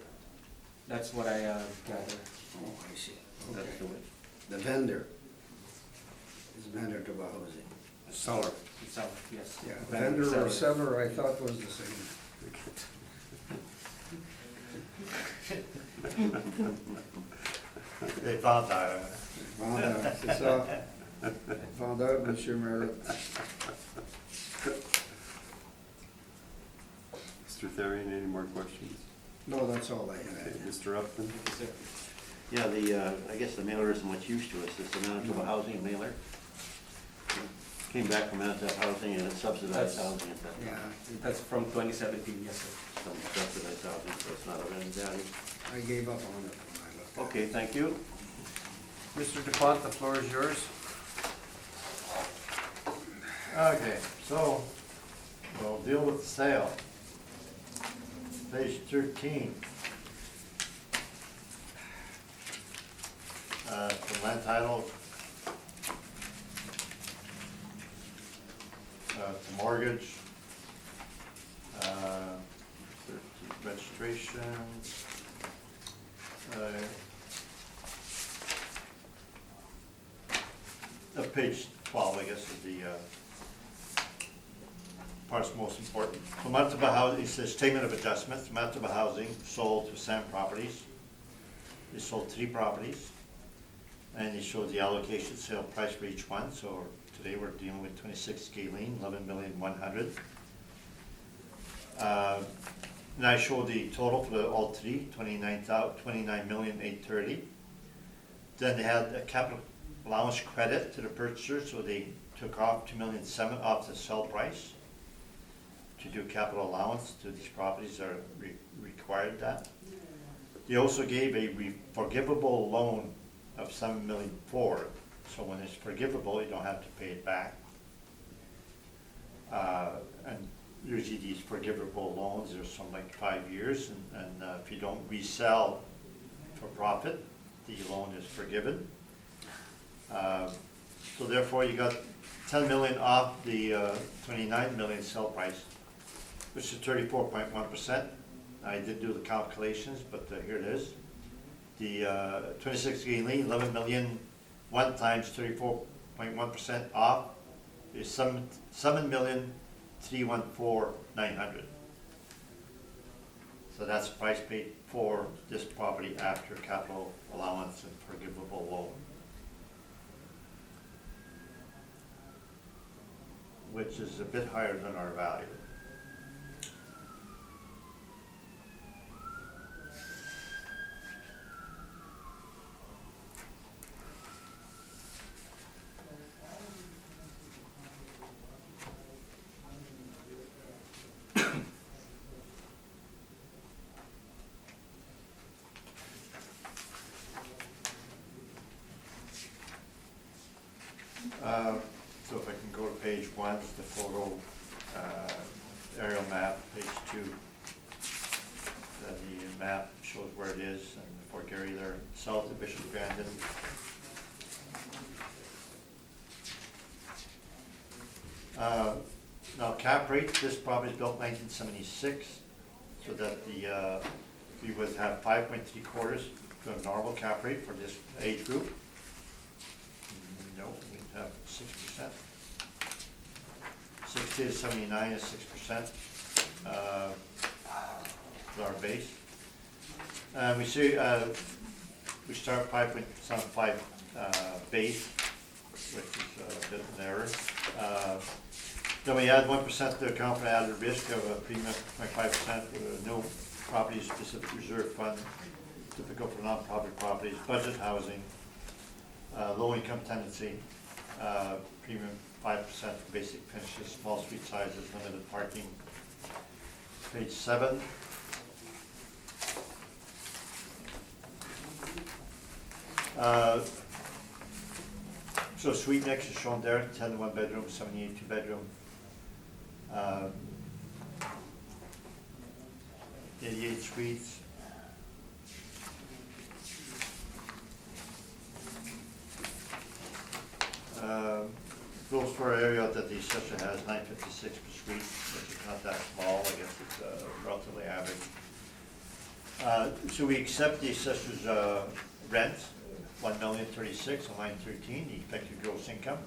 [SPEAKER 3] That's what I gather.
[SPEAKER 5] Oh, I see.
[SPEAKER 6] That's
[SPEAKER 5] Okay.
[SPEAKER 6] the way.
[SPEAKER 5] The vendor is Manitoba Housing.
[SPEAKER 1] Seller.
[SPEAKER 3] The seller, yes.
[SPEAKER 5] Yeah, vendor or
[SPEAKER 3] Seller.
[SPEAKER 5] seller, I thought was the same.
[SPEAKER 4] They found out.
[SPEAKER 5] Found out, it's all, found out, Mr. Merritt.
[SPEAKER 1] Mr. Therian, any more questions?
[SPEAKER 5] No, that's all I
[SPEAKER 1] Okay,
[SPEAKER 5] had.
[SPEAKER 1] Mr. Upton?
[SPEAKER 3] Yes, sir.
[SPEAKER 6] Yeah, I guess the mailer isn't much use to us, it's the Manitoba Housing mailer. Came back from Manitoba Housing and it's subsidized
[SPEAKER 3] That's-
[SPEAKER 6] housing, it's
[SPEAKER 5] Yeah,
[SPEAKER 3] That's from 2017, yes, sir.
[SPEAKER 6] some subsidized housing, so it's not of any value.
[SPEAKER 5] I gave up on it when I looked at it.
[SPEAKER 6] Okay, thank you.
[SPEAKER 1] Mr. DePont, the floor is yours.
[SPEAKER 4] Okay, so we'll deal with the sale. Page 13. The land title, the mortgage, registration, page 12, I guess, is the part's most important. So Manitoba Housing, it says statement of adjustments, Manitoba Housing sold to Sam Properties. They sold 3 properties, and they showed the allocation sale price for each one. So today we're dealing with 26 Galen, 11,100,000. And I showed the total for all 3, 29,830,000. Then they had a capital allowance credit to the purchaser, so they took off 2,700,000 off the sell price to do capital allowance to these properties that are required that. They also gave a forgivable loan of 7,400,000, so when it's forgivable, you don't have to pay it back. And usually these forgivable loans are some like 5 years, and if you don't resell for profit, the loan is forgiven. So therefore, you got 10 million off the 29 million sell price, which is 34.1%. I did do the calculations, but here it is. The 26 Galen, 11 million, 1 times 34.1% off is 7,314,900. So that's the price paid for this property after capital allowance and forgivable loan, which is a bit higher than our value. So if I can go to page 1, it's the photo aerial map, page 2. The map shows where it is, and Fort Garry there, south of Bishop Grandin. Now cap rate, this property is built 1976, so that we would have 5.75 to a normal cap rate for this age group. No, we have 6%. 60 to 79 is 6%, is our base. We see, we start 5.75 base, which is a bit of an error. Then we add 1% to account for added risk of a premium of 0.5% with no property-specific reserve fund, typical for non-profit properties, budget housing, low-income tenancy, premium 5% for basic finishes, small suite sizes, limited parking. Page 7. So suite mix is shown there, 10 one bedroom, 78 two bedroom. 88 suites. Gross floor area that the assessor has 956 per suite, which is not that small. I guess it's relatively average. So we accept the assessor's rent, $1,036,000 on line 13, the expected gross income.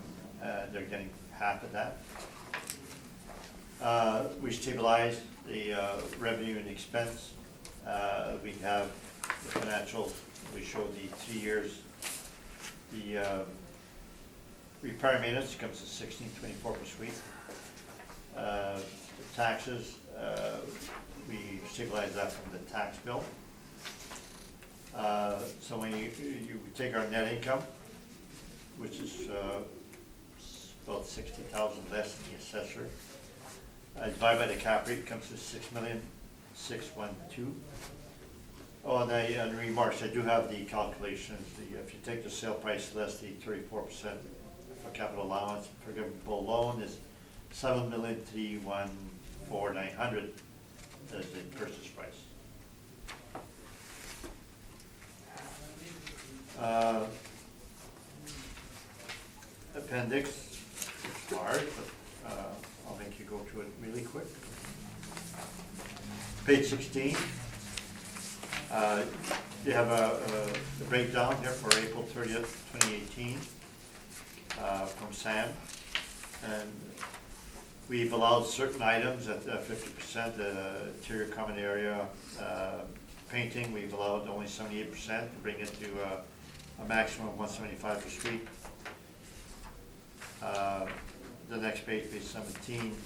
[SPEAKER 4] They're getting half of that. We stabilize the revenue and expense. We have the financials. We show the 3 years. The repair maintenance comes to $16.24 per suite. The taxes, we stabilize that from the tax bill. So when you take our net income, which is about $60,000 less than the assessor, divide by the cap rate, comes to $6,612,000. Oh, and on the remarks, I do have the calculations. If you take the sale price less the 34% for capital allowance, forgivable loan is $7,314,900 as the purchase price. Appendix, it's hard, but I'll make you go through it really quick. Page 16. You have a breakdown here for April 30th, 2018 from Sam. And we've allowed certain items at 50%, interior common area, painting, we've allowed only 78% to bring it to a maximum of 175 per suite. The next page, page 17,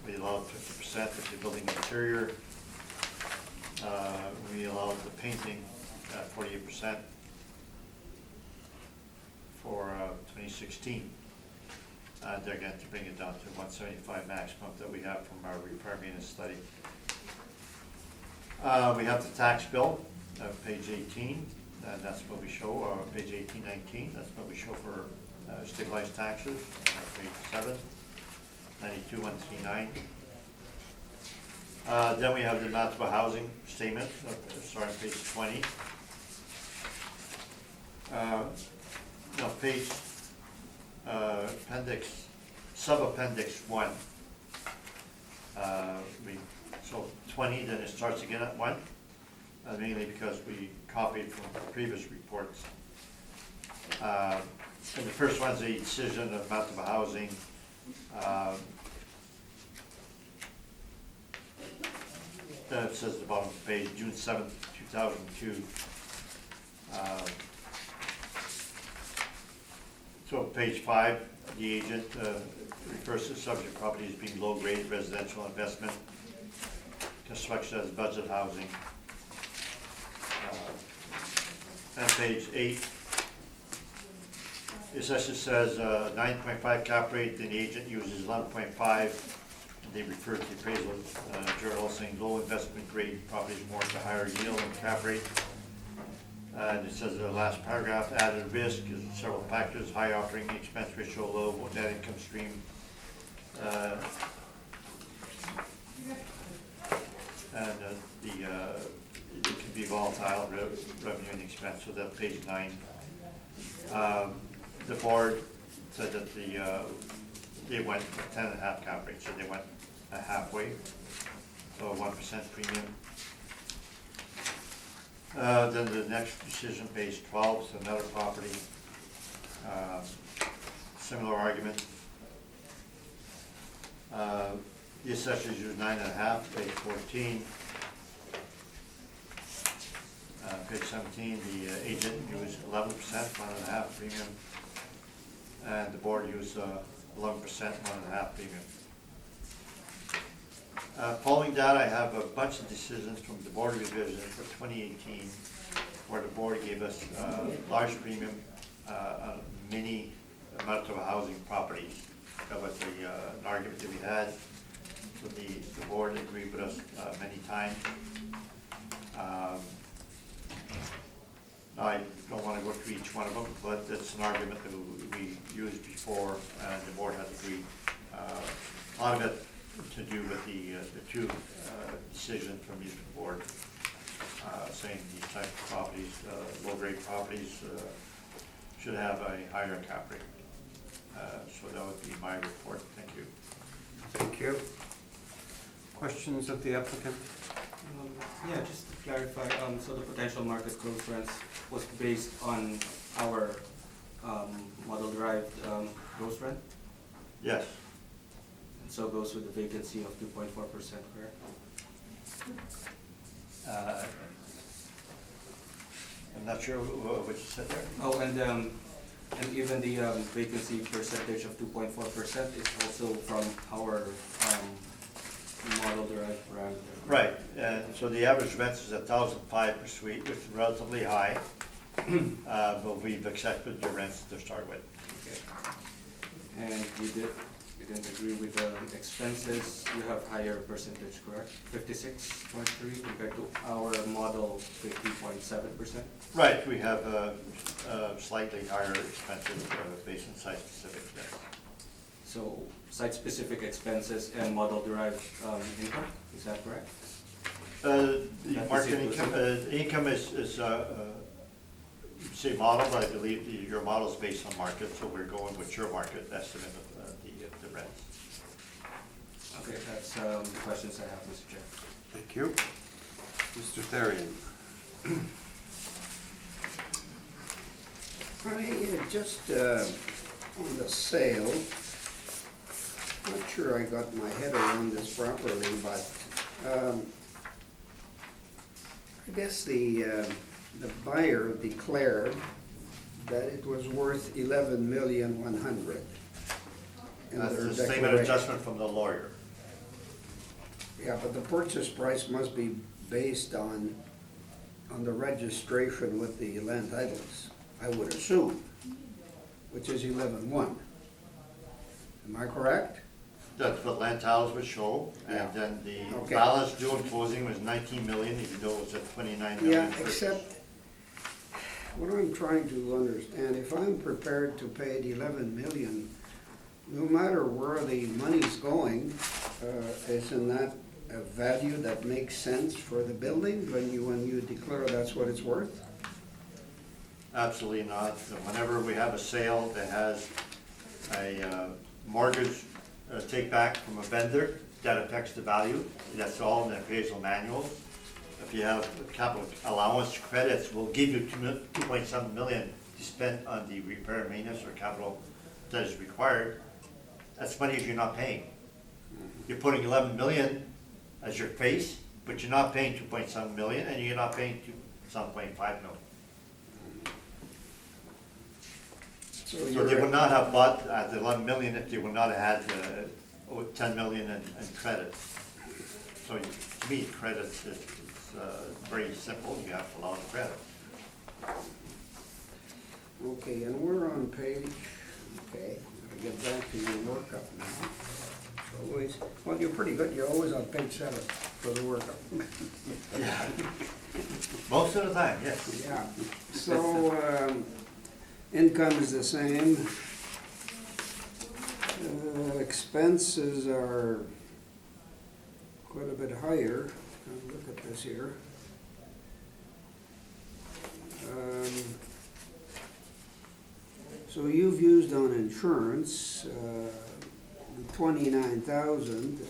[SPEAKER 4] we allowed 50% of the building interior. We allowed the painting at 48% for 2016. They're going to bring it down to 175 maximum that we have from our repair maintenance study. We have the tax bill, page 18, and that's what we show, page 18, 19, that's what we show for stabilized taxes, page 7, 92,139. Then we have the municipal housing statement, starting page 20. No, page, appendix, sub-appendix 1. So 20, then it starts again at 1, mainly because we copied from previous reports. And the first one's a decision of municipal housing. It says at the bottom of the page, June 7th, 2002. So page 5, the agent refers to subject property as being low-grade residential investment, construction as budget housing. And page 8, it essentially says 9.5 cap rate, then the agent uses 11.5. They refer to the appraisal journal saying low investment grade properties warrant a higher yield and cap rate. And it says the last paragraph, added risk is several factors, high operating expense ratio, low net income stream. And it can be volatile revenue and expense, so that's page 9. The board said that they went 10.5 cap rate, so they went halfway, so 1% premium. Then the next decision, page 12, is another property. Similar argument. The assessors use 9.5, page 14. Page 17, the agent used 11%, 1.5 premium. And the board used 11%, 1.5 premium. Following that, I have a bunch of decisions from the board revision for 2018, where the board gave us large premium on many marital housing properties. That was an argument that we had. So the board agreed with us many times. I don't want to go through each one of them, but it's an argument that we used before, and the board has agreed. A lot of it to do with the two decisions from each board, saying these type of properties, low-grade properties, should have a higher cap rate. So that would be my report. Thank you.
[SPEAKER 1] Thank you. Questions of the applicant?
[SPEAKER 3] Yeah, just to clarify, so the potential market growth rents was based on our model-derived gross rent?
[SPEAKER 4] Yes.
[SPEAKER 3] And so goes with the vacancy of 2.4%, correct?
[SPEAKER 4] I'm not sure what you said there.
[SPEAKER 3] Oh, and even the vacancy percentage of 2.4% is also from our model-derived parameter.
[SPEAKER 4] Right, and so the average rent is 1,005 per suite, which is relatively high, but we've accepted the rents to start with.
[SPEAKER 3] Okay. And you didn't agree with the expenses, you have higher percentage, correct? 56.3 compared to our model 50.7%?
[SPEAKER 4] Right, we have slightly higher expenses based on site-specific, yes.
[SPEAKER 3] So site-specific expenses and model-derived income, is that correct?
[SPEAKER 4] The
[SPEAKER 3] That is
[SPEAKER 4] market
[SPEAKER 3] inclusive?
[SPEAKER 4] income is say model, but I believe your model is based on market, so we're going with your market estimate of the rents.
[SPEAKER 3] Okay, that's the questions I have, Mr. Chair.
[SPEAKER 1] Thank you. Mr. Therian?
[SPEAKER 5] I just, on the sale, not sure I got my head around this properly, but I guess the buyer declared that it was worth 11,100,000.
[SPEAKER 4] That's the statement of adjustment from the lawyer.
[SPEAKER 5] Yeah, but the purchase price must be based on the registration with the land titles, I would assume, which is 11,100,000. Am I correct?
[SPEAKER 4] That's what land titles would show,
[SPEAKER 5] Yeah.
[SPEAKER 4] and then the
[SPEAKER 5] Okay.
[SPEAKER 4] balance due on closing was 19 million, even though it was at 29 million.
[SPEAKER 5] Yeah, except, what I'm trying to understand, if I'm prepared to pay the 11,000,000, no matter where the money's going, isn't that a value that makes sense for the building when you declare that's what it's worth?
[SPEAKER 4] Absolutely not. Whenever we have a sale that has a mortgage take back from a vendor, that affects the value. That's all in the appraisal manual. If you have capital allowance credits, we'll give you 2.7 million to spend on the repair and maintenance or capital that is required. That's money you're not paying. You're putting 11 million as your face, but you're not paying 2.7 million, and you're not paying 7.5 million. So they would not have bought at the 11 million if they would not have had 10 million in credit. So to me, credit is very simple. You have to allow the credit.
[SPEAKER 5] Okay, and we're on page, okay, I'll get back to your workup now. Always, well, you're pretty good, you're always on page 7 for the workup.
[SPEAKER 4] Yeah. Most of the time, yes.
[SPEAKER 5] Yeah, so, income is the same. Expenses are quite a bit higher. Look at this here. So you've used on insurance, 29,000,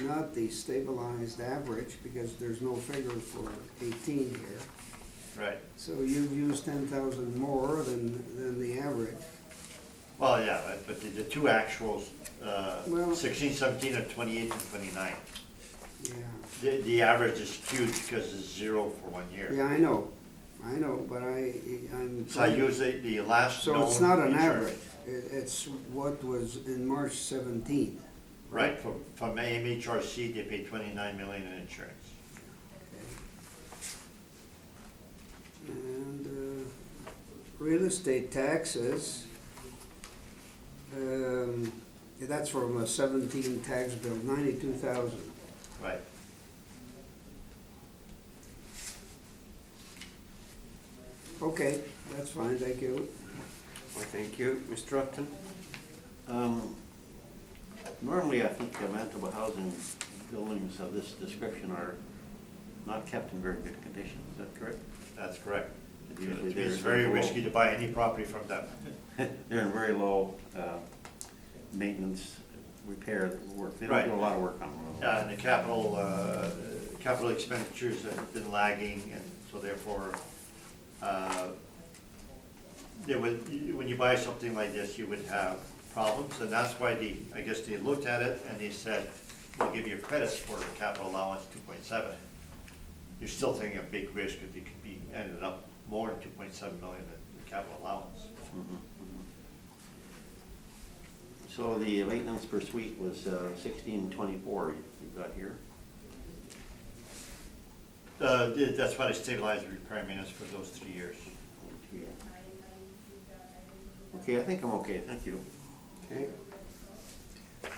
[SPEAKER 5] not the stabilized average, because there's no figure for 18 here.
[SPEAKER 4] Right.
[SPEAKER 5] So you've used 10,000 more than the average.
[SPEAKER 4] Well, yeah, but the two actuals
[SPEAKER 5] Well-
[SPEAKER 4] 16, 17, and 28 and 29.
[SPEAKER 5] Yeah,
[SPEAKER 4] The average is skewed because it's 0 for 1 year.
[SPEAKER 5] yeah, I know, but I'm.
[SPEAKER 4] So I use the last
[SPEAKER 5] So
[SPEAKER 4] known
[SPEAKER 5] it's not an
[SPEAKER 4] insurance.
[SPEAKER 5] average, it's what was in March 17.
[SPEAKER 4] Right, from AMHRC, they pay 29 million in insurance.
[SPEAKER 5] And real estate taxes, that's from a 17 tax bill, 92,000.
[SPEAKER 4] Right.
[SPEAKER 5] Okay, that's fine, thank you.
[SPEAKER 1] Well, thank you. Mr. Upton?
[SPEAKER 6] Normally, I think rentable housing buildings of this description are not kept in very good condition, is that correct?
[SPEAKER 4] That's correct.
[SPEAKER 6] Usually
[SPEAKER 4] It's
[SPEAKER 6] they're
[SPEAKER 4] very
[SPEAKER 6] low.
[SPEAKER 4] risky to buy any property from them.
[SPEAKER 6] They're in very low maintenance, repair work. They don't
[SPEAKER 4] Right.
[SPEAKER 6] do a lot of work on them.
[SPEAKER 4] And the capital expenditures have been lagging, and so therefore, when you buy something like this, you would have problems, and that's why I guess they looked at it and they said, we'll give you credits for the capital allowance 2.7. You're still taking a big risk because you could be ended up more than 2.7 million in the capital allowance.
[SPEAKER 6] So the maintenance per suite was 1624 you've got here.
[SPEAKER 4] That's why I stabilized the repair maintenance for those 3 years.
[SPEAKER 6] Okay, I think I'm okay, thank you.
[SPEAKER 1] Okay.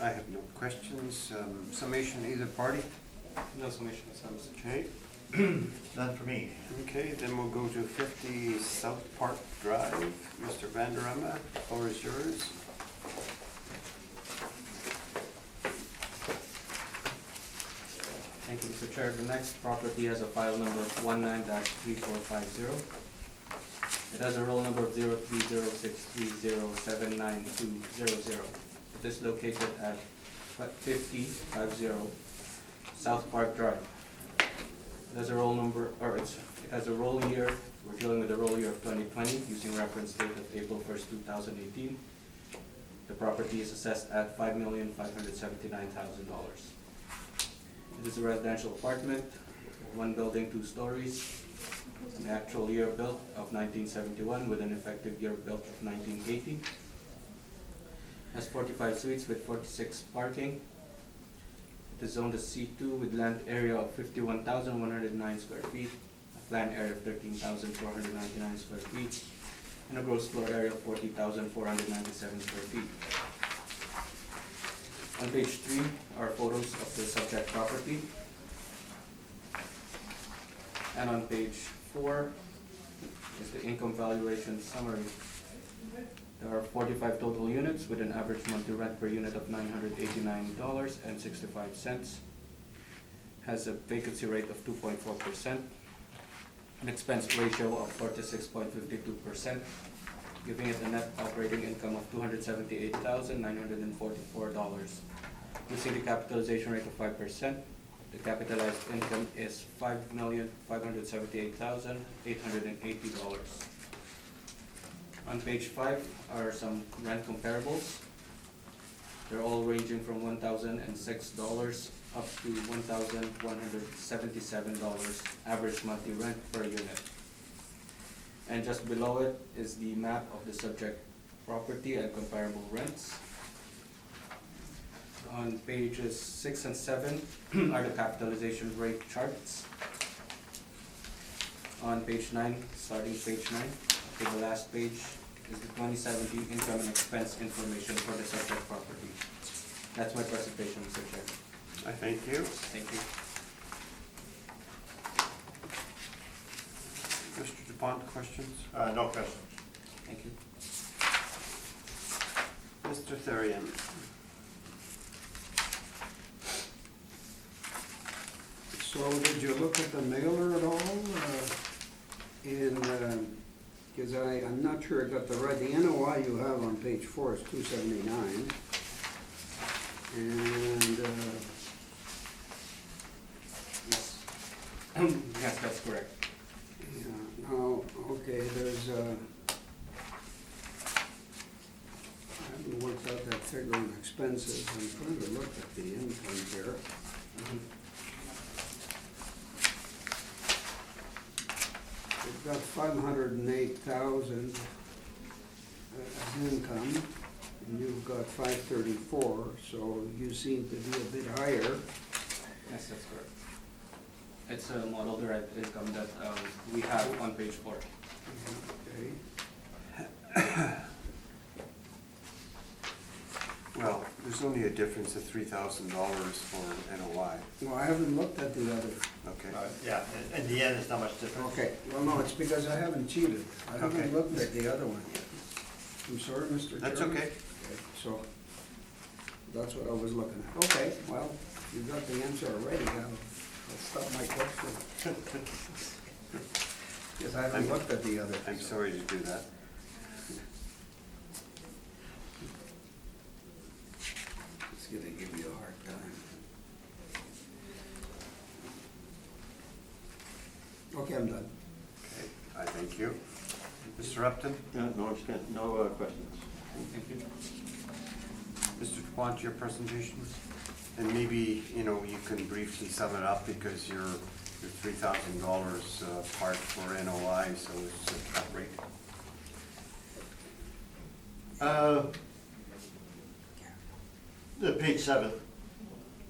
[SPEAKER 1] I have no questions. Summation, either party?
[SPEAKER 3] No summation, sums.
[SPEAKER 1] Okay.
[SPEAKER 4] None for me.
[SPEAKER 1] Okay, then we'll go to 50 South Park Drive. Mr. Vanderama, the floor is yours.
[SPEAKER 3] Thank you, Mr. Chair. The next property has a file number 19-3450. It has a roll number of 030630799200. It is located at 5050 South Park Drive. It has a roll number, or it has a roll year. We're dealing with the roll year of 2020 using reference date of April 1st, 2018. The property is assessed at $5,579,000. It is a residential apartment, 1 building, 2 stories. An actual year built of 1971 with an effective year built of 1980. Has 45 suites with 46 parking. It is zoned as C2 with land area of 51,109 square feet, a plan area of 13,499 square feet, and a gross floor area of 40,497 square feet. On page 3 are photos of the subject property. And on page 4 is the income valuation summary. There are 45 total units with an average monthly rent per unit of $989.65. Has a vacancy rate of 2.4%, an expense ratio of 46.52%, giving it a net operating income of $278,944. Using the capitalization rate of 5%, the capitalized income is $5,578,880. On page 5 are some rent comparables. They're all ranging from $1,006 up to $1,177 average monthly rent per unit. And just below it is the map of the subject property and comparable rents. On pages 6 and 7 are the capitalization rate charts. On page 9, starting page 9, to the last page is the 2017 income and expense information for the subject property. That's my presentation, Mr. Chair.
[SPEAKER 1] I thank you.
[SPEAKER 3] Thank you.
[SPEAKER 1] Mr. DuPont, questions?
[SPEAKER 4] No questions.
[SPEAKER 3] Thank you.
[SPEAKER 1] Mr. Therian?
[SPEAKER 5] So did you look at the mailer at all? Because I'm not sure I got the right, the NOI you have on page 4 is 279. And,
[SPEAKER 3] Yes. Yes, that's correct.
[SPEAKER 5] yeah, now, okay, there's, I haven't worked out that figure on expenses, I'm trying to look at the income here. We've got 508,000 as income, and you've got 534, so you seem to be a bit higher.
[SPEAKER 3] Yes, that's correct. It's a model derived income that we have on page 4.
[SPEAKER 5] Okay.
[SPEAKER 1] Well, there's only a difference of $3,000 for NOI,
[SPEAKER 5] Well, I haven't looked at the other.
[SPEAKER 1] okay?
[SPEAKER 4] Yeah, in the end, it's not much different.
[SPEAKER 5] Okay, well, no, it's because I haven't cheated. I
[SPEAKER 1] Okay.
[SPEAKER 5] haven't looked at the other one yet. I'm sorry, Mr. Chairman.
[SPEAKER 1] That's okay.
[SPEAKER 5] So, that's what I was looking at. Okay, well, you got the answer already, I'll stop my question. Because I haven't looked at the other.
[SPEAKER 1] I'm sorry to do that.
[SPEAKER 5] It's gonna give you a hard time. Okay, I'm done.
[SPEAKER 1] Okay, I thank you. Mr. Upton?
[SPEAKER 6] No questions.
[SPEAKER 3] Thank you.
[SPEAKER 1] Mr. DuPont, your presentation? And maybe, you know, you can briefly sum it up because your $3,000 part for NOI, so it's a cap rate.
[SPEAKER 4] The page 7,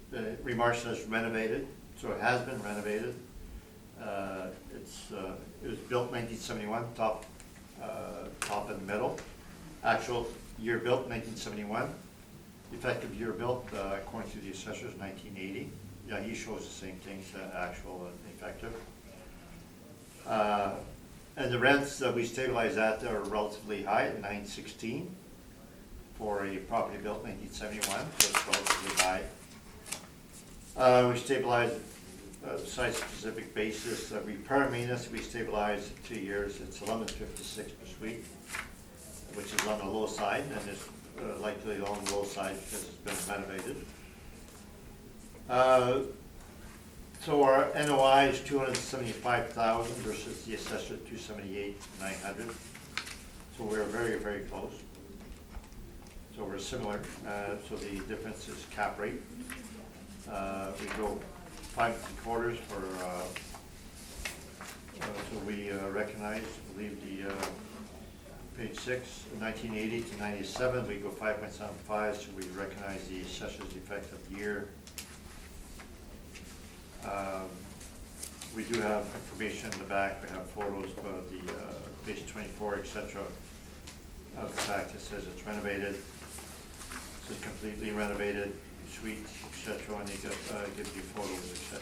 [SPEAKER 4] the remark says renovated, so it has been renovated. It was built 1971, top in the middle. Actual year built 1971. Effective year built, according to the assessors, 1980. Yeah, he shows the same things, actual and effective. And the rents that we stabilize at are relatively high at $916 for a property built 1971, so it's relatively high. We stabilize site-specific basis. Repair maintenance, we stabilize 2 years. It's $11.56 per suite, which is on the low side, and it's likely on the low side because it's been renovated. So our NOI is $275,000 versus the assessor $278,900. So we're very, very close. So we're similar. So the difference is cap rate. We go 5 3/4 for. So we recognize, I believe the page 6, 1980 to 97, we go 5.75, so we recognize the assessor's effective year. We do have information in the back, we have photos of the page 24, etc. Of the fact it says it's renovated, it's completely renovated, suites, etc., and they give you photos, etc.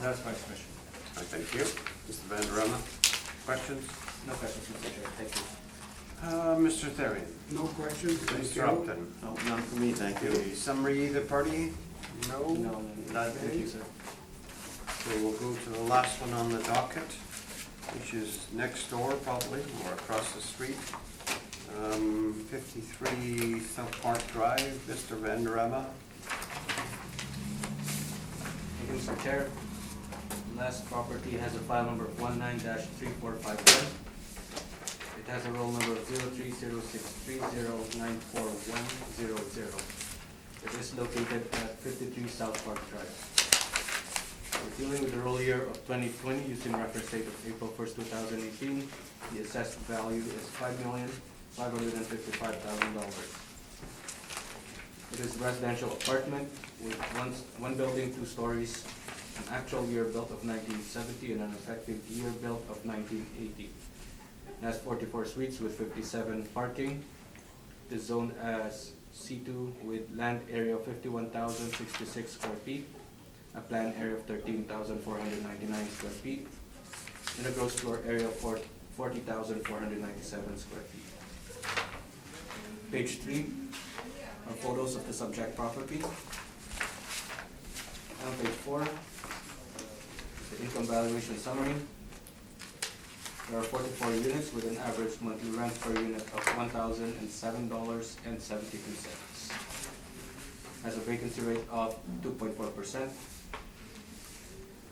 [SPEAKER 4] That's my submission.
[SPEAKER 1] I thank you. Mr. Vanderama, questions?
[SPEAKER 3] No questions, Mr. Chair. Thank you.
[SPEAKER 1] Mr. Therian?
[SPEAKER 5] No questions? Thank
[SPEAKER 1] Mr.
[SPEAKER 5] you.
[SPEAKER 1] Upton?
[SPEAKER 6] No, none for me, thank you.
[SPEAKER 1] Okay, summary, either party? No?
[SPEAKER 3] No, thank you, sir.
[SPEAKER 1] So we'll go to the last one on the docket, which is next door probably, or across the street. 53 South Park Drive, Mr. Vanderama.
[SPEAKER 3] Thank you, Mr. Chair. Last property has a file number 19-3451. It has a roll number of 030630941100. It is located at 53 South Park Drive. We're dealing with the roll year of 2020 using reference date of April 1st, 2018. The assessed value is $5,555,000. It is a residential apartment with one building, 2 stories, an actual year built of 1970 and an effective year built of 1980. It has 44 suites with 57 parking. It is zoned as C2 with land area of 51,066 square feet, a planned area of 13,499 square feet, and a gross floor area of 40,497 square feet. Page 3 are photos of the subject property. On page 4, the income valuation summary. There are 44 units with an average monthly rent per unit of $1,007.72. has a vacancy rate of 2.4%,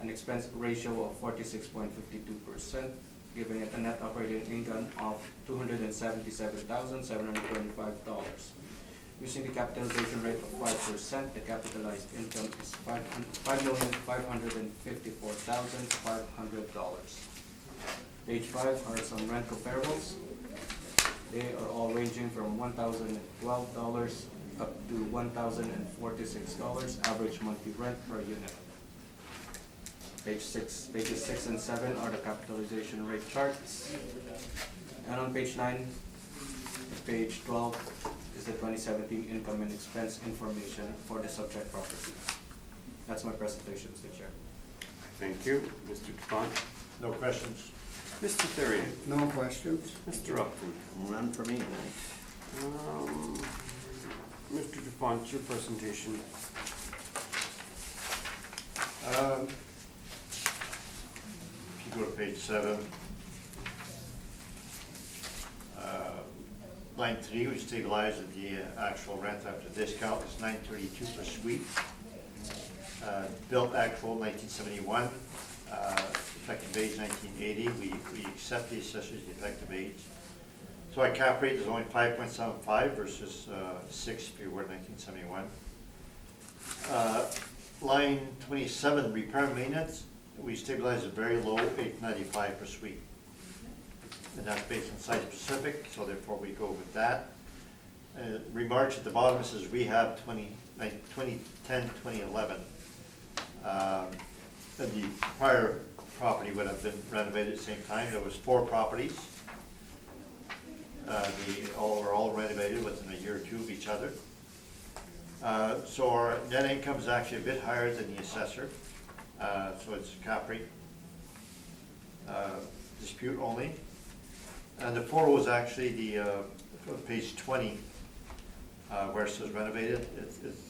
[SPEAKER 3] an expense ratio of 46.52%, giving it a net operating income of $277,725. Using the capitalization rate of 5%, the capitalized income is $5,554,500. Page 5 are some rent comparables. They are all ranging from $1,012 up to $1,046 average monthly rent per unit. Pages 6 and 7 are the capitalization rate charts. And on page 9, page 12 is the 2017 income and expense information for the subject property. That's my presentation, Mr. Chair.
[SPEAKER 1] Thank you. Mr. Dupont?
[SPEAKER 4] No questions?
[SPEAKER 1] Mr. Therian?
[SPEAKER 5] No questions?
[SPEAKER 1] Mr. Upton?
[SPEAKER 6] None for me tonight.
[SPEAKER 1] Mr. Dupont, your presentation.
[SPEAKER 4] If you go to page 7, line 3, we stabilize the actual rent after discount is $9.32 per suite. Built actual 1971, effective age 1980. We accept the assessor's effective age. So our cap rate is only 5.75 versus 6 if you were 1971. Line 27, repair and maintenance, we stabilize it very low, $8.95 per suite. And that's based on site specific, so therefore we go with that. Remarks at the bottom, it says rehab 2010, 2011. And the prior property would have been renovated at the same time. There was 4 properties. They were all renovated within a year or two of each other. So our net income is actually a bit higher than the assessor. So it's cap rate dispute only. And the photo is actually the page 20, where it says renovated.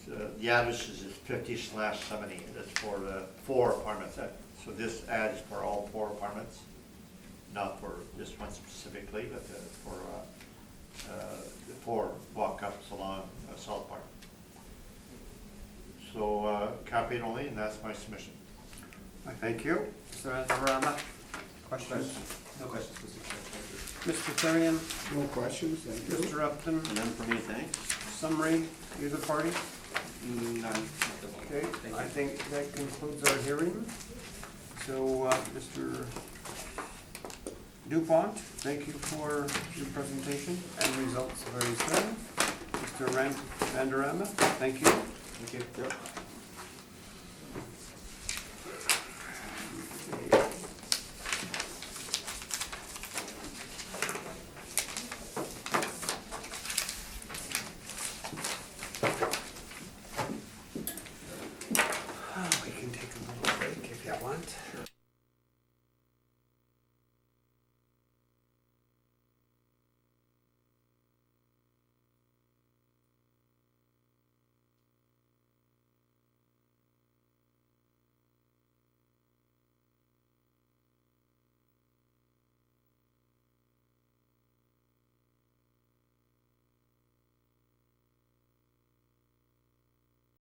[SPEAKER 4] The address is 50/70. That's for 4 apartments. So this ad is for all 4 apartments, not for this one specifically, but for the 4 walk-ups along South Park. So cap rate only, and that's my submission.
[SPEAKER 1] Thank you. Mr. Azarama? Questions?
[SPEAKER 3] No questions, Mr. Chair. Thank you.
[SPEAKER 1] Mr. Therian?
[SPEAKER 5] No questions, thank you.
[SPEAKER 1] Mr. Upton?
[SPEAKER 6] None for me, thanks.
[SPEAKER 1] Summary, either party?
[SPEAKER 3] None at the moment.
[SPEAKER 1] Okay,
[SPEAKER 3] Thank
[SPEAKER 1] I
[SPEAKER 3] you.
[SPEAKER 1] think that concludes our hearing. So, Mr. Dupont, thank you for your presentation and results very soon. Mr. Vanderama, thank you.
[SPEAKER 3] Thank you.
[SPEAKER 1] We can take a little break if you want.